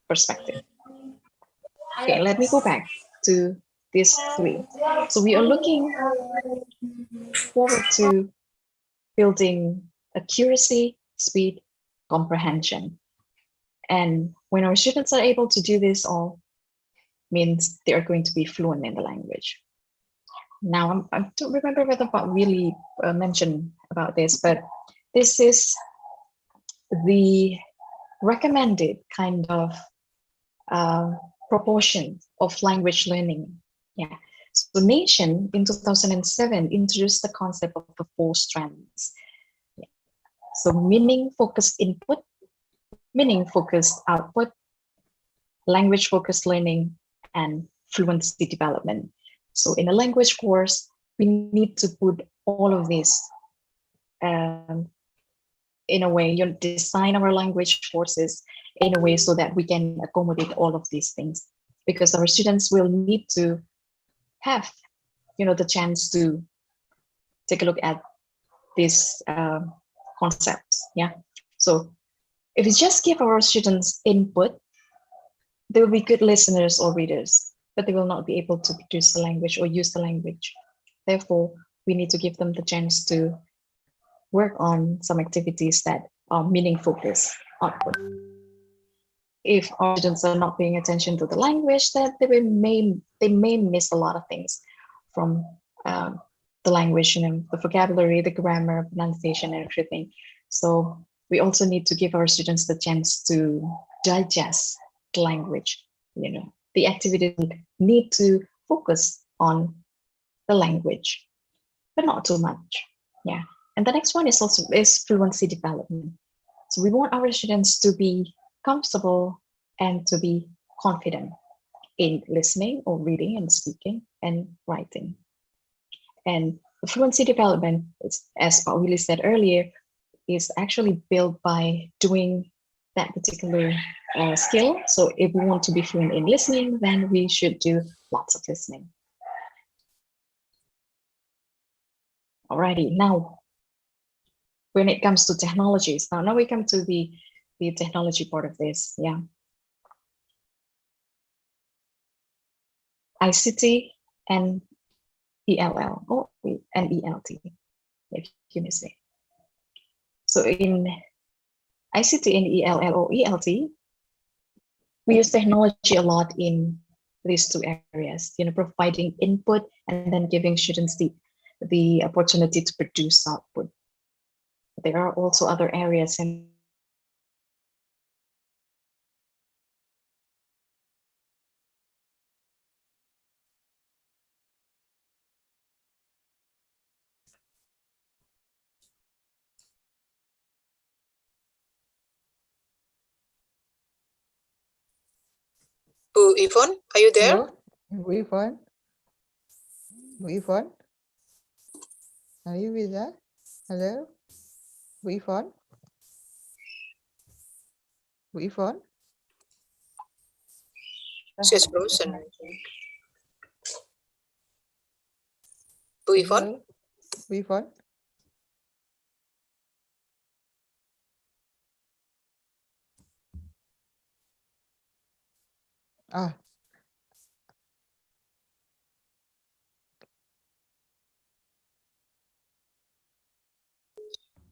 perspective. Okay, let me go back to these three. So we are looking forward to building accuracy, speed, comprehension. And when our students are able to do this all, means they are going to be fluent in the language. Now, I don't remember whether Pak Willie mentioned about this, but this is the recommended kind of proportion of language learning. Yeah. So Nation in 2007 introduced the concept of the 4 strands. Yeah. So meaning-focused input, meaning-focused output, language-focused learning, and fluency development. So in a language course, we need to put all of this in a way, design our language courses in a way so that we can accommodate all of these things, because our students will need to have, the chance to take a look at these concepts. Yeah. So if we just give our students input, they will be good listeners or readers, but they will not be able to produce the language or use the language. Therefore, we need to give them the chance to work on some activities that are meaning-focused output. If our students are not paying attention to the language, that they may miss a lot of things from the language, the vocabulary, the grammar, pronunciation, and everything. So we also need to give our students the chance to digest the language, the activities need to focus on the language, but not too much. Yeah. And the next one is fluency development. So we want our students to be comfortable and to be confident in listening or reading and speaking and writing. And the fluency development, as Willie said earlier, is actually built by doing that particular skill. So if we want to be fluent in listening, then we should do lots of listening. Alrighty, now when it comes to technologies, now we come to the technology part of this. Yeah. ICT and ELL and ELT, if you may say. So in ICT and ELL or ELT, we use technology a lot in these two areas, providing input and then giving students the opportunity to produce output. There are also other areas in Ivonne, are you there? Hello, Ivonne. Ivonne, are you with us? Hello, Ivonne. Ivonne. She's frozen. Ivonne. Ivonne. Ah.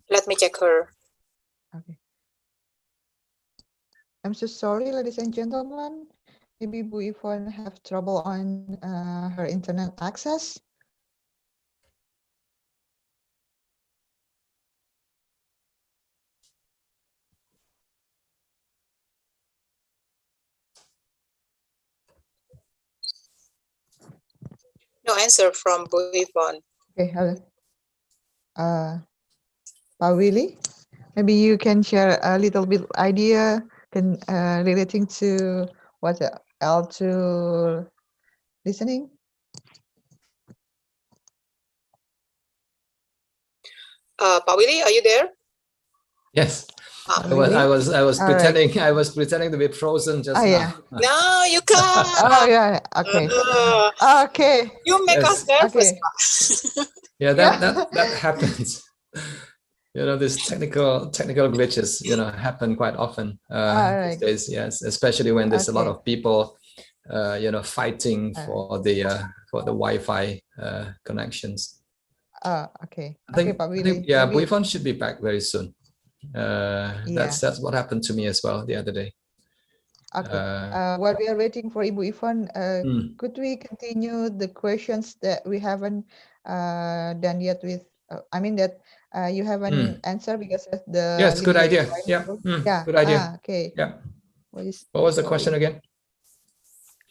Let me check her. Okay. I'm so sorry, ladies and gentlemen. Maybe Bu Ivonne have trouble on her internet access. No answer from Bu Ivonne. Okay, hello. Pak Willie, maybe you can share a little bit idea relating to what L2 listening. Pak Willie, are you there? Yes. I was pretending I was pretending to be frozen just now. Yeah. No, you can't. Oh yeah. Okay. Okay. You make us nervous. Okay. Yeah, that happens. These technical glitches, happen quite often these days. Yes, especially when there's a lot of people, fighting for the Wi-Fi connections. Okay. I think Bu Ivonne should be back very soon. That's what happened to me as well the other day. Okay. While we are waiting for Ibu Ivonne, could we continue the questions that we haven't done yet with? I mean that you haven't answered because of the. Yes, good idea. Yeah. Yeah. Good idea. Okay. Yeah. What was the question again?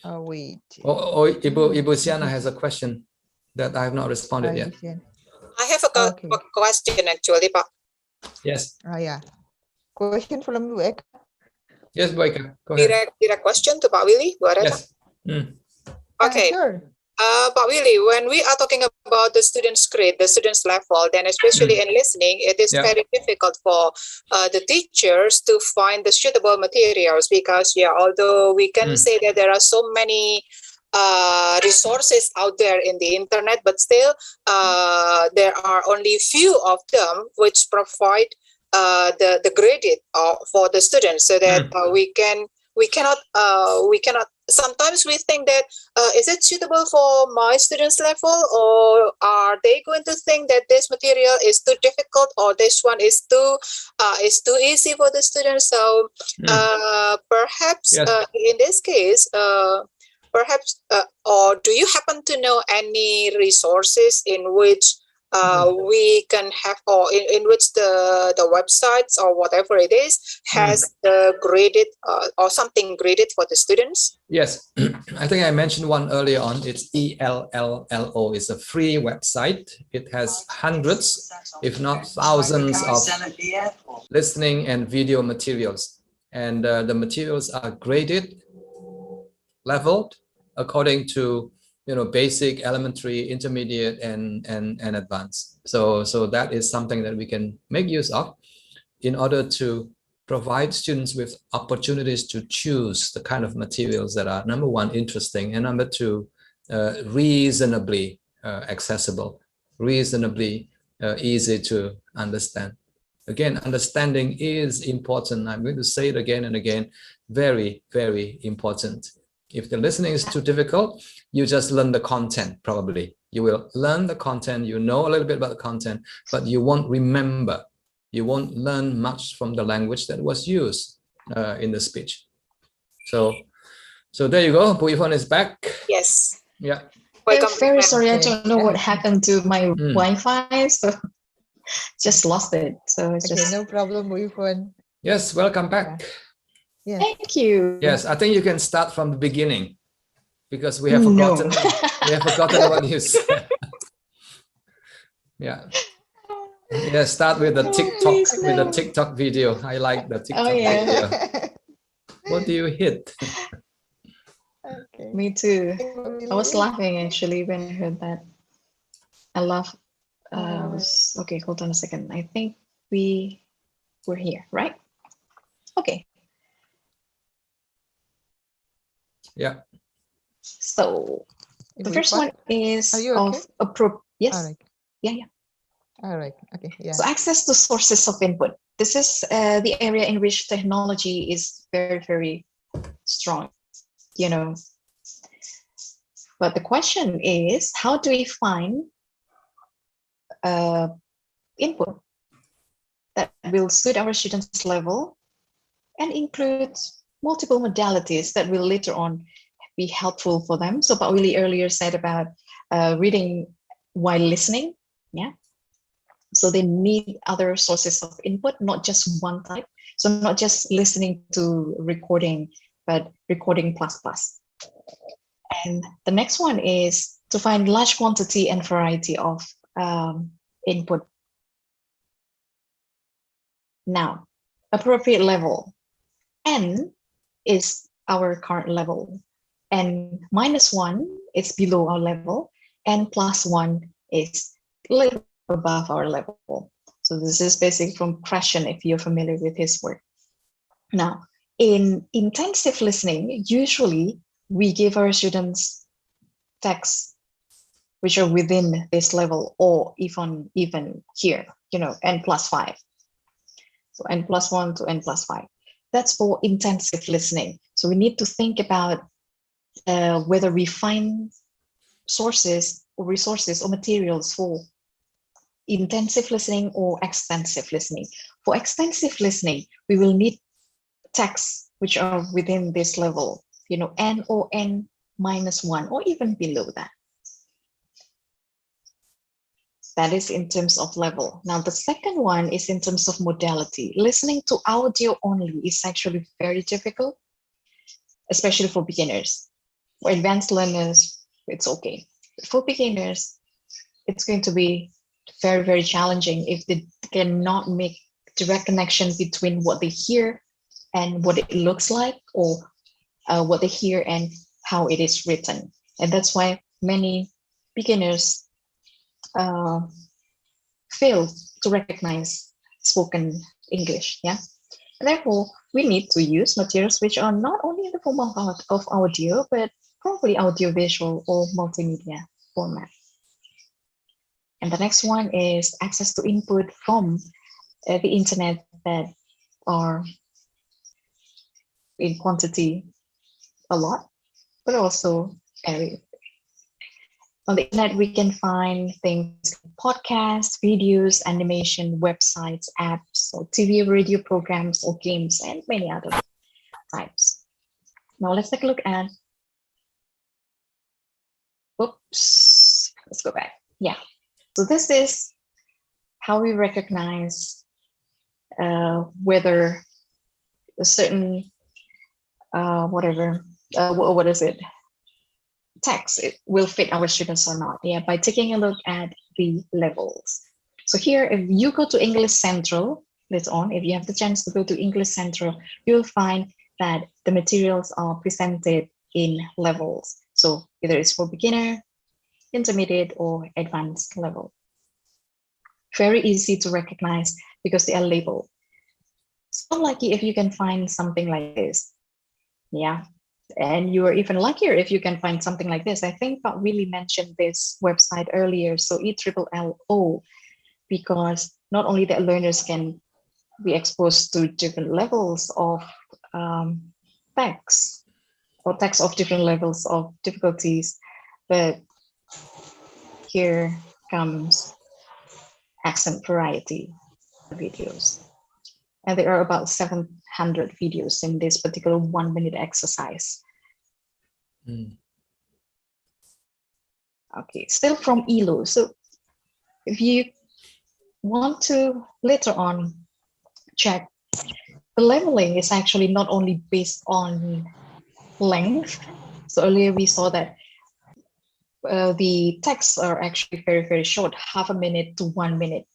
Wait. Ibu Siana has a question that I have not responded yet. I have a question actually, Pak. Yes. Yeah. Question from Bu Eka. Yes, Bu Eka. Go ahead. Direct question to Pak Willie. Yes. Okay. Sure. Pak Willie, when we are talking about the student's grade, the student's level, then especially in listening, it is very difficult for the teachers to find the suitable materials because, although we can say that there are so many resources out there in the internet, but still there are only few of them which provide the graded for the students, so that we cannot sometimes we think that is it suitable for my students level, or are they going to think that this material is too difficult, or this one is too easy for the students? So perhaps in this case, or do you happen to know any resources in which we can have, or in which the websites or whatever it is has the graded or something graded for the students? Yes, I think I mentioned one earlier on. It's ELLLO. It's a free website. It has hundreds, if not thousands, of listening and video materials. And the materials are graded, leveled according to basic, elementary, intermediate, and advanced. So that is something that we can make use of in order to provide students with opportunities to choose the kind of materials that are, number one, interesting, and number two, reasonably accessible, reasonably easy to understand. Again, understanding is important. I'm going to say it again and again. Very, very important. If the listening is too difficult, you just learn the content, probably. You will learn the content, you know a little bit about the content, but you won't remember. You won't learn much from the language that was used in the speech. So there you go. Ivonne is back. Yes. Yeah. I'm very sorry. I don't know what happened to my Wi-Fi, so just lost it. So it's just no problem, Ivonne. Yes, welcome back. Yeah. Thank you. Yes, I think you can start from the beginning because we have forgotten. We have forgotten what you said. Yeah. Yeah, start with the TikTok video. I like the TikTok video. What do you hit? Okay. Me too. I was laughing actually when I heard that. I laughed. Okay, hold on a second. I think we're here, right? Okay. Yeah. So the first one is of appropriate. Yes. All right. Yeah. All right. Okay. Yeah. So access to sources of input. This is the area in which technology is very, very strong, But the question is, how do we find input that will suit our students' level and include multiple modalities that will later on be helpful for them? So what Willie earlier said about reading while listening, yeah. So they need other sources of input, not just one type. So not just listening to recording, but recording plus. And the next one is to find large quantity and variety of input. Now, appropriate level. N is our current level. N -1 is below our level. N +1 is a little above our level. So this is basically from Krashen, if you're familiar with his work. Now, in intensive listening, usually we give our students texts which are within this level, or even here, N+5. So N+1 to N+5. That's for intensive listening. So we need to think about whether we find sources or resources or materials for intensive listening or extensive listening. For extensive listening, we will need texts which are within this level, N or N-1, or even below that. That is in terms of level. Now, the second one is in terms of modality. Listening to audio only is actually very difficult, especially for beginners. For advanced learners, it's okay. For beginners, it's going to be very, very challenging if they cannot make direct connection between what they hear and what it looks like, or what they hear and how it is written. And that's why many beginners fail to recognize spoken English. Yeah. And therefore, we need to use materials which are not only in the form of audio, but probably audiovisual or multimedia format. And the next one is access to input from the internet that are in quantity a lot, but also very. On the internet, we can find things like podcasts, videos, animation, websites, apps, or TV, radio programs, or games, and many other types. Now let's take a look at, oops, let's go back. Yeah. So this is how we recognize whether a certain what is it, text, it will fit our students or not. Yeah, by taking a look at the levels. So here, if you go to English Central later on, if you have the chance to go to English Central, you'll find that the materials are presented in levels. So either it's for beginner, intermediate, or advanced level. Very easy to recognize because they are labeled. So lucky if you can find something like this. Yeah, and you are even luckier if you can find something like this. I think Pak Willie mentioned this website earlier, so ELLO, because not only that learners can be exposed to different levels of text, or text of different levels of difficulties, but here comes accent variety videos. And there are about 700 videos in this particular 1 minute exercise. Okay, still from ELO. So if you want to later on check, the leveling is actually not only based on length. So earlier we saw that the texts are actually very, very short, half a minute to 1 minute.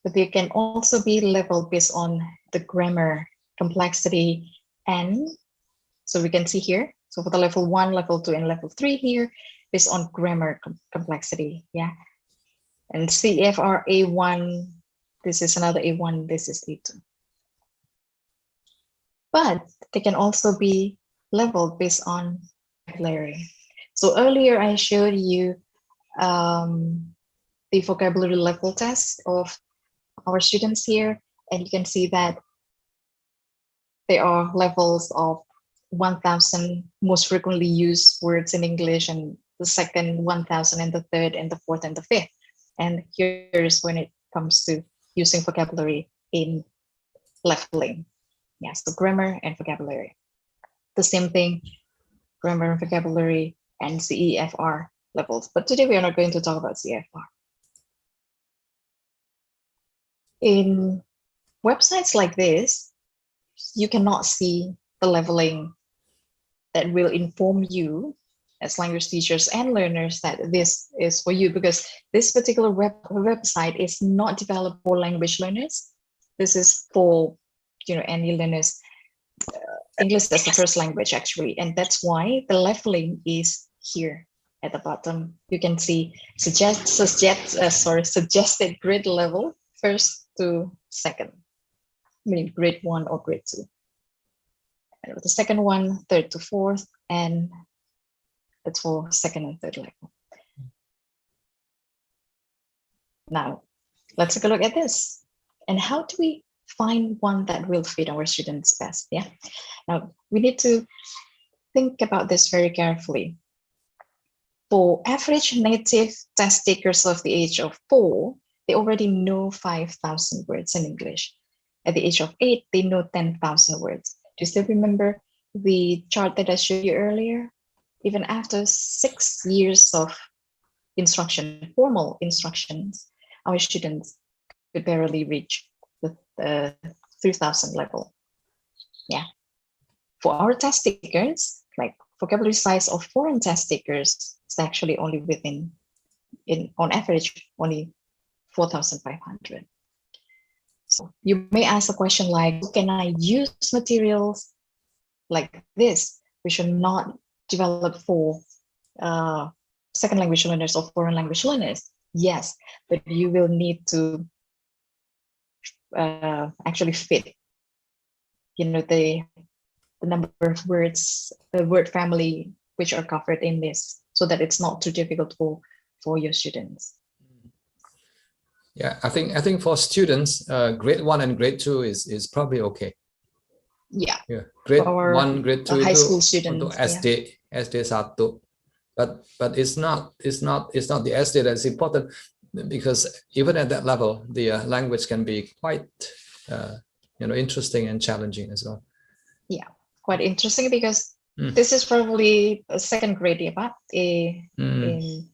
But they can also be leveled based on the grammar complexity. And so we can see here, so for the level 1, level 2, and level 3 here, based on grammar complexity. Yeah. And CFR A1, this is another A1, this is A2. But they can also be leveled based on vocabulary. So earlier I showed you the vocabulary level test of our students here, and you can see that there are levels of 1,000 most frequently used words in English, and the second 1,000, and the third, and the fourth, and the fifth. And here's when it comes to using vocabulary in leveling. Yes, so grammar and vocabulary. The same thing, grammar and vocabulary and CEFR levels. But today we are not going to talk about CEFR. In websites like this, you cannot see the leveling that will inform you as language teachers and learners that this is for you, because this particular website is not developed for language learners. This is for any learners, English as the first language actually, and that's why the leveling is here at the bottom. You can see suggested grade level, first to second, meaning grade 1 or grade 2. And the second one, third to fourth, and that's for second and third level. Now, let's take a look at this. And how do we find one that will fit our students best? Yeah. Now, we need to think about this very carefully. For average native test takers of the age of 4, they already know 5,000 words in English. At the age of 8, they know 10,000 words. Do you still remember the chart that I showed you earlier? Even after 6 years of instruction, formal instructions, our students could barely reach the 3,000 level. Yeah. For our test takers, like vocabulary size of foreign test takers, it's actually only on average, only 4,500. So you may ask a question like, can I use materials like this, which are not developed for second language learners or foreign language learners? Yes, but you will need to actually fit, the number of words, the word family which are covered in this, so that it's not too difficult for your students. Yeah, I think for students, grade 1 and grade 2 is probably okay. Yeah. Grade 1, grade 2 high school students, untuk SD 1. But it's not the SD that's important, because even at that level, the language can be quite interesting and challenging as well. Yeah, quite interesting, because this is probably a second grade, in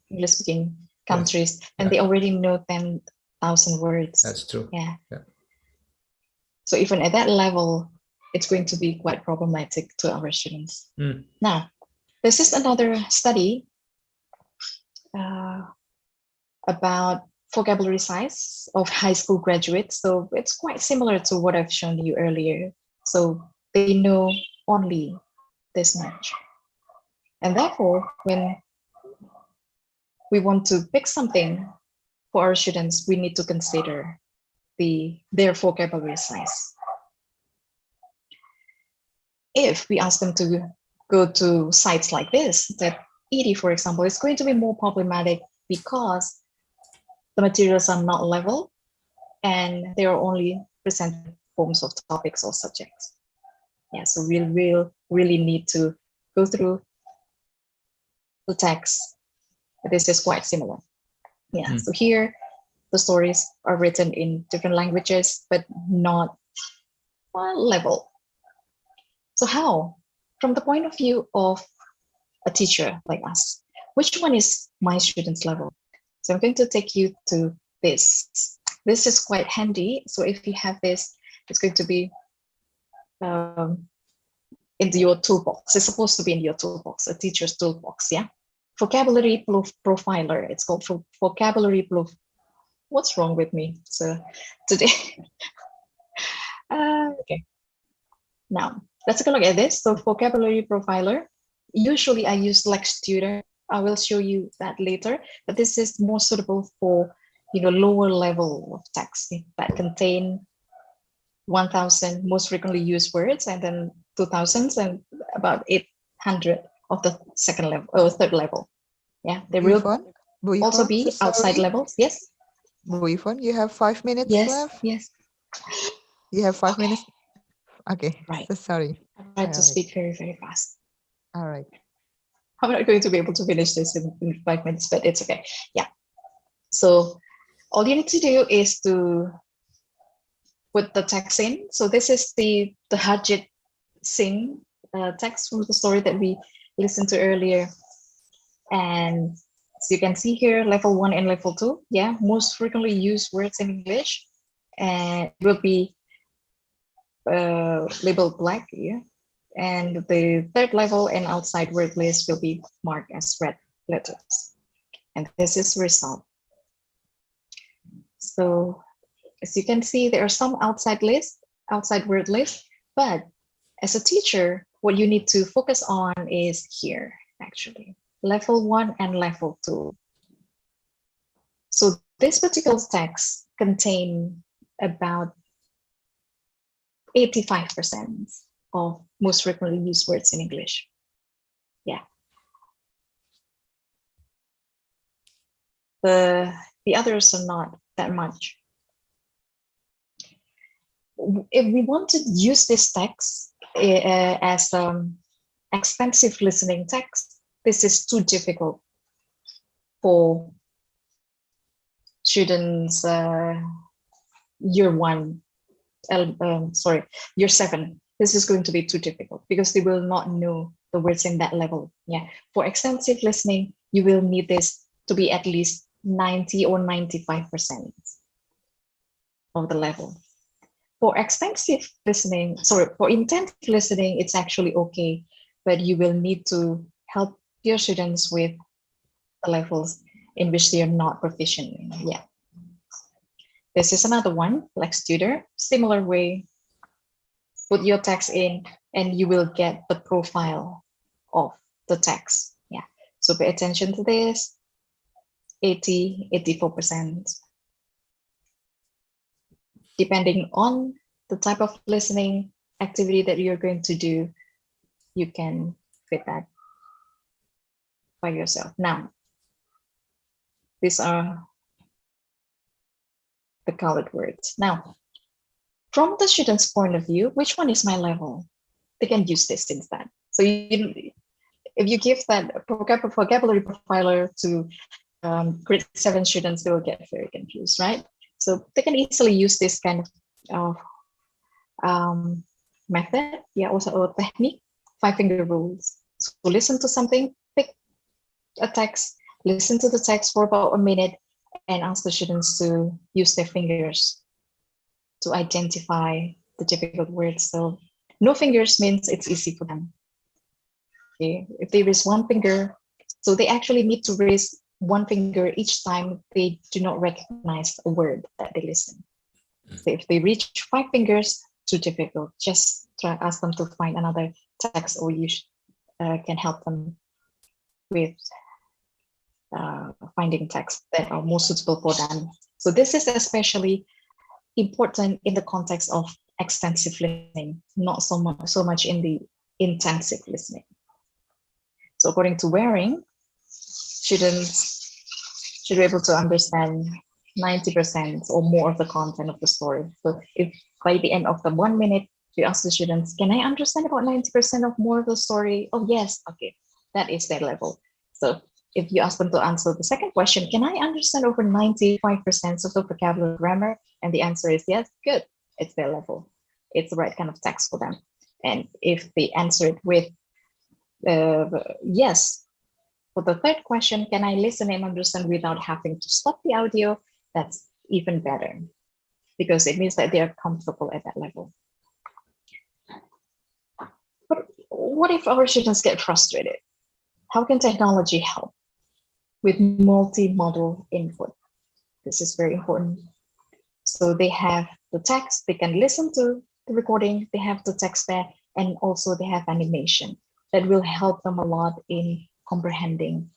English speaking countries, and they already know 10,000 words. That's true. Yeah. So even at that level, it's going to be quite problematic to our students. Now, this is another study about vocabulary size of high school graduates. So it's quite similar to what I've shown you earlier. So they know only this much. And therefore, when we want to pick something for our students, we need to consider their vocabulary size. If we ask them to go to sites like this, that ED, for example, is going to be more problematic because the materials are not level and they are only presented forms of topics or subjects. Yeah, so we'll really need to go through the text. This is quite similar. Yeah, so here the stories are written in different languages, but not one level. So how? From the point of view of a teacher like us, which one is my student's level? So I'm going to take you to this. This is quite handy. So if you have this, it's going to be into your toolbox. It's supposed to be in your toolbox, a teacher's toolbox, yeah? Vocabulary profiler. It's called vocabulary proof. What's wrong with me? So today, okay. Now, let's take a look at this. So vocabulary profiler. Usually I use Lex Tutor. I will show you that later, but this is more suitable for lower level of text that contain 1,000 most frequently used words, and then 2,000 and about 800 of the second level or third level. Yeah, there will also be outside levels. Yes. Ivonne, you have 5 minutes left. Yes. You have 5 minutes. Okay. Right. So sorry. I try to speak very, very fast. All right. I'm not going to be able to finish this in 5 minutes, but it's okay. Yeah. So all you need to do is to put the text in. So this is the Harjit Singh text from the story that we listened to earlier. And as you can see here, level 1 and level 2. Yeah, most frequently used words in English. And it will be labeled black here. And the third level and outside word list will be marked as red letters. And this is result. So as you can see, there are some outside word list, but as a teacher, what you need to focus on is here, actually, level 1 and level 2. So this particular text contain about 85% of most frequently used words in English. Yeah. The others are not that much. If we want to use this text as expensive listening text, this is too difficult for students year 7. This is going to be too difficult because they will not know the words in that level. Yeah. For extensive listening, you will need this to be at least 90 or 95% of the level. For extensive listening, for intensive listening, it's actually okay, but you will need to help your students with the levels in which they are not proficient in. Yeah. This is another one, Lex Tutor, similar way. Put your text in and you will get the profile of the text. Yeah. So pay attention to this. 84%. Depending on the type of listening activity that you're going to do, you can fit that by yourself. Now, these are the colored words. Now, from the student's point of view, which one is my level? They can use this instead. So if you give that vocabulary profiler to grade 7 students, they will get very confused, right? So they can easily use this kind of method, yeah, also a technique, 5-finger rules. So listen to something, pick a text, listen to the text for about a minute and ask the students to use their fingers to identify the difficult words. So no fingers means it's easy for them. Okay. If they raise one finger, so they actually need to raise one finger each time they do not recognize a word that they listen. So if they reach 5 fingers, too difficult. Just try ask them to find another text, or you can help them with finding texts that are more suitable for them. So this is especially important in the context of extensive listening, not so much in the intensive listening. So according to Waring, students should be able to understand 90% or more of the content of the story. So if by the end of the 1 minute, you ask the students, can I understand about 90% of more of the story? Oh yes, okay, that is their level. So if you ask them to answer the second question, can I understand over 95% of the vocabulary grammar? And the answer is yes, good, it's their level. It's the right kind of text for them. And if they answer it with yes, for the third question, can I listen and understand without having to stop the audio? That's even better, because it means that they are comfortable at that level. But what if our students get frustrated? How can technology help? With multi-modal input. This is very important. So they have the text, they can listen to the recording, they have the text there, and also they have animation that will help them a lot in comprehending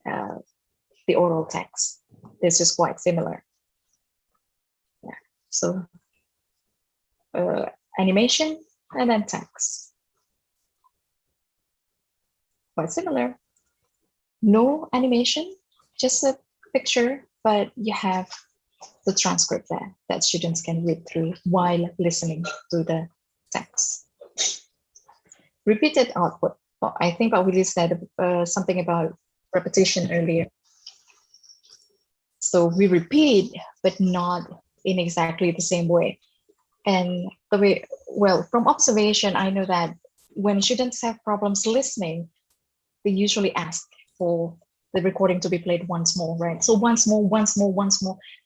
the oral text. This is quite similar. Yeah. So animation and then text. Quite similar. No animation, just a picture, but you have the transcript there that students can read through while listening to the text. Repeated output. Well, I think Willie said something about repetition earlier. So we repeat, but not in exactly the same way. And the way, well, from observation, I know that when students have problems listening, they usually ask for the recording to be played once more, right? So once more,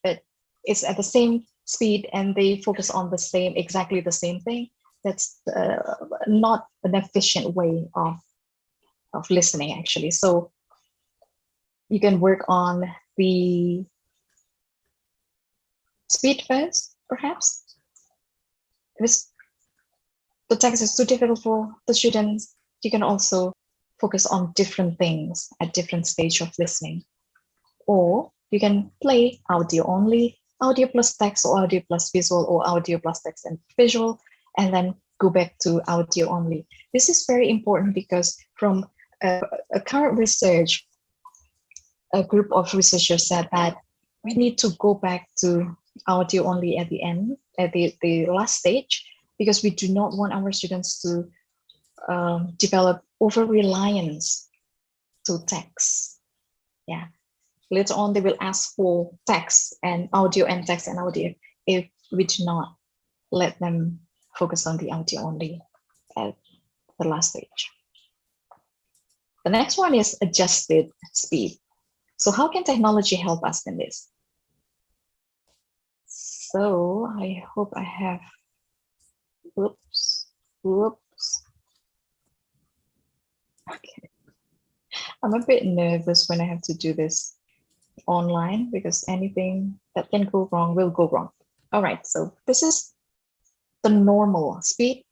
but it's at the same speed and they focus on the same, exactly the same thing. That's not an efficient way of listening, actually. So you can work on the speed first, perhaps. If the text is too difficult for the students, you can also focus on different things at different stage of listening. Or you can play audio only, audio plus text, or audio plus visual, or audio plus text and visual, and then go back to audio only. This is very important because from a current research, a group of researchers said that we need to go back to audio only at the end, at the last stage, because we do not want our students to develop over-reliance to text. Yeah. Later on, they will ask for text and audio and text and audio if we do not let them focus on the audio only at the last stage. The next one is adjusted speed. So how can technology help us in this? So I hope I have, whoops. Okay. I'm a bit nervous when I have to do this online because anything that can go wrong will go wrong. All right, so this is the normal speed.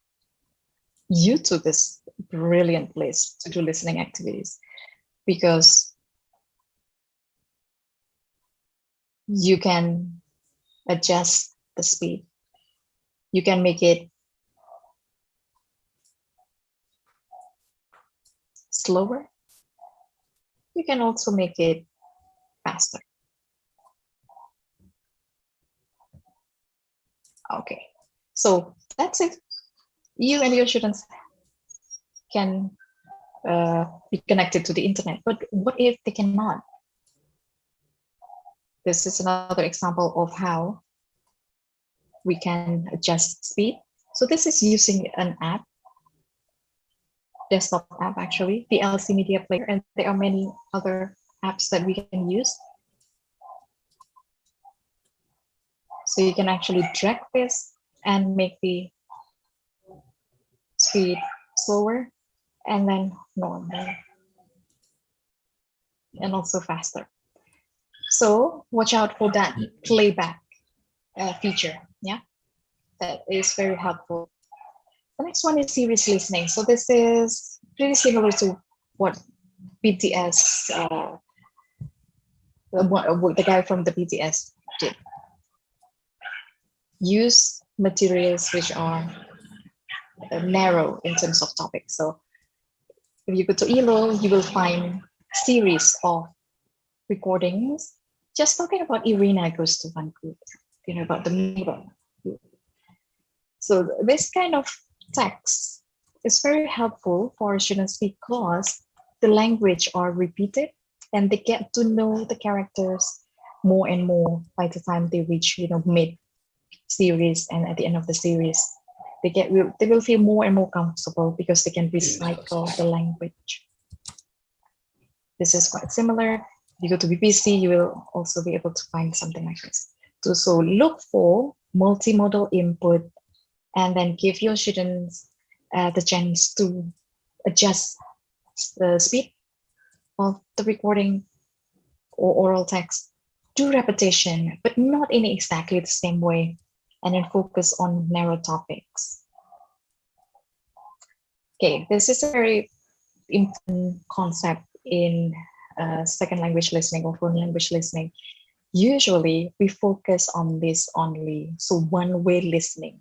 YouTube is a brilliant place to do listening activities because you can adjust the speed. You can make it slower. You can also make it faster. Okay, so that's it. You and your students can be connected to the internet, but what if they cannot? This is another example of how we can adjust speed. So this is using an app, desktop app actually, the LC Media Player, and there are many other apps that we can use. So you can actually drag this and make the speed slower and then normal and also faster. So watch out for that playback feature. Yeah, that is very helpful. The next one is series listening. So this is pretty similar to what BTS, the guy from the BTS did. Use materials which are narrow in terms of topics. So if you go to ELO, you will find series of recordings just talking about Irina goes to Vancouver, about the neighbor. So this kind of text is very helpful for students because the language are repeated and they get to know the characters more and more by the time they reach mid series, and at the end of the series they will feel more and more comfortable because they can recycle the language. This is quite similar. If you go to BBC, you will also be able to find something like this. So look for multimodal input and then give your students the chance to adjust the speed of the recording or oral text. Do repetition, but not in exactly the same way, and then focus on narrow topics. Okay, this is a very important concept in second language listening or foreign language listening. Usually we focus on this only, so one-way listening.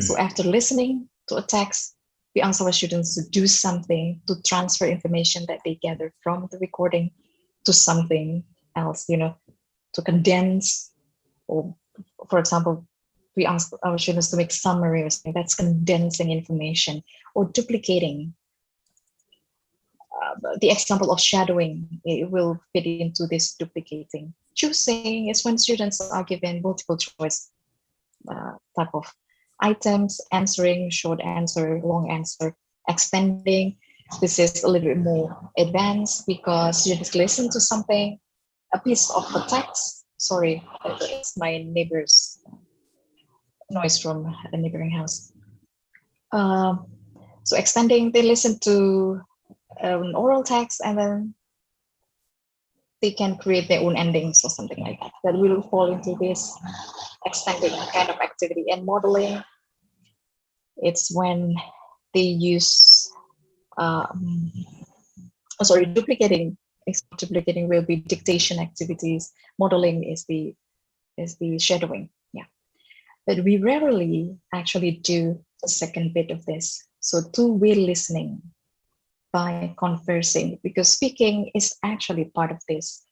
So after listening to a text, we ask our students to do something to transfer information that they gather from the recording to something else, to condense, or for example, we ask our students to make summary or something. That's condensing information, or duplicating. The example of shadowing, it will fit into this duplicating. Choosing is when students are given multiple choice type of items, answering, short answer, long answer. Extending, this is a little bit more advanced because students listen to something, a piece of the text. Sorry, it's my neighbor's noise from a neighboring house. So extending, they listen to an oral text and then they can create their own endings or something like that. That will fall into this extending kind of activity. And modeling, it's when they use, duplicating. Duplicating will be dictation activities. Modeling is the shadowing. Yeah, but we rarely actually do the second bit of this. So two-way listening by conversing, because speaking is actually part of this.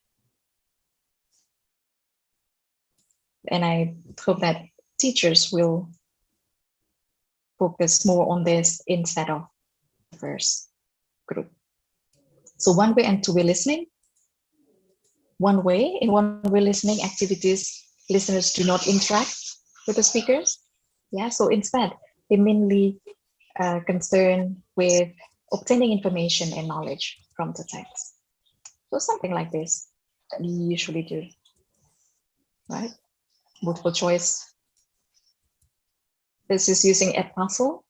And I hope that teachers will focus more on this instead of the first group. So one-way and two-way listening. One way, in one-way listening activities, listeners do not interact with the speakers. Yeah, so instead, they mainly concerned with obtaining information and knowledge from the text. So something like this that we usually do, right? Multiple choice. This is using Edpuzzle,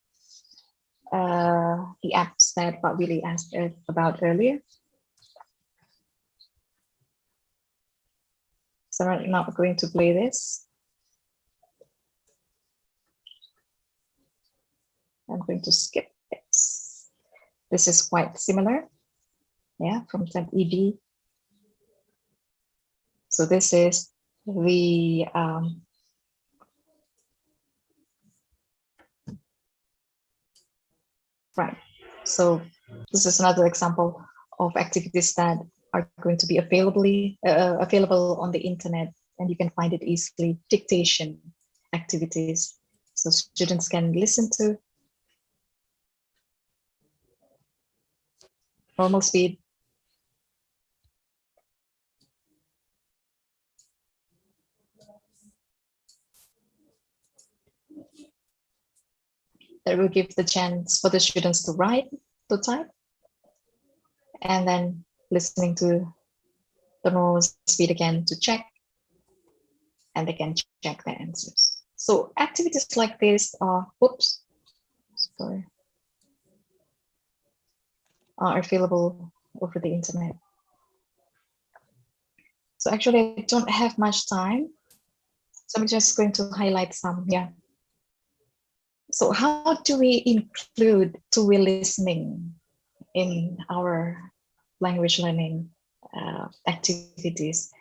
the apps that Willie asked about earlier. So I'm not going to play this. I'm going to skip this. This is quite similar, yeah, from tab ED. So this is the right. So this is another example of activities that are going to be available on the internet, and you can find it easily. Dictation activities, so students can listen to normal speed. That will give the chance for the students to write, to type, and then listening to the normal speed again to check, and they can check their answers. So activities like this are, are available over the internet. So actually, I don't have much time, so I'm just going to highlight some here. So how do we include two-way listening in our language learning activities?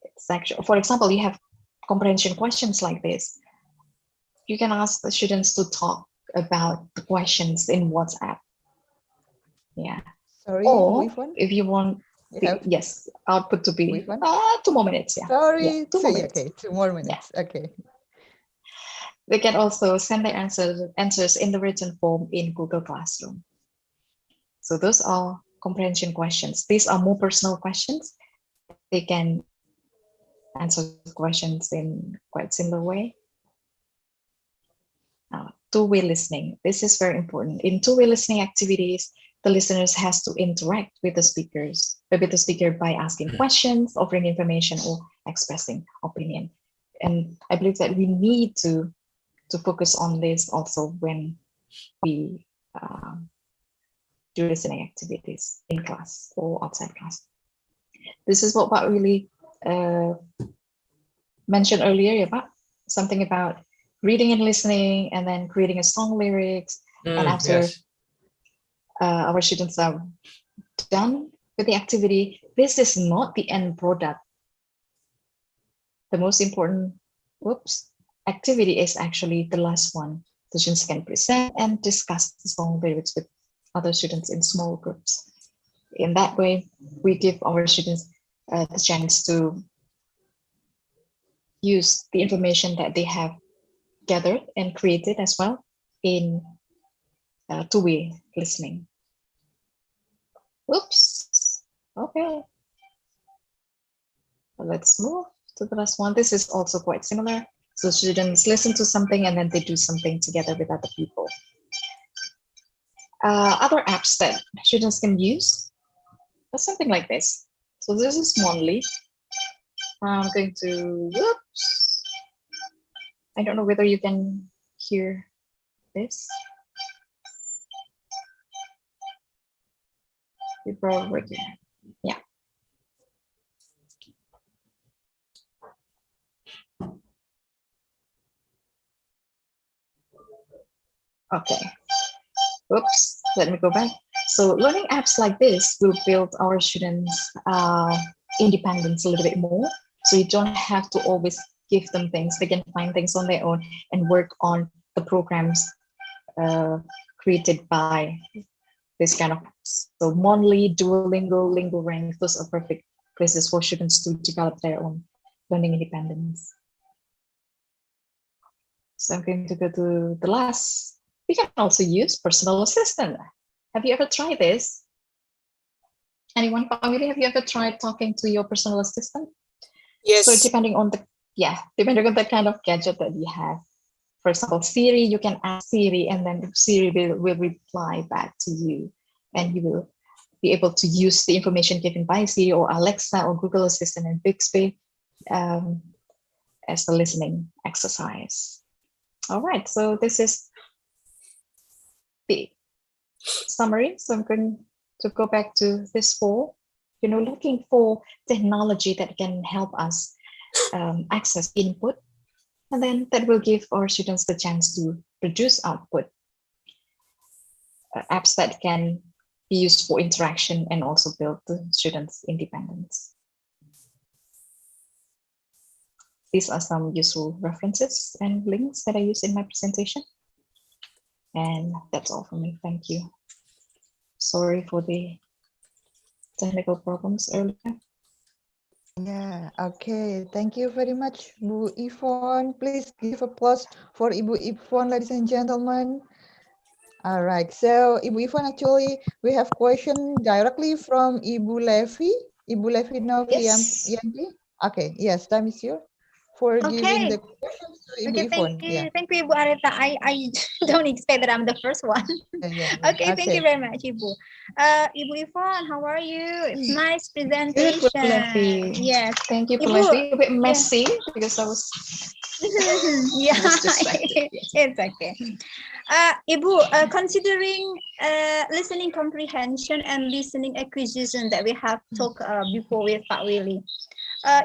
It's actually, for example, you have comprehension questions like this. You can ask the students to talk about the questions in WhatsApp. Yeah. Sorry, or Ivonne? if you want, yes, output to be 2 more minutes. Yeah. Sorry, yeah, 2 more minutes. Okay, 2 more minutes. Yeah. Okay. They can also send their answers in the written form in Google Classroom. So those are comprehension questions. These are more personal questions. They can answer questions in quite similar way. Two-way listening. This is very important. In two-way listening activities, the listeners has to interact with the speaker by asking questions, offering information, or expressing opinion. And I believe that we need to focus on this also when we do listening activities in class or outside class. This is what Pak Willie mentioned earlier, yeah, Pak? Something about reading and listening, and then creating a song lyrics. And after our students are done with the activity, this is not the end product. The most important activity is actually the last one. The students can present and discuss the song lyrics with other students in small groups. In that way, we give our students the chance to use the information that they have gathered and created as well in two-way listening. Okay. Let's move to the last one. This is also quite similar. So students listen to something and then they do something together with other people. Other apps that students can use are something like this. So this is Monly. I'm going to, I don't know whether you can hear this. People are working. Yeah. Okay. Let me go back. So learning apps like this will build our students' independence a little bit more. So you don't have to always give them things. They can find things on their own and work on the programs created by this kind of apps. So Monly, Duolingo, LingoRank, those are perfect places for students to develop their own learning independence. So I'm going to go to the last. We can also use personal assistant. Have you ever tried this? Anyone, Willie, have you ever tried talking to your personal assistant? Yes. So depending on the kind of gadget that you have. For example, Siri, you can ask Siri and then Siri will reply back to you. And you will be able to use the information given by Siri or Alexa or Google Assistant and Bixby as a listening exercise. All right, so this is the summary. So I'm going to go back to this four, looking for technology that can help us access input, and then that will give our students the chance to produce output. Apps that can be used for interaction and also build the students' independence. These are some useful references and links that I use in my presentation. And that's all from me. Thank you. Sorry for the technical problems earlier. Yeah, okay. Thank you very much, Bu Ivonne. Please give applause for Ibu Ivonne, ladies and gentlemen. All right, so Ibu Ivonne, actually, we have question directly from Ibu Levi. Ibu Levi Novianti. Okay, yes, time is yours for giving the questions to Okay, thank you, Ibu Arita. I don't expect that I'm the first one. Okay, thank you very much, Ibu. Ibu Ivonne, how are you? It's nice presentation. Good, Leffy. Yes, thank you, Ibu. Leffy. A bit messy because I was. Yeah, I was distracted. it's okay. Ibu, considering listening comprehension and listening acquisition that we have talked before with Pak Willie,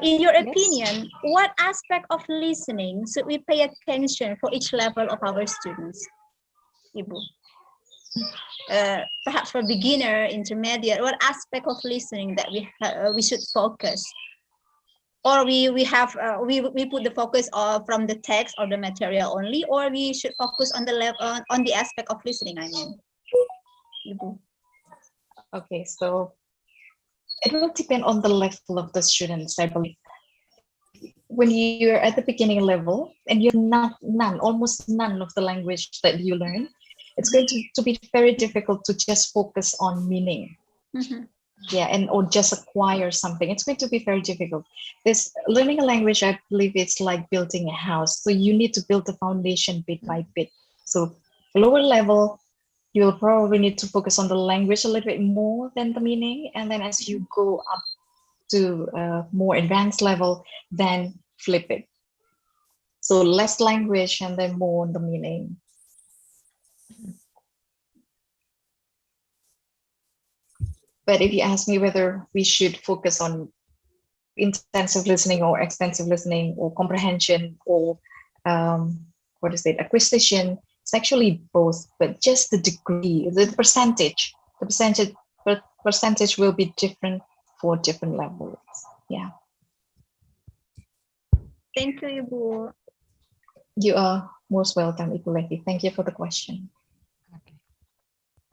in your opinion, what aspect of listening should we pay attention for each level of our students, Ibu? Perhaps for beginner, intermediate, what aspect of listening that we should focus, or we put the focus from the text or the material only, or we should focus on the level on the aspect of listening? I mean, Ibu. Okay, so it will depend on the level of the students, I believe. When you're at the beginning level and you have almost none of the language that you learn, it's going to be very difficult to just focus on meaning. Yeah, or just acquire something. It's going to be very difficult. This learning a language, I believe it's like building a house. So you need to build the foundation bit by bit. So lower level, you'll probably need to focus on the language a little bit more than the meaning. And then as you go up to a more advanced level, then flip it. So less language and then more on the meaning. But if you ask me whether we should focus on intensive listening or extensive listening or comprehension or acquisition, it's actually both, but just the degree, the percentage will be different for different levels. Yeah. Thank you, Ibu. You are most welcome, Ibu Leffy. Thank you for the question.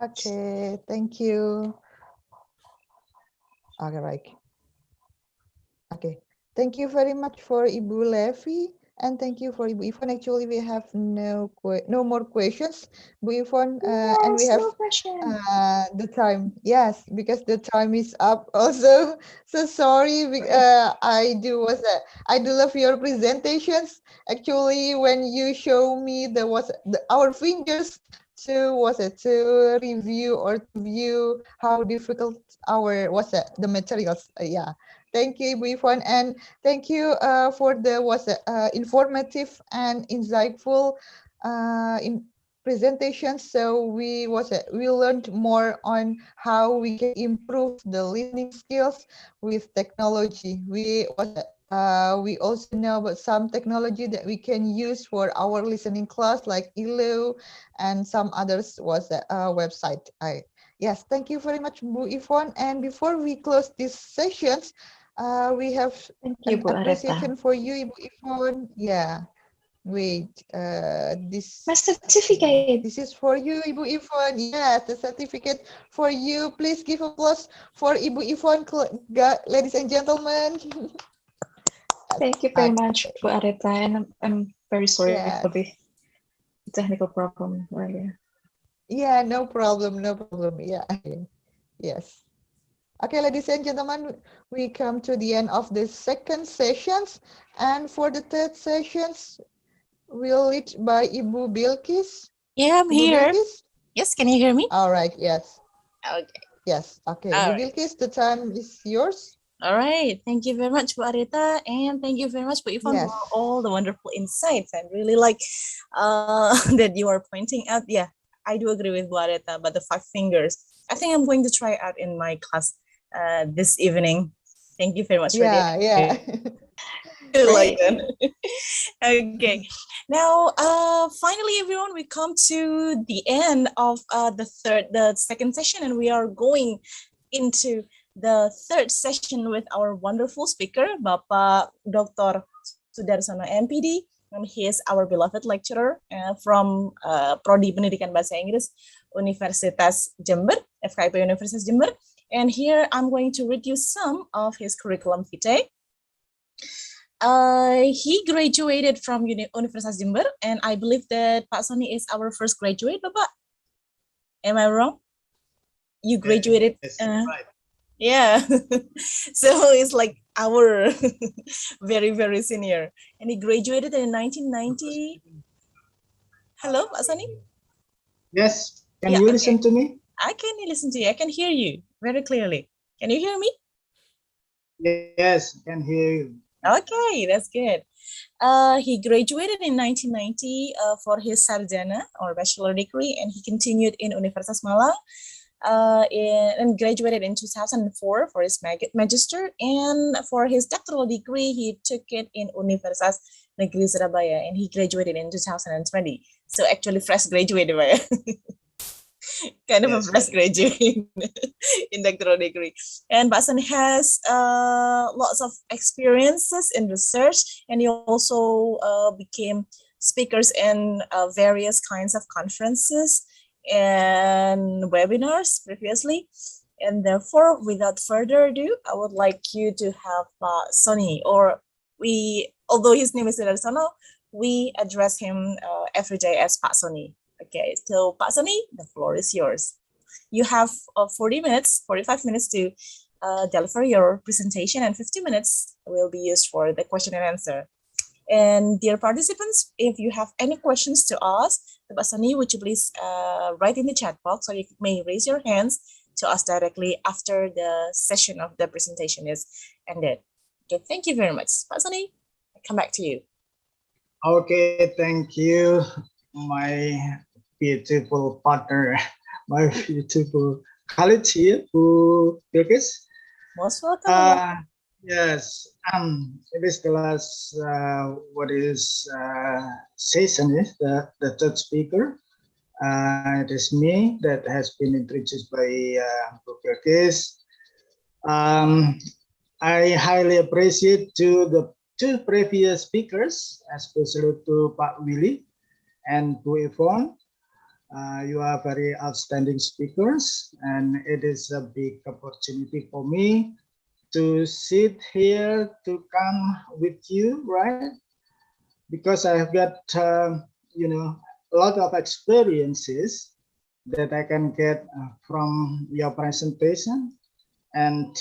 Okay, thank you. Okay, right. Okay, thank you very much for Ibu Leffy, and thank you for Ibu Ivonne. Actually, we have no more questions, Ibu Ivonne, and we have the time. Yes, because the time is up. Also, so sorry. I do love your presentations. Actually, when you show me our fingers to review or to view how difficult the materials. Yeah. Thank you, Ibu Ivonne, and thank you for the informative and insightful presentation. So we learned more on how we can improve the listening skills with technology. We also know about some technology that we can use for our listening class, like ELO and some others website. Yes, thank you very much, Bu Ivonne. And before we close these sessions, we have an appreciation for you, Ibu Ivonne. Yeah. Wait, my certificate. This is for you, Ibu Ivonne. Yes, the certificate for you. Please give applause for Ibu Ivonne, ladies and gentlemen. Thank you very much, Bu Arita, and I'm very sorry for the technical problem earlier. Yeah, no problem, no problem. Yeah, yes. Okay, ladies and gentlemen, we come to the end of the second sessions, and for the third sessions, we'll lead by Ibu Bilkis. Yeah, I'm here. Bilkis? Yes, can you hear me? All right, yes. Okay. Yes, okay. All Ibu Bilkis, the time is yours. All right. Thank you very much, Bu Arita, and thank you very much, Bu Ivonne, for all the wonderful insights. I really like that you are pointing out. Yeah, I do agree with Bu Arita about the 5 fingers. I think I'm going to try out in my class this evening. Thank you very much for that. Yeah. Like that. Okay. Now, finally, everyone, we come to the end of the second session, and we are going into the third session with our wonderful speaker, Bapak Dr. Suderson, MPD, and he is our beloved lecturer from Prodi Pendidikan Bahasa Inggris, Universitas Jember, FKIP Universitas Jember. And here I'm going to read you some of his curriculum vitae. He graduated from Universitas Jember, and I believe that Pak Sony is our first graduate, Bapak. Am I wrong? You graduated? Yes, right. Yeah. So it's like our very, very senior. And he graduated in 1990. Hello, Pak Sani? Yes, can you listen to me? I can listen to you. I can hear you very clearly. Can you hear me? Yes, I can hear you. Okay, that's good. He graduated in 1990 for his sarjana or bachelor degree, and he continued in Universitas Malang and graduated in 2004 for his magister, and for his doctoral degree, he took it in Universitas Negeri Surabaya, and he graduated in 2020. So actually fresh graduated, kind of a fresh graduate in doctoral degree. And Basan has lots of experiences in research, and he also became speakers in various kinds of conferences and webinars previously. And therefore, without further ado, I would like you to have Sonny, or although his name is Suderson, we address him every day as Pak Sonny. Okay, so Pak Sonny, the floor is yours. You have 45 minutes to deliver your presentation, and 50 minutes will be used for the question and answer. And dear participants, if you have any questions to ask, Pak Sonny, would you please write in the chat box, or you may raise your hands to ask directly after the session of the presentation is ended. Okay, thank you very much. Pak Sonny, I come back to you. Okay, thank you, my beautiful partner, my beautiful colleague here, who Turkish. Most welcome. Yes, it is the last session is the third speaker. It is me that has been introduced by Turkish. I highly appreciate to the two previous speakers, especially to Pak Willie and to Ivonne. You are very outstanding speakers, and it is a big opportunity for me to sit here to come with you, right? Because I have got, a lot of experiences that I can get from your presentation. And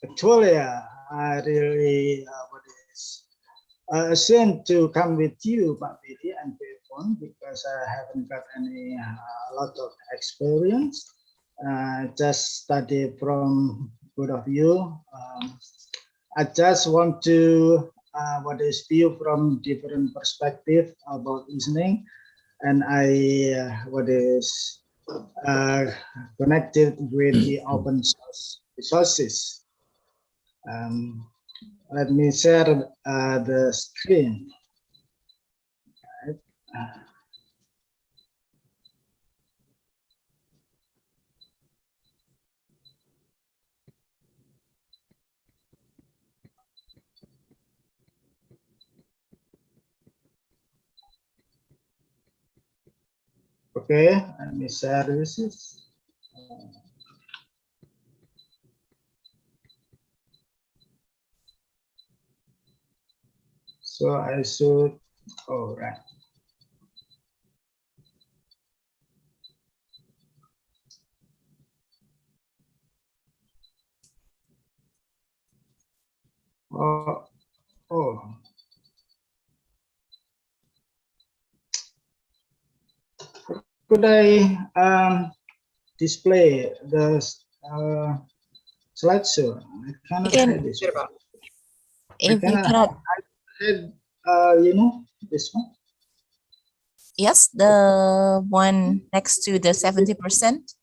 actually, I really ashamed to come with you, Pak Willie and Ivonne, because I haven't got a lot of experience. Just study from both of you. I just want to view from different perspective about listening, and I connected with the open source resources. Let me share the screen. Okay, let me share this. So I should, all right. Could I display the slideshow? I cannot hide this. If you cannot, this one. Yes, the one next to the 70%.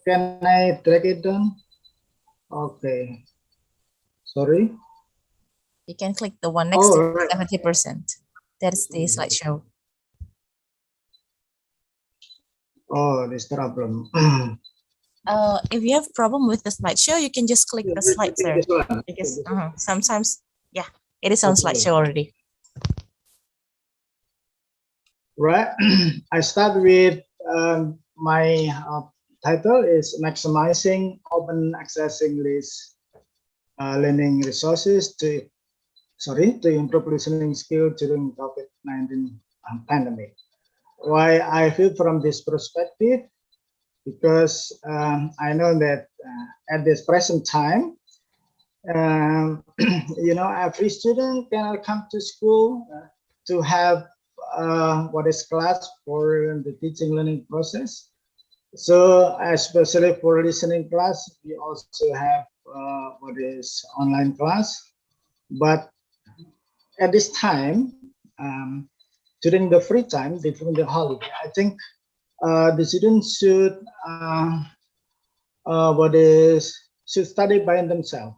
Can I drag it down? Okay. Sorry. You can click the one next to 70%. That's the slideshow. Oh, this problem. If you have problem with the slideshow, you can just click the slicer. Because sometimes, yeah, it is on slideshow already. Right. I start with my title is maximizing open accessing list learning resources to improve listening skill during COVID-19 pandemic. Why I feel from this perspective? Because I know that at this present time, Every student cannot come to school to have what is class for the teaching learning process. So especially for listening class, we also have what is online class. But at this time, during the free time, during the holiday, I think the students should should study by themselves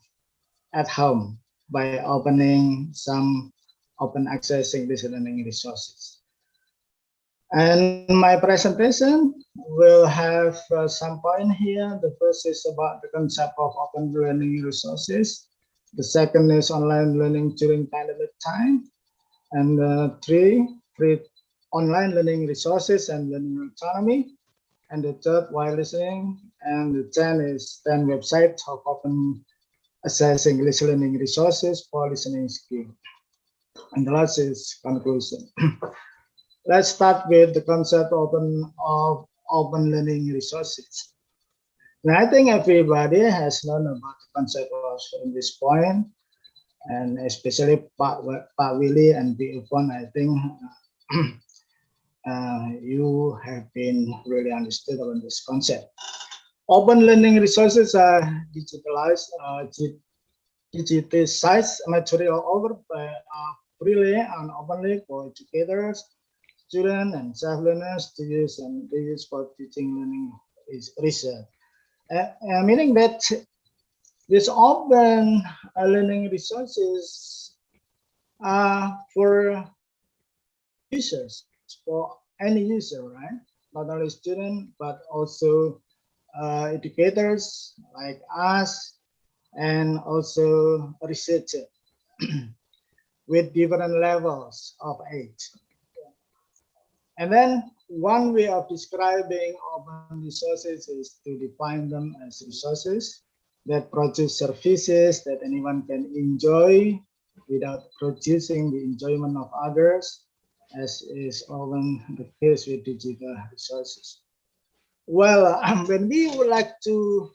at home by opening some open access English learning resources. And my presentation will have some point here. The first is about the concept of open learning resources. The second is online learning during pandemic time. And three, free online learning resources and learning autonomy. And the third, while listening. And the 10 is 10 websites of open access English learning resources for listening skill. And the last is conclusion. Let's start with the concept of open learning resources. Now, I think everybody has known about the concept in this point, and especially Pak Willie and Ivonne, I think you have been really understood on this concept. Open learning resources are digitalized material over freely and openly for educators, students, and self-learners to use and reuse for teaching learning research. Meaning that this open learning resources are for users, for any user, right? Not only students, but also educators like us, and also researchers with different levels of age. And then one way of describing open resources is to define them as resources that produce services that anyone can enjoy without producing the enjoyment of others, as is often the case with digital resources. Well, when we would like to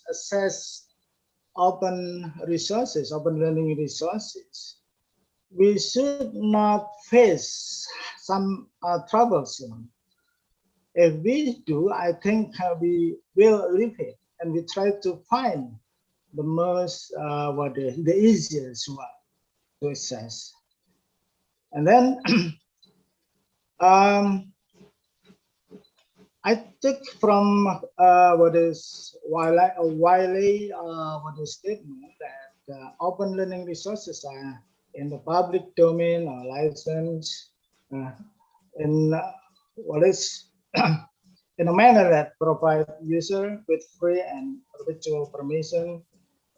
assess open resources, open learning resources, we should not face some troubles. If we do, I think we will leave it and we try to find the most, the easiest one to assess. And then I took from Willie statement that open learning resources are in the public domain or licensed in in a manner that provide user with free and perpetual permission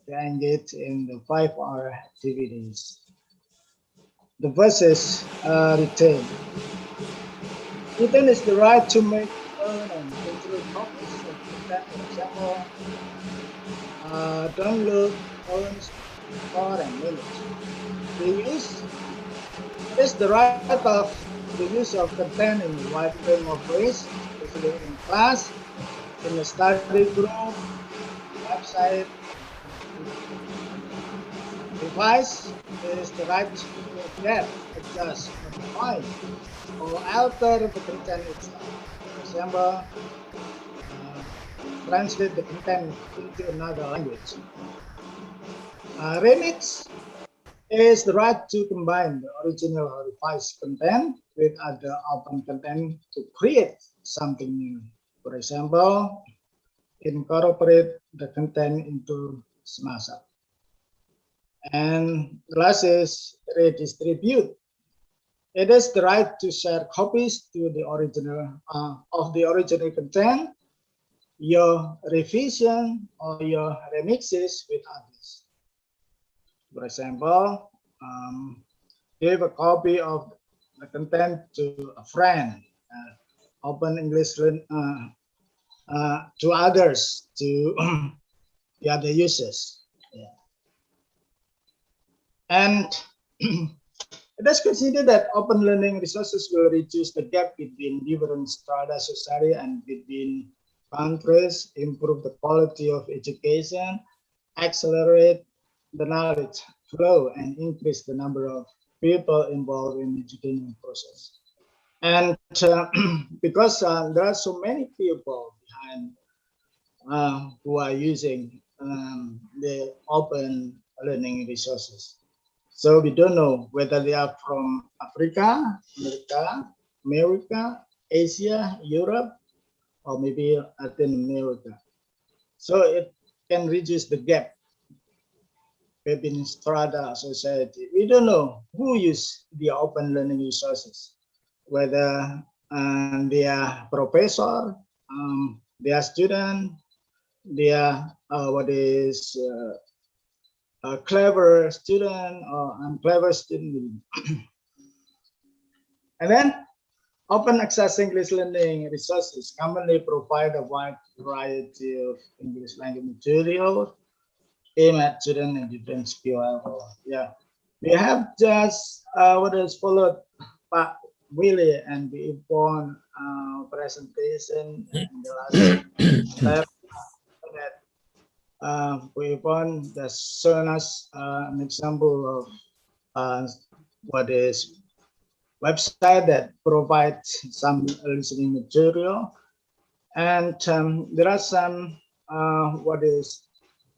to engage in the 5-hour activities. The first is retain. Retain is the right to make, own, and control copies of content. For example, download, own, store, and manage. The use is the right of the use of content in a wide range of ways, especially in class, in a study group, website. Device is the right to adapt, adjust, modify, or alter the content itself. For example, translate the content into another language. Remix is the right to combine the original or revised content with other open content to create something new. For example, incorporate the content into Smasa. And the last is redistribute. It is the right to share copies to the original of the original content, your revision or your remixes with others. For example, give a copy of the content to a friend, open English to others, to the other users. Yeah. And it is considered that open learning resources will reduce the gap between different strata society and between countries, improve the quality of education, accelerate the knowledge flow and increase the number of people involved in the educational process. And because there are so many people behind who are using the open learning resources. So we don't know whether they are from Africa, America, Asia, Europe, or maybe Latin America. So it can reduce the gap between strata society. We don't know who use the open learning resources, whether they are professor, they are student, they are a clever student or unclever student. And then open access English learning resources commonly provide a wide variety of English language material aimed at students in different skill level. Yeah, we have just followed Pak Willie and the Ivonne presentation in the last step. Ivonne just shown us an example of what is website that provides some listening material, and there are some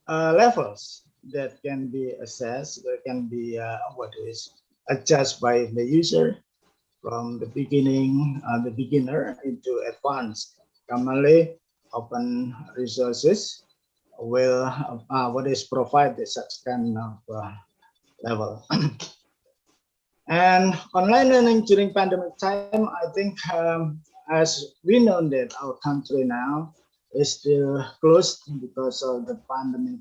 levels that can be assessed, that can be adjusted by the user from the beginning, the beginner into advanced. Commonly, open resources will provide such kind of level. And online learning during pandemic time, I think, as we know that our country now is still closed because of the pandemic,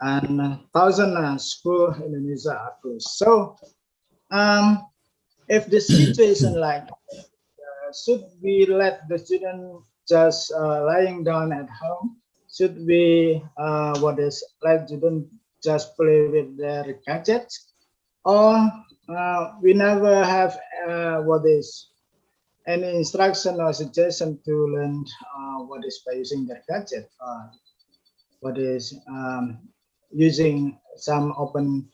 and thousands of schools in Indonesia are closed. So, if the situation like, should we let the student just lying down at home? Should we let student just play with their gadgets, or we never have any instruction or suggestion to learn by using their gadget, using some open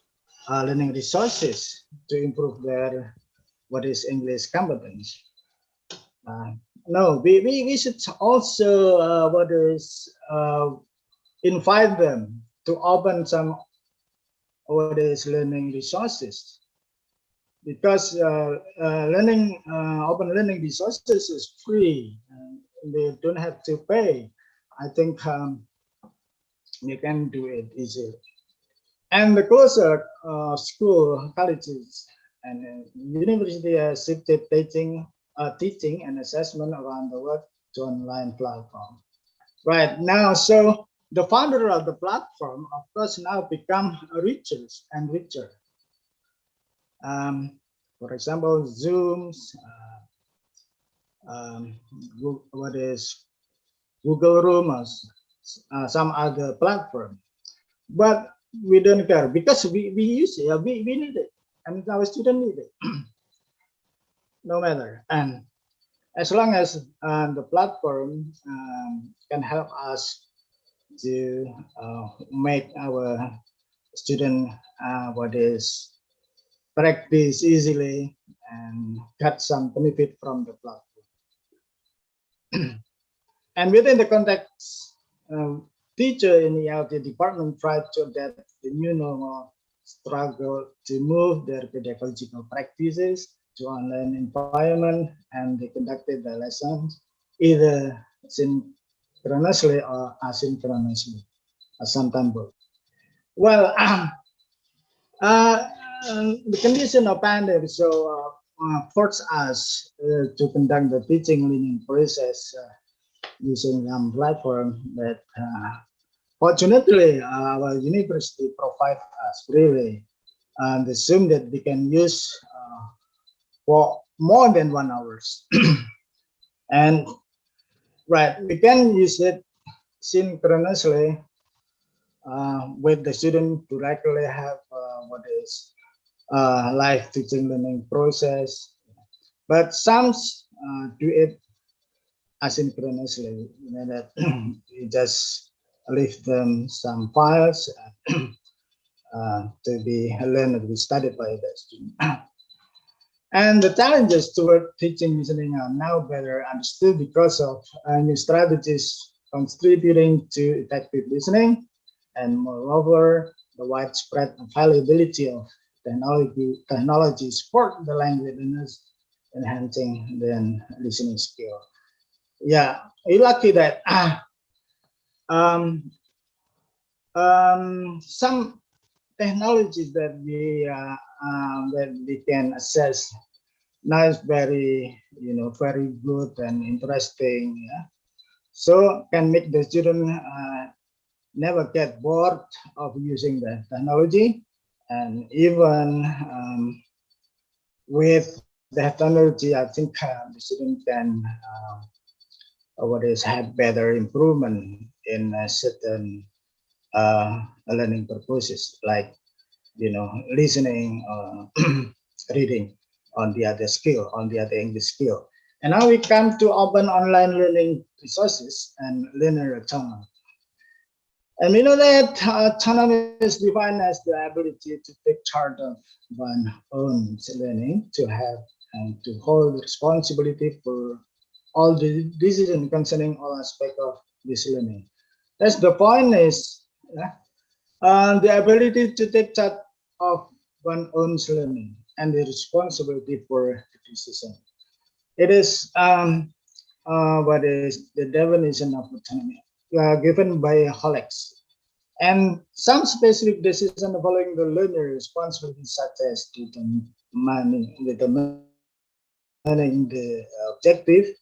learning resources to improve their English competence. No, we should also invite them to open some learning resources, because open learning resources is free, they don't have to pay. I think you can do it easily. And the closer school, colleges, and university are shifted teaching and assessment around the world to online platform. Right now, so the founder of the platform, of course, now become richer and richer. For example, Zooms, Google Rooms, some other platform. But we don't care because we use it, we need it, and our students need it, no matter. And as long as the platform can help us to make our student practice easily and get some benefit from the platform. And within the context, teacher in the ELT department tried to adapt the new normal, struggle to move their pedagogical practices to online environment, and they conducted the lessons either synchronously or asynchronously, sometimes both. Well, the condition of pandemic forced us to conduct the teaching learning process using platform that fortunately our university provide us freely, and assume that we can use for more than 1 hour. And right, we can use it synchronously with the student to directly have live teaching learning process, but some do it asynchronously, that you just leave them some files to be learned and be studied by the student. And the challenges toward teaching listening are now better understood because of new strategies contributing to effective listening, and moreover, the widespread availability of technology support the language learners, enhancing the listening skill. Yeah, we're lucky that some technologies that we can access now is very very good and interesting. Yeah? So can make the student never get bored of using the technology, and even with the technology, I think the student can have better improvement in certain learning purposes, like listening or reading on the other English skill. And now we come to open online learning resources and learner autonomy. And we know that autonomy is defined as the ability to take charge of one's own learning, to have and to hold responsibility for all the decisions concerning all aspects of this learning. That's the point is the ability to take charge of one's own learning and the responsibility for the decision. It is what is the definition of autonomy given by Hollex. And some specific decisions following the learner responsibilities, such as determining the objective,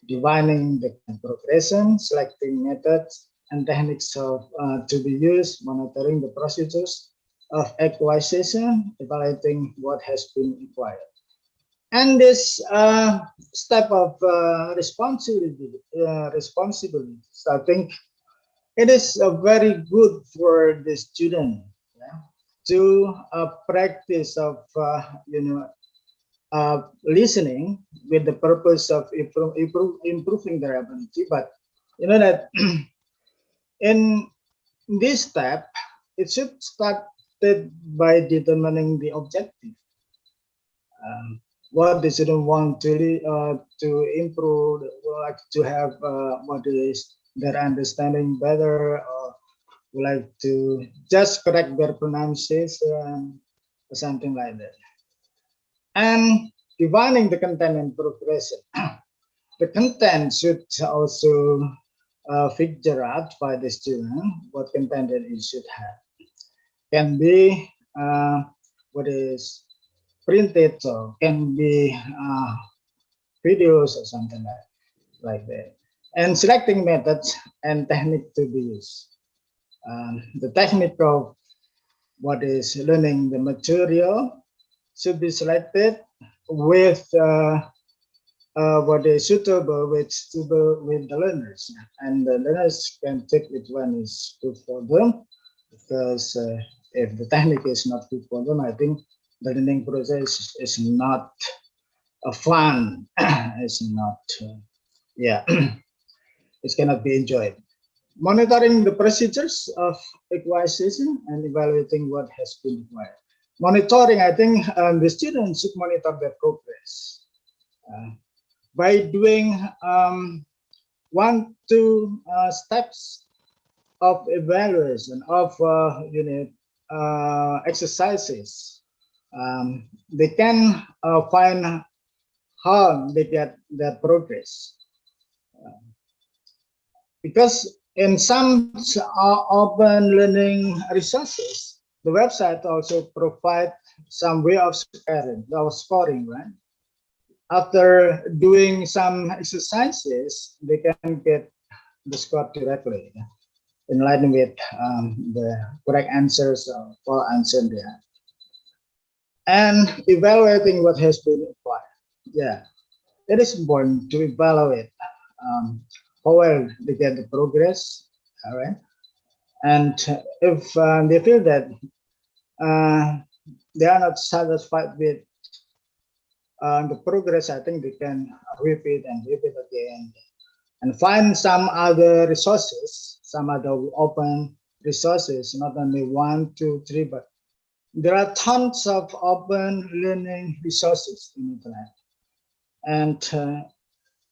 defining the progression, selecting methods and techniques to be used, monitoring the procedures of equalization, evaluating what has been acquired. And this step of responsibility, I think it is very good for the student to practice of listening with the purpose of improving their ability. But you know that in this step, it should start by determining the objective. What the student want to improve, like to have what is their understanding better, or like to just correct their pronunciation or something like that. And defining the content and progression. The content should also figure out by the student what content that it should have. Can be what is printed, or can be videos or something like that. And selecting methods and technique to be used. The technique of what is learning the material should be selected with what is suitable with the learners, and the learners can take which one is good for them, because if the technique is not good for them, I think the learning process is not fun. It's not, it cannot be enjoyed. Monitoring the procedures of equalization and evaluating what has been required. Monitoring, I think the students should monitor their progress by doing 1-2 steps of evaluation of exercises. They can find how they get their progress. Because in some open learning resources, the website also provides some way of scoring, right? After doing some exercises, they can get the score directly in line with the correct answers or false answer there. And evaluating what has been acquired. Yeah, it is important to evaluate how well they get the progress, all right? And if they feel that they are not satisfied with the progress, I think they can repeat and repeat again and find some other resources, some other open resources, not only 1, 2, 3, but there are tons of open learning resources in internet. And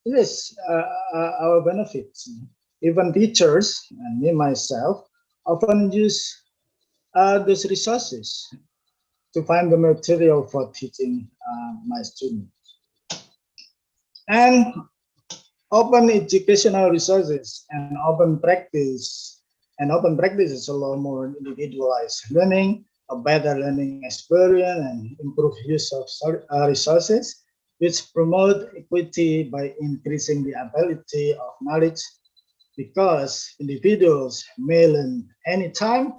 it is our benefits. Even teachers, and me myself, often use those resources to find the material for teaching my students. And open educational resources and open practice is a lot more individualized learning, a better learning experience, and improved use of resources, which promote equity by increasing the ability of knowledge, because individuals may learn anytime,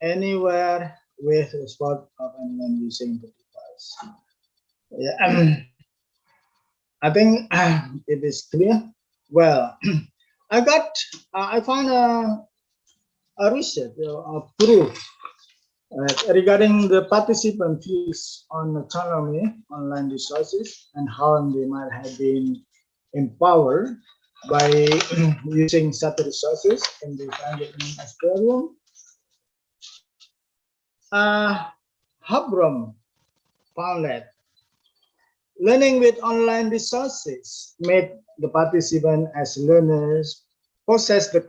anywhere, with the support of anyone using the device. Yeah, I think it is clear. Well, I found a research, a proof regarding the participant views on autonomy, online resources, and how they might have been empowered by using such resources in the learning experience. Habram found that learning with online resources made the participant as learners possess the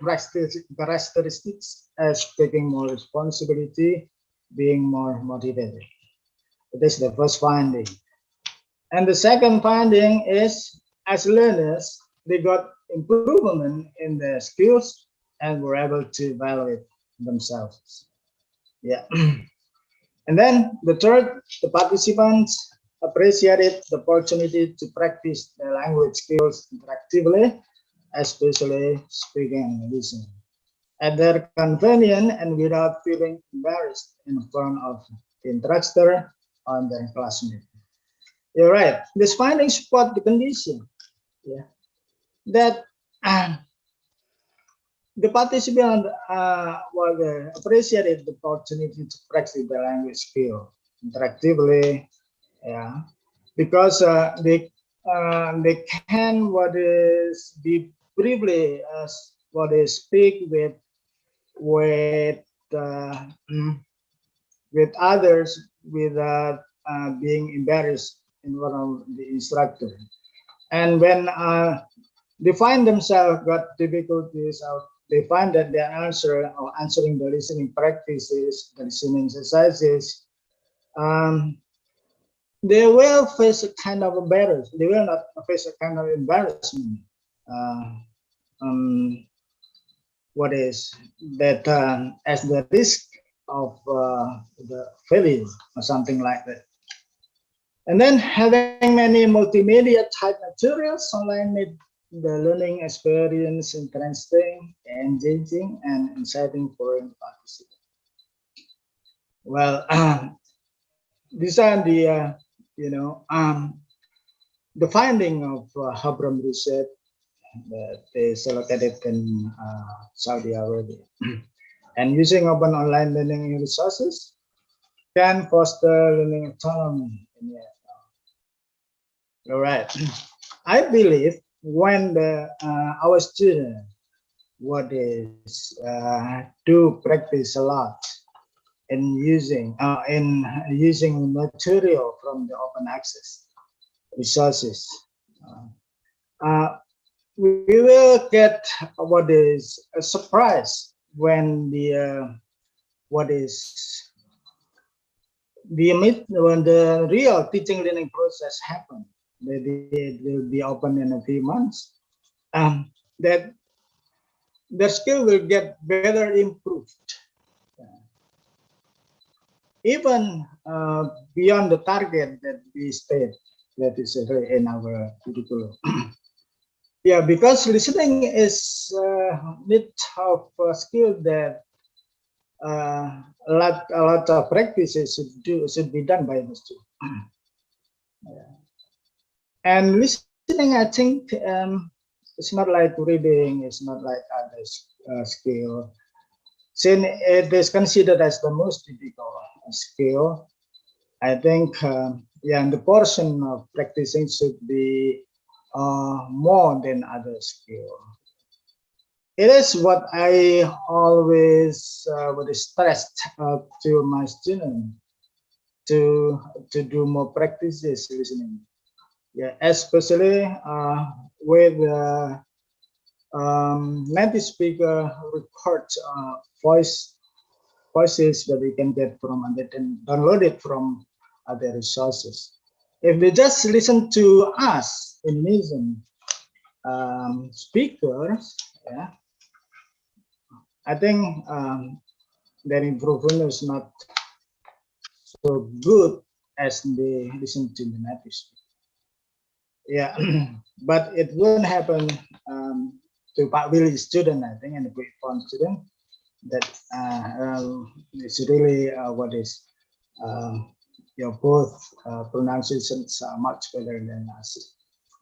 characteristics as taking more responsibility, being more motivated. This is the first finding. And the second finding is, as learners, they got improvement in their skills and were able to evaluate themselves. Yeah. And then the third, the participants appreciated the opportunity to practice their language skills interactively, especially speaking and listening, at their convenience and without feeling embarrassed in front of the instructor or their classmate. You're right. This finding support the condition, yeah, that the participant appreciated the opportunity to practice the language skill interactively, yeah, because they can be briefly speak with others without being embarrassed in front of the instructor. And when they find themselves got difficulties, they find that their answering the listening practices, the listening exercises, they will face a kind of embarrassment. They will not face a kind of embarrassment. What is that as the risk of the failure or something like that. And then having many multimedia type materials online made the learning experience interesting, engaging, and exciting for participants. Well, these are the the finding of Habram research that is located in Saudi Arabia. And using open online learning resources can foster learning autonomy. All right. I believe when our students do practice a lot in using material from the open access resources, we will get what is a surprise when when the real teaching learning process happens. It will be open in a few months. That the skill will get better improved, even beyond the target that we state that is in our curriculum. Yeah, because listening is need of skill that a lot of practices should be done by the student. Yeah. And listening, I think, it's not like reading, it's not like other skill. Since it is considered as the most difficult skill, I think, and the portion of practicing should be more than other skill. it is what I always would stress to my students to do more practices listening. Yeah, especially with native speaker record voices that we can get from and they can download it from other resources. If they just listen to us Indonesian speakers, yeah, I think their improvement is not so good as they listen to the native speaker. Yeah, but it won't happen to Pak Willie student, I think, and the Ivonne student. That it's really what is your both pronunciations are much better than us,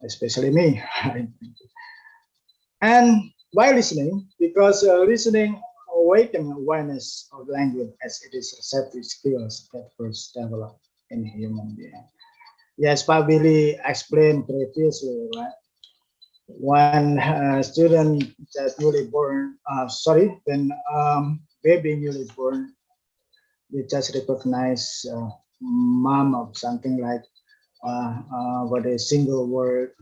especially me. And while listening, because listening awakens awareness of language as it is receptive skills that first develop in human being. Yes, Pak Willie explained previously, right? When student just newly born, when baby newly born, we just recognize mom of something like what is single word,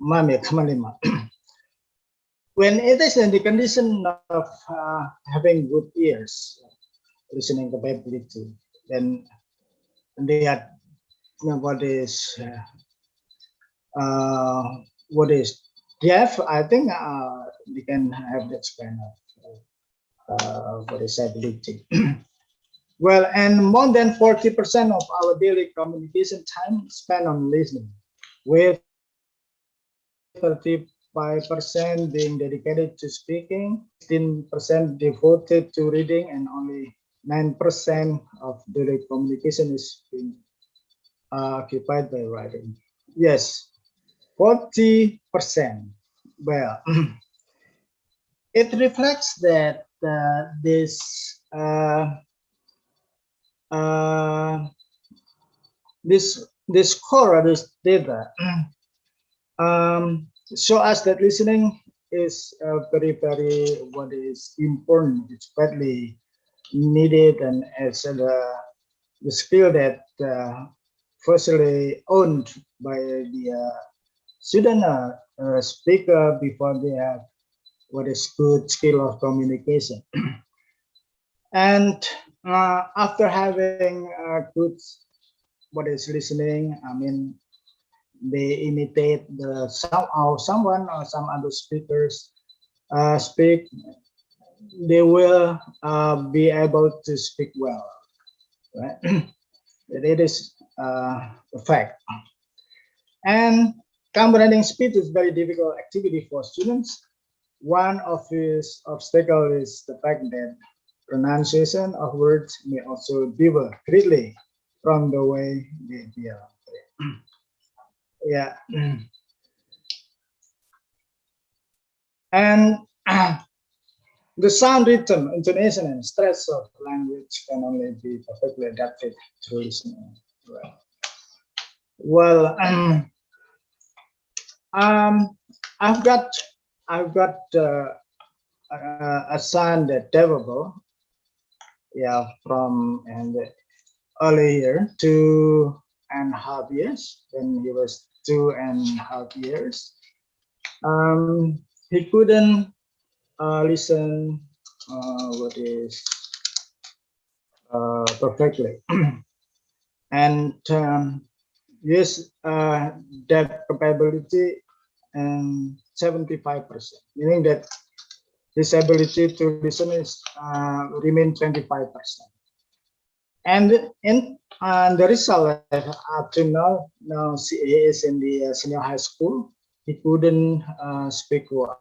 mami, kamalima. When it is in the condition of having good ears, listening capability, then they are what is deaf. I think we can have that kind of what is ability. Well, and more than 40% of our daily communication time spent on listening, with 35% being dedicated to speaking, 16% devoted to reading, and only 9% of daily communication is being occupied by writing. Yes, 40%. Well, it reflects that this core, this data show us that listening is very what is important. It's badly needed, and as the skill that firstly owned by the student speaker before they have what is good skill of communication. And after having good what is listening, I mean, they imitate the someone or some other speakers speak, they will be able to speak well, right? It is a fact. And comprehending speech is very difficult activity for students. One of his obstacles is the fact that pronunciation of words may also differ greatly from the way they appear. Yeah. And the sound, rhythm, intonation, and stress of language can only be perfectly adapted through listening. Well, I've got a son that developed, yeah, from and early year, 2.5 years. When he was 2.5 years, he couldn't listen what is perfectly, and yes, that capability and 75%, meaning that his ability to listen is remain 25%. And in the result up to now he is in the senior high school. He couldn't speak well.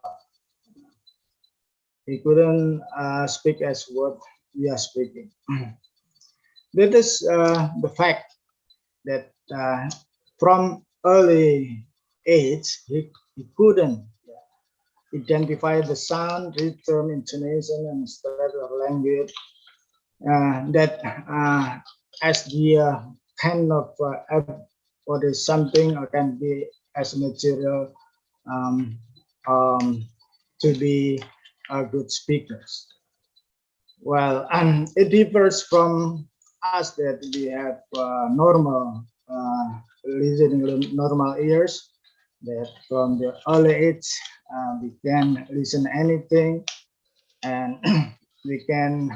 He couldn't speak as what we are speaking. That is the fact that from early age he couldn't identify the sound, rhythm, intonation, and style of language that as the kind of what is something or can be as material to be good speakers. Well, it differs from us that we have normal listening, normal ears, that from the early age we can listen anything, and we can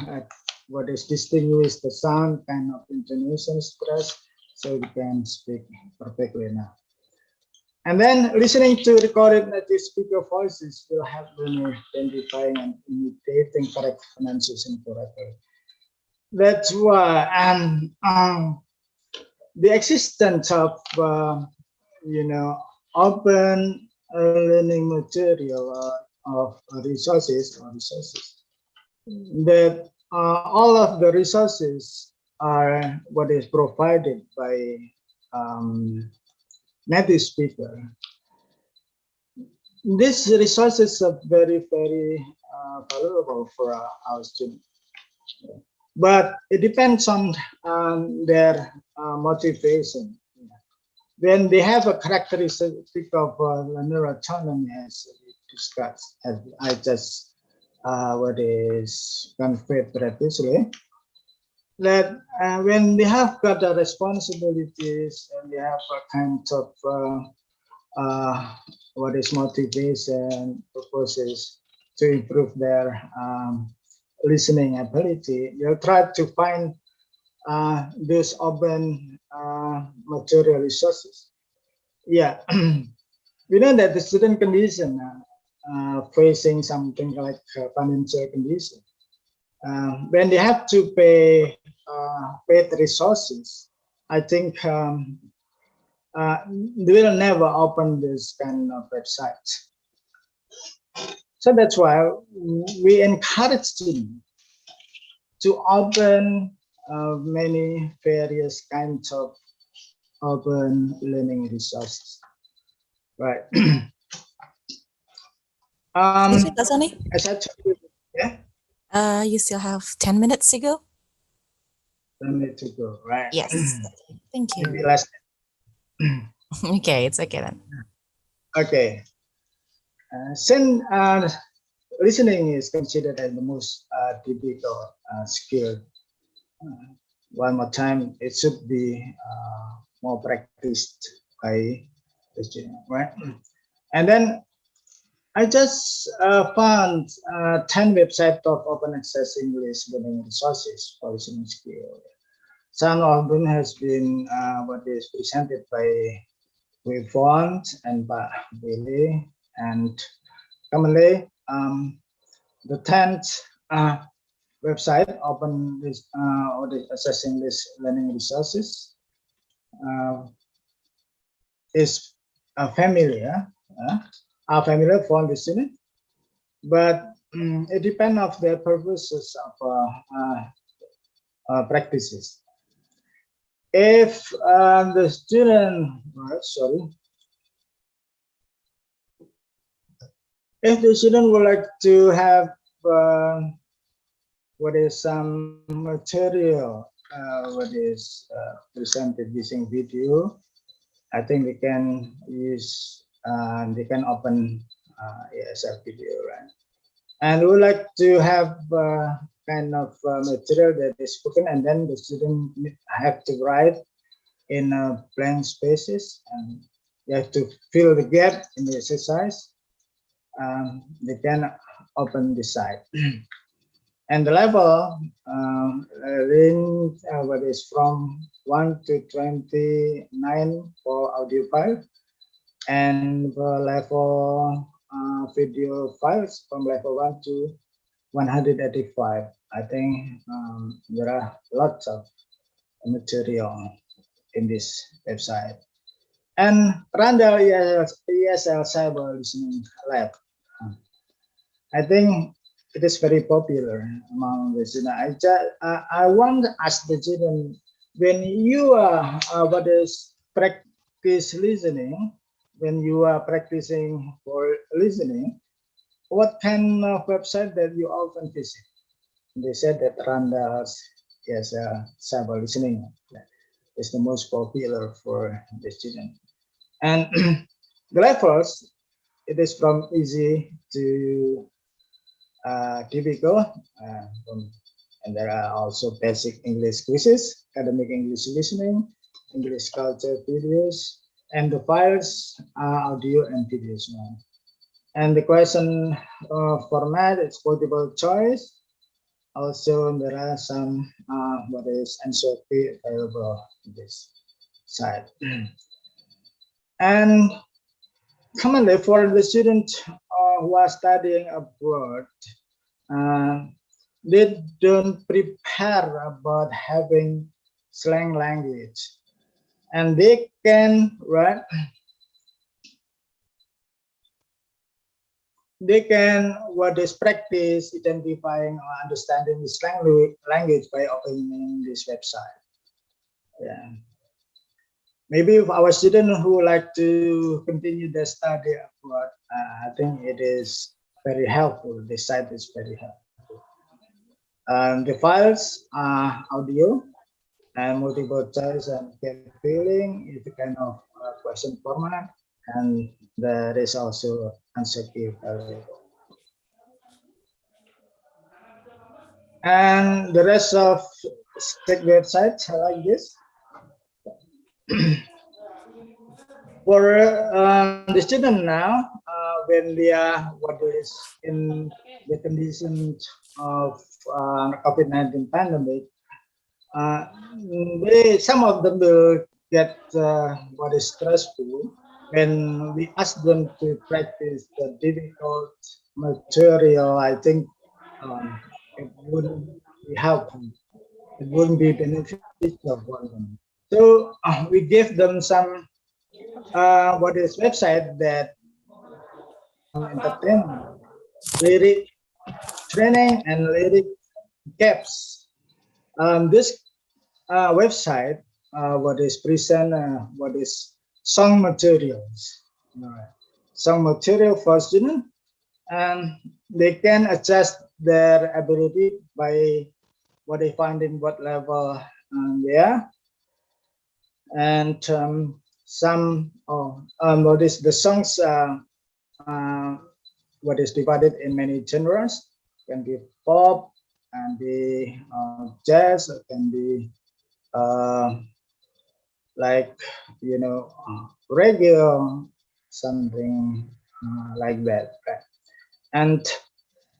what is distinguish the sound, kind of intonation, stress, so we can speak perfectly now. And then listening to recorded native speaker voices will help learner identifying and imitating correct pronunciation correctly. That's why, and the existence of open learning material of resources that all of the resources are what is provided by native speaker. These resources are very, very valuable for our students. But it depends on their motivation. When they have a characteristic of learner autonomy, as we discussed, as I just what is conveyed previously, that when they have got the responsibilities and they have a kind of what is motivation, purposes to improve their listening ability, you'll try to find those open material resources. Yeah, we know that the student condition facing something like financial condition. When they have to pay paid resources, I think they will never open this kind of website. So that's why we encourage students to open many various kinds of open learning resources. Right. As I told you, yeah? You still have 10 minutes to go? 10 minutes to go, right? Yes. Thank you. Maybe less. Okay, it's okay then. Okay. Since listening is considered as the most difficult skill, one more time, it should be more practiced by the student, right? And then I just found 10 websites of open access English learning resources for listening skill. Some of them has been what is presented by Ivonne and by Willie, and commonly the 10th website open this or the assessing this learning resources is familiar for the student, but it depends on the purposes of practices. If the student, if the student would like to have what is some material what is presented using video, I think they can use they can open ESL video, right? And we would like to have kind of material that is spoken, and then the student have to write in blank spaces, and you have to fill the gap in the exercise. They can open the site. And the level range what is from 1 to 29 for audio file, and for level video files from level 1 to 185. I think there are lots of material in this website. And Randall ESL Cyber Listening Lab, I think it is very popular among the students. I want to ask the student, when you are what is practice listening, when you are practicing for listening, what kind of website that you often visit? They said that Randall's cyber listening is the most popular for the student. And the levels it is from easy to difficult, and there are also basic English quizzes, academic English listening, English culture videos, and the files are audio and videos now. And the question format is multiple choice. Also, there are some answer key available in this site. And commonly for the students who are studying abroad, they don't prepare about having slang language, and they can practice identifying or understanding this language by opening this website. Yeah. Maybe if our students who like to continue their study abroad, I think it is very helpful. This site is very helpful. The files are audio and multiple choice and gap filling is a kind of question format, and there is also answer key available. And the rest of the websites are like this. For the student now, when they are in the conditions of COVID-19 pandemic, some of them will get what is stressful when we ask them to practice the difficult material. I think it wouldn't be helpful. It wouldn't be beneficial for them. So we give them some website that entertainment, lyric training, and lyric gaps. This website present song materials, song material for students, and they can adjust their ability by what they find in what level they are. And the songs is divided in many genres. Can be pop, and be jazz, it can be reggae, something like that. And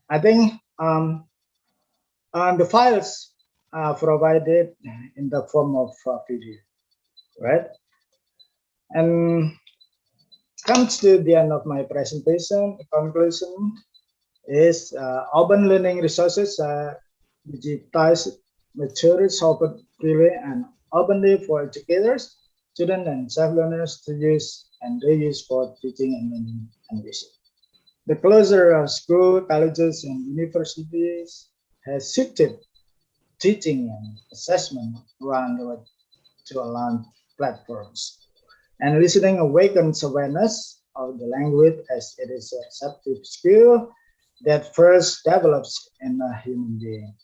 I think the files are provided in the form of video, right? And comes to the end of my presentation. The conclusion is open learning resources are digitized materials offered freely and openly for educators, students, and self-learners to use and reuse for teaching and learning and research. The closure of schools, colleges, and universities has shifted teaching and assessment around to online platforms. And listening awakens awareness of the language as it is a subjective skill that first develops in a human being.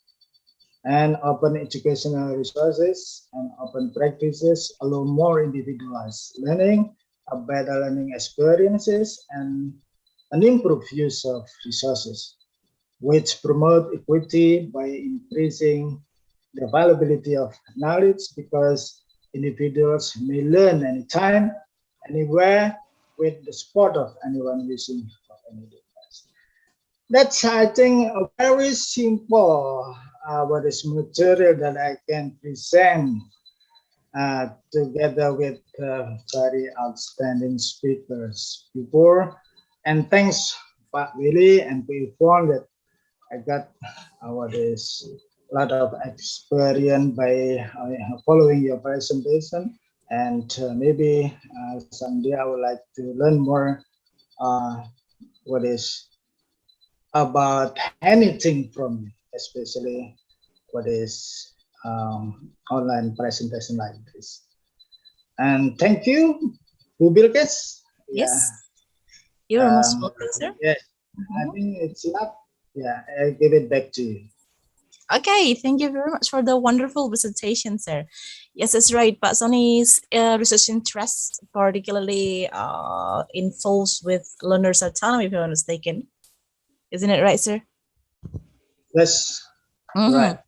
And open educational resources and open practices allow more individualized learning, a better learning experiences, and an improved use of resources, which promote equity by increasing the availability of knowledge, because individuals may learn anytime, anywhere, with the support of anyone using any device. That's, I think, a very simple material that I can present together with very outstanding speakers before. And thanks, Pak Willie and Ivonne, that I got a lot of experience by following your presentation, and maybe someday I would like to learn more about anything from you, especially online presentation like this. And thank you, Bu Bilkis. Yes, you're most welcome, sir. Yes, I think it's enough. Yeah, I give it back to you. Okay, thank you very much for the wonderful presentation, sir. Yes, that's right. Pak Soni's research interests particularly involves with learners' autonomy, if I'm not mistaken. Isn't it right, sir? Yes, right.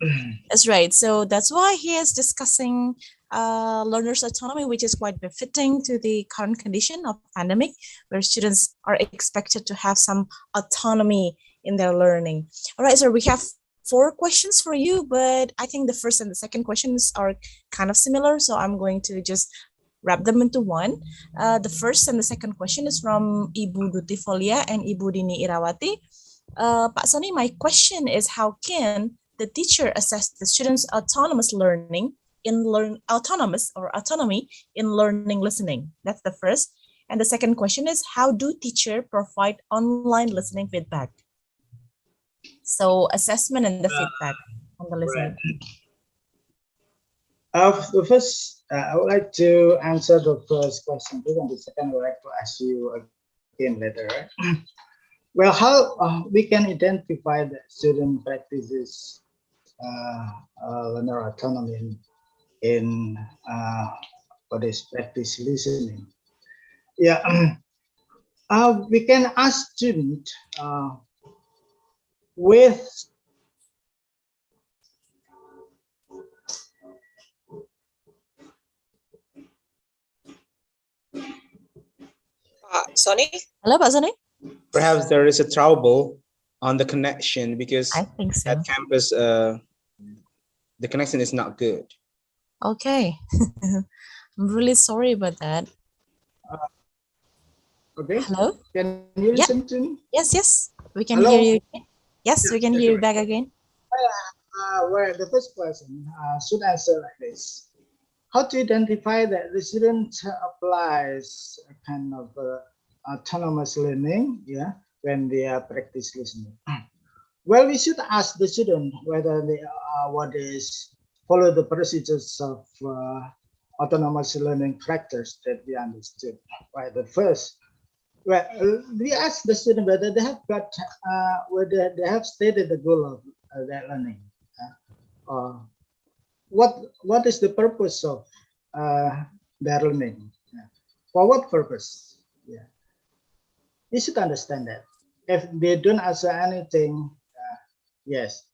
That's right. So that's why he is discussing learners' autonomy, which is quite befitting to the current condition of pandemic, where students are expected to have some autonomy in their learning. All right, so we have 4 questions for you, but I think the first and the second questions are kind of similar, so I'm going to just wrap them into one. The first and the second question is from Ibu Duti Folia and Ibu Dini Irawati. Pak Soni, my question is, how can the teacher assess the students' autonomous learning in autonomy in learning listening? That's the first. And the second question is, how do teachers provide online listening feedback? So assessment and the feedback on the listening. The first, I would like to answer the first question, and the second I would like to ask you again later. Right? Well, how we can identify that student practices learner autonomy in what is practice listening? Yeah, we can ask students with Sony? Hello, Pak Soni? Perhaps there is a trouble on the connection because I think so. at campus the connection is not good. Okay. I'm really sorry about that. Okay. Hello? Can you listen to me? Yes. We can Hello? hear you. Yes, we can hear you back again. Well, the first question should answer like this. How to identify that the student applies a kind of autonomous learning, when they are practice listening? Well, we should ask the student whether they follow the procedures of autonomous learning factors that we understood. Right, the first, well, we ask the student whether they have whether they have stated the goal of their learning. What is the purpose of their learning? For what purpose? You should understand that. If they don't answer anything, yes,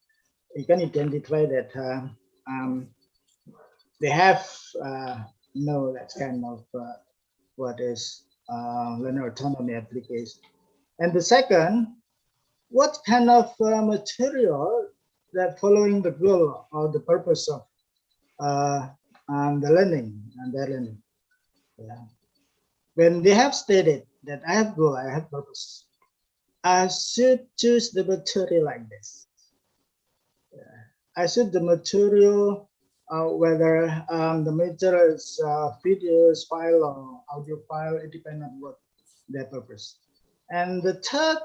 you can identify that they have no that kind of what is learner autonomy application. And the second, what kind of material that following the goal or the purpose of the learning and their learning. When they have stated that I have goal, I have purpose, I should choose the material like this. I should the material, whether the material is videos file or audio file, it depends on what their purpose. And the third,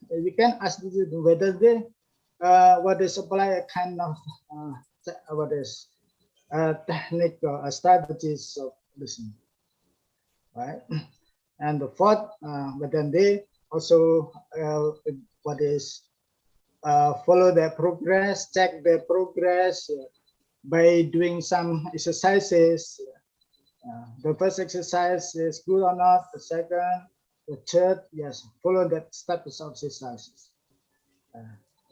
we can ask the student whether they what is apply a kind of technique or strategies of listening, right? And the fourth, but then they also follow their progress, check their progress by doing some exercises. The first exercise is good or not. The second, the third, yes, follow that status of exercises.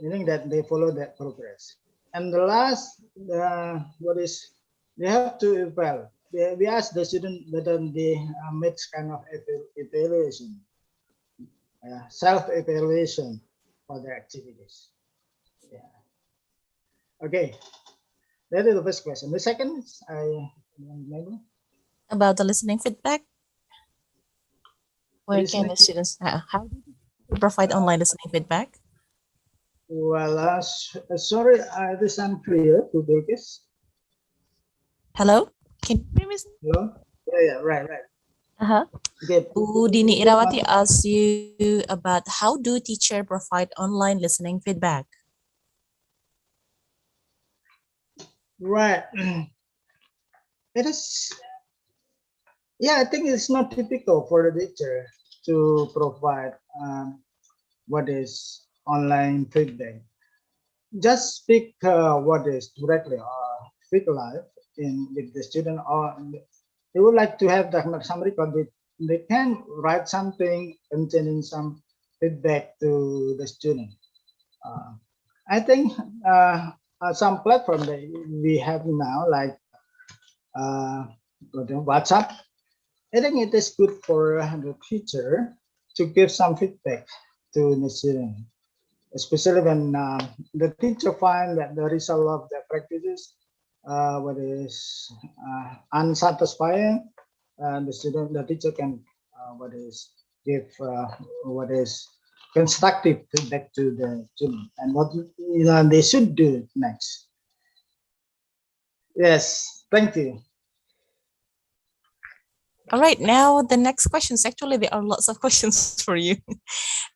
Meaning that they follow that progress. And the last, they have to evaluate. We ask the student whether they make kind of evaluation, self-evaluation for their activities. Okay, that is the first question. The second is, about the listening feedback. Where can the students, how do you provide online listening feedback? Well, sorry, this is unclear to Bilkis. Hello, can you hear me? Hello? Yeah, right. Okay. Bu Dini Irawati asked you about how do teacher provide online listening feedback? Right. It is, I think it's not typical for the teacher to provide what is online feedback. Just speak what is directly or speak live in with the student, or they would like to have some record, they can write something containing some feedback to the student. I think some platform that we have now, like WhatsApp, I think it is good for the teacher to give some feedback to the student, especially when the teacher find that the result of the practices what is unsatisfying, the teacher can give what is constructive feedback to the student and what they should do next. Yes, thank you. All right, now the next questions. Actually, there are lots of questions for you.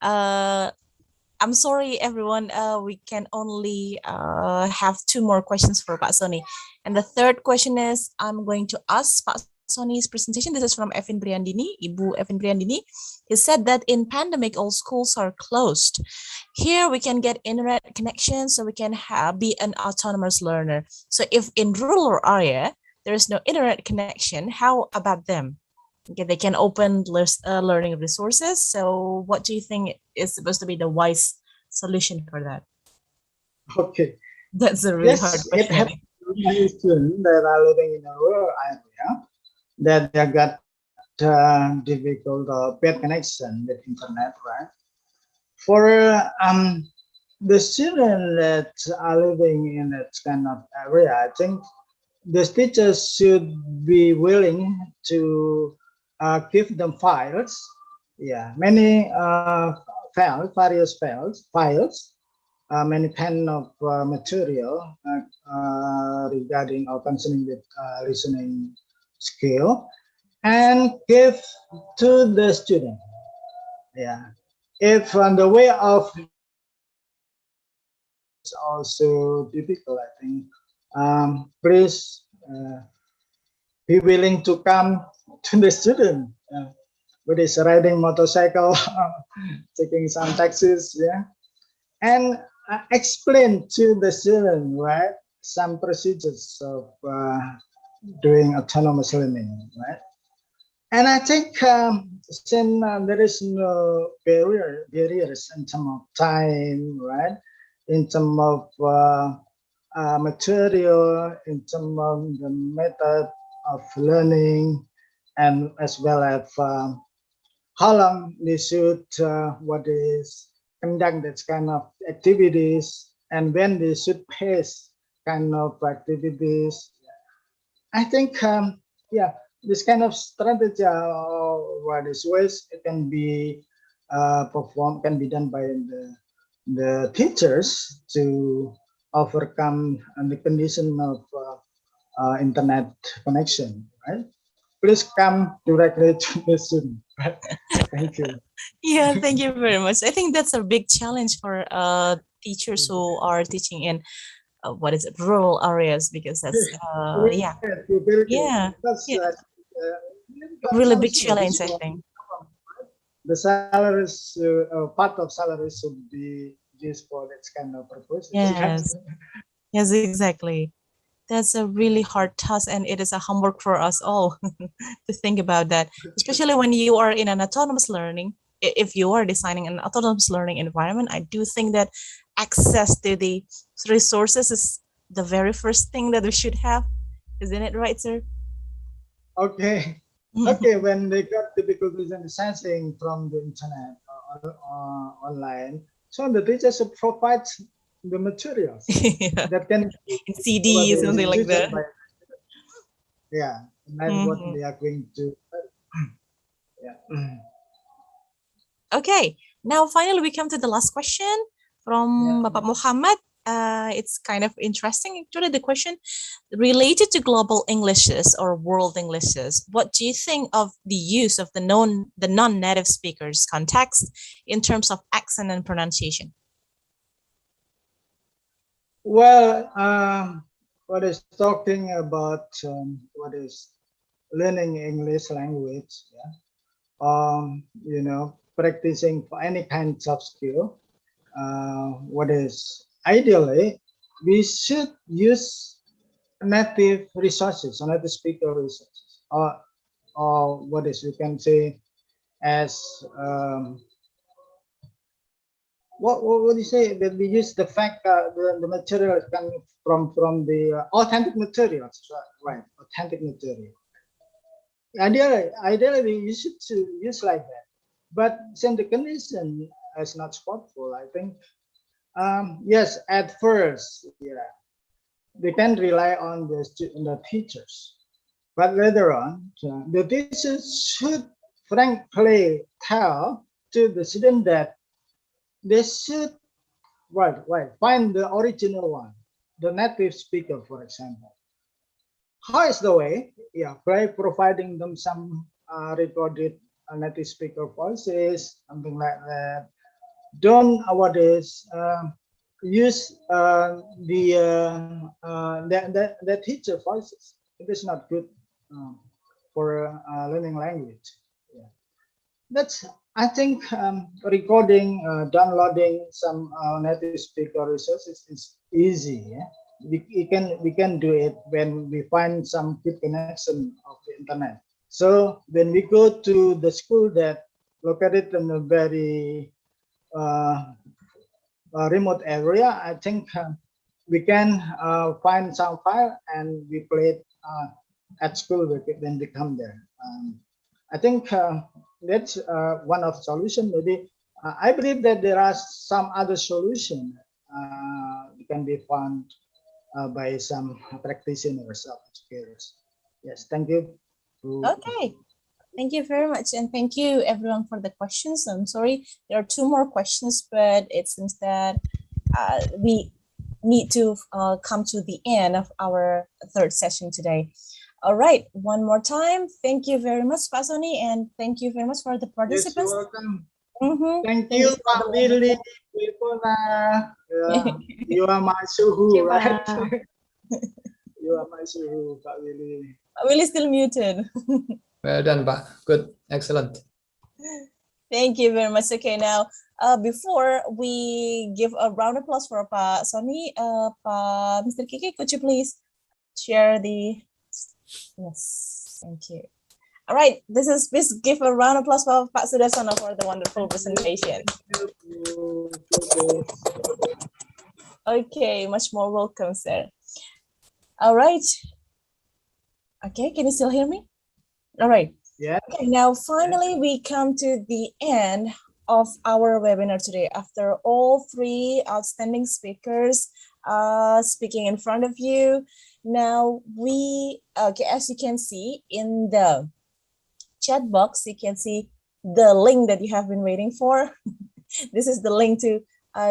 I'm sorry, everyone. We can only have 2 more questions for Pak Sony. And the third question is, I'm going to ask Pak Sony's presentation. This is from Evin Briandini, Ibu Evin Briandini. He said that in pandemic, all schools are closed. Here we can get internet connection, so we can be an autonomous learner. So if in rural area, there is no internet connection, how about them? Okay, they can open learning resources. So what do you think is supposed to be the wise solution for that? Okay. That's a really hard question. It happens to many students that are living in a rural area that they got difficult bad connection with internet, right? For the students that are living in that kind of area, I think the teachers should be willing to give them files, many various files, many kind of material regarding or concerning with listening skill, and give to the student. If on the way of it's also difficult, I think please be willing to come to the student with his riding motorcycle, taking some taxis, and explain to the student, right, some procedures of doing autonomous learning, right? And I think since there is no barriers in terms of time, right, in terms of material, in terms of the method of learning, and as well as how long they should conduct this kind of activities, and when they should pace kind of activities. I think this kind of strategy or this ways it can be can be done by the teachers to overcome the condition of internet connection, right? Please come directly to the student. Thank you. Yeah, thank you very much. I think that's a big challenge for teachers who are teaching in rural areas, because that's really big challenge, I think. The salaries, part of salaries should be used for this kind of purposes. Yes, exactly. That's a really hard task, and it is a homework for us all to think about that, especially when you are in an autonomous learning. If you are designing an autonomous learning environment, I do think that access to the resources is the very first thing that we should have. Isn't it right, sir? Okay. Okay, when they got difficulties in accessing from the internet or online, so the teachers should provide the materials that can CD, something like that. And what they are going to. Okay, now finally we come to the last question from Bapak Muhammad. It's kind of interesting, actually. The question related to global Englishes or world Englishes. What do you think of the use of the non-native speakers context in terms of accent and pronunciation? Well, what is talking about what is learning English language, practicing for any kind of skill, what is ideally we should use native resources, native speaker resources, or what is we can say as what do you say that we use the fact the material coming from the authentic materials, right? Authentic material. Ideally, we should to use like that, but since the condition is not supportful, I think yes, at first, yeah, they can rely on the teachers, but later on, the teachers should frankly tell to the student that they should find the original one, the native speaker, for example. How is the way? Yeah, by providing them some recorded native speaker voices, something like that. Don't nowadays use the teacher voices. It is not good for learning language. Yeah. That's, I think, recording, downloading some native speaker resources is easy. Yeah? We can do it when we find some good connection of the internet. So when we go to the school that located in a very remote area, I think we can find some file and we play it at school when we come there. I think that's one of the solutions. Maybe I believe that there are some other solutions can be found by some practitioners or educators. Yes, thank you. Okay. Thank you very much, and thank you everyone for the questions. I'm sorry, there are two more questions, but it seems that we need to come to the end of our third session today. All right, one more time, thank you very much, Pak Sony, and thank you very much for the participants. Yes, you're welcome. Thank you, Pak Willie, Ivonne. You are my suhu, right? You are my suhu, Pak Willie. Pak Willie still muted. Well done, Pak. Good, excellent. Thank you very much. Okay, now before we give a round of applause for Pak Sony, Mr. Kiki, could you please share the? Yes, thank you. All right, please give a round of applause for Pak Suderson for the wonderful presentation. Okay, much more welcome, sir. All right. Okay, can you still hear me? All right. Yeah. Okay, now finally we come to the end of our webinar today. After all three outstanding speakers speaking in front of you, now as you can see in the chat box, you can see the link that you have been waiting for. This is the link to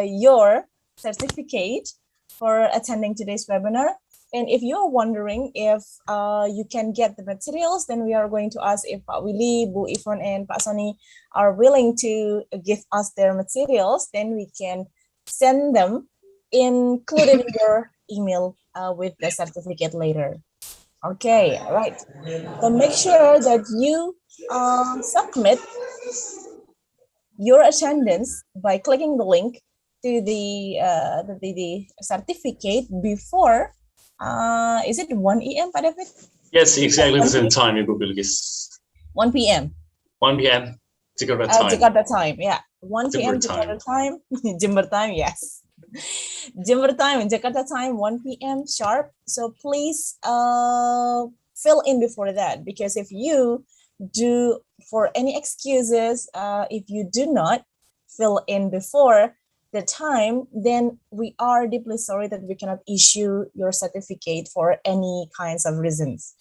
your certificate for attending today's webinar. And if you're wondering if you can get the materials, then we are going to ask if Pak Willie, Bu Ivonne, and Pak Sony are willing to give us their materials. Then we can send them included in your email with the certificate later. Okay, all right. So make sure that you submit your attendance by clicking the link to the certificate before. Is it 1 AM, Pak David? Yes, exactly the same time, Ibu Bilqis. 1 PM. 1 PM, Jakarta time. Jakarta time, yeah. 1 PM Jakarta time. Jember time, yes. Jember time, Jakarta time, 1 PM sharp. So please fill in before that, because if you do, for any excuses, if you do not fill in before the time, then we are deeply sorry that we cannot issue your certificate for any kinds of reasons.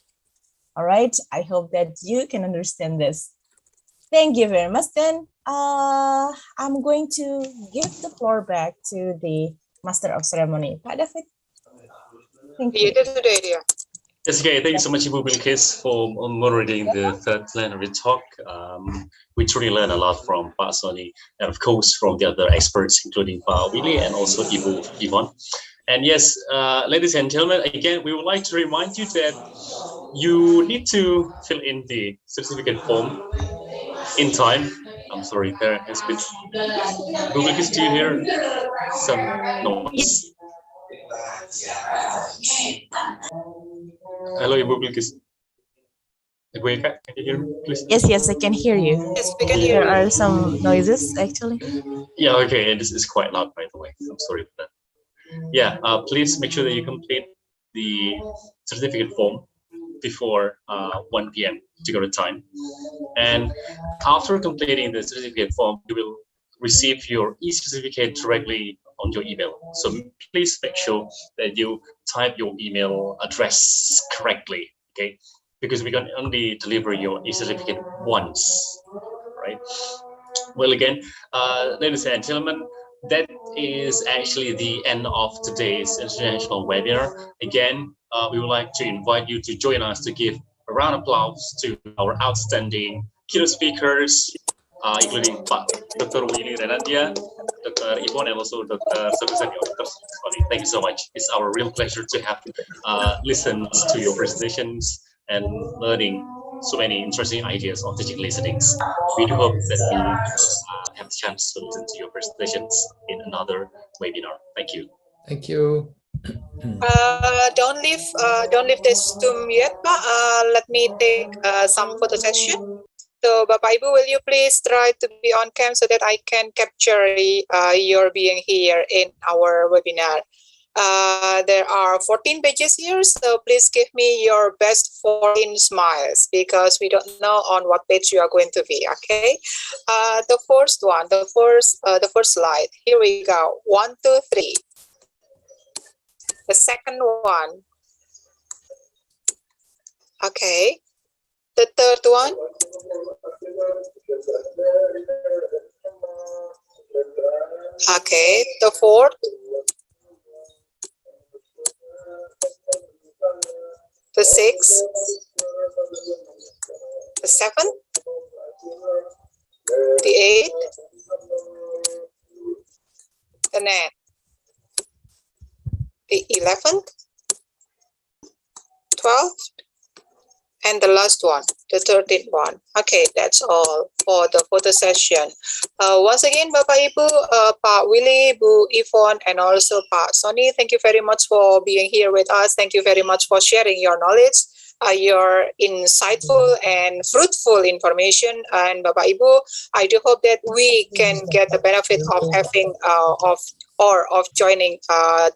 All right, I hope that you can understand this. Thank you very much. Then I'm going to give the floor back to the Master of Ceremony, Pak David. Thank you. Today, dear. Yes, okay. Thank you so much, Ibu Bilqis, for moderating the third plenary talk. We truly learned a lot from Pak Sony and, of course, from the other experts, including Pak Willie and also Ibu Ivonne. And yes, ladies and gentlemen, again, we would like to remind you that you need to fill in the certificate form in time. I'm sorry, there has been. Ibu Bilqis, do you hear some noise? Hello, Ibu Bilkis. Ibu Eka, can you hear me, please? Yes, I can hear you. Yes, we can hear There you. are some noises actually. Yeah, okay, and this is quite loud, by the way. I'm sorry for that. Yeah, please make sure that you complete the certificate form before 1 p.m. to go to time. And after completing the certificate form, you will receive your e-certificate directly on your email. So please make sure that you type your email address correctly, okay? Because we can only deliver your e-certificate once, right? Well, again, ladies and gentlemen, that is actually the end of today's international webinar. Again, we would like to invite you to join us to give a round of applause to our outstanding keynote speakers, including Dr. Willie Renandia, Dr. Ivonne, and also Dr. Suderson. Thank you so much. It's our real pleasure to have listened to your presentations and learning so many interesting ideas on teaching listenings. We do hope that you have the chance to listen to your presentations in another webinar. Thank you. Thank you. Don't leave this Zoom yet, Pak. Let me take some photo session. So, Bapak Ibu, will you please try to be on cam so that I can capture your being here in our webinar? There are 14 pages here, so please give me your best 14 smiles because we don't know on what page you are going to be. Okay, the first one, the first slide. Here we go. 1, 2, 3. The second one. Okay. The third one. Okay. The fourth. The sixth. The seventh. The eighth. The ninth. The 11th, 12th, and the last one, the 13th one. Okay, that's all for the photo session. Once again, Bapak Ibu, Pak Willie, Bu Ivonne, and also Pak Sony, thank you very much for being here with us. Thank you very much for sharing your knowledge, your insightful and fruitful information. And Bapak Ibu, I do hope that we can get the benefit of having of joining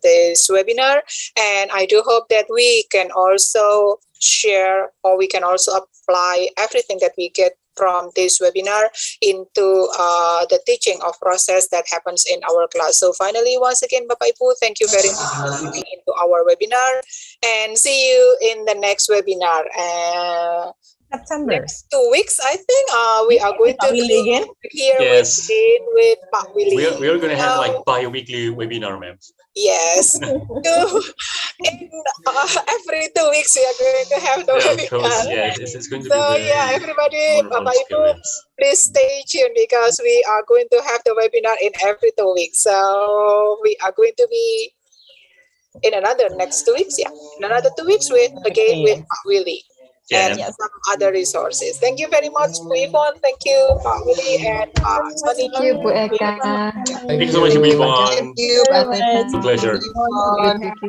this webinar, and I do hope that we can also share or we can also apply everything that we get from this webinar into the teaching of process that happens in our class. So finally, once again, Bapak Ibu, thank you very much for coming into our webinar, and see you in the next webinar. September. Next 2 weeks, I think we are going to be again here with Pak Willie. We are going to have like bi-weekly webinar, ma'am. Yes. Every 2 weeks we are going to have the webinar. Yeah, it's going to so be yeah, everybody, Bapak Ibu, please stay tuned because we are going to have the webinar in every 2 weeks. So we are going to be in another next 2 weeks. Yeah, in another 2 weeks with Pak Willie. And some other resources. Thank you very much, Bu Ivonne. Thank you, Pak Willie, and Pak Sony. Thank you, Bu Eka. Thank you so much, Bu Ivonne. Thank you, Pak It's a pleasure.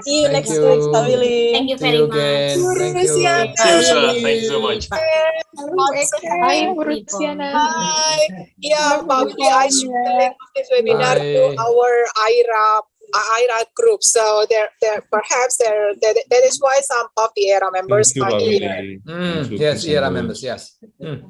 See you next week, Pak Willie. Thank you very much. See Thank you, sir. Thank you so much. Bye, Bu Rusiana. Bye. Yeah, Pak Willie, I share the link of this webinar to our IRA group. So that is why some of the ERA members are here. Yes, ERA members. Yes. Yep.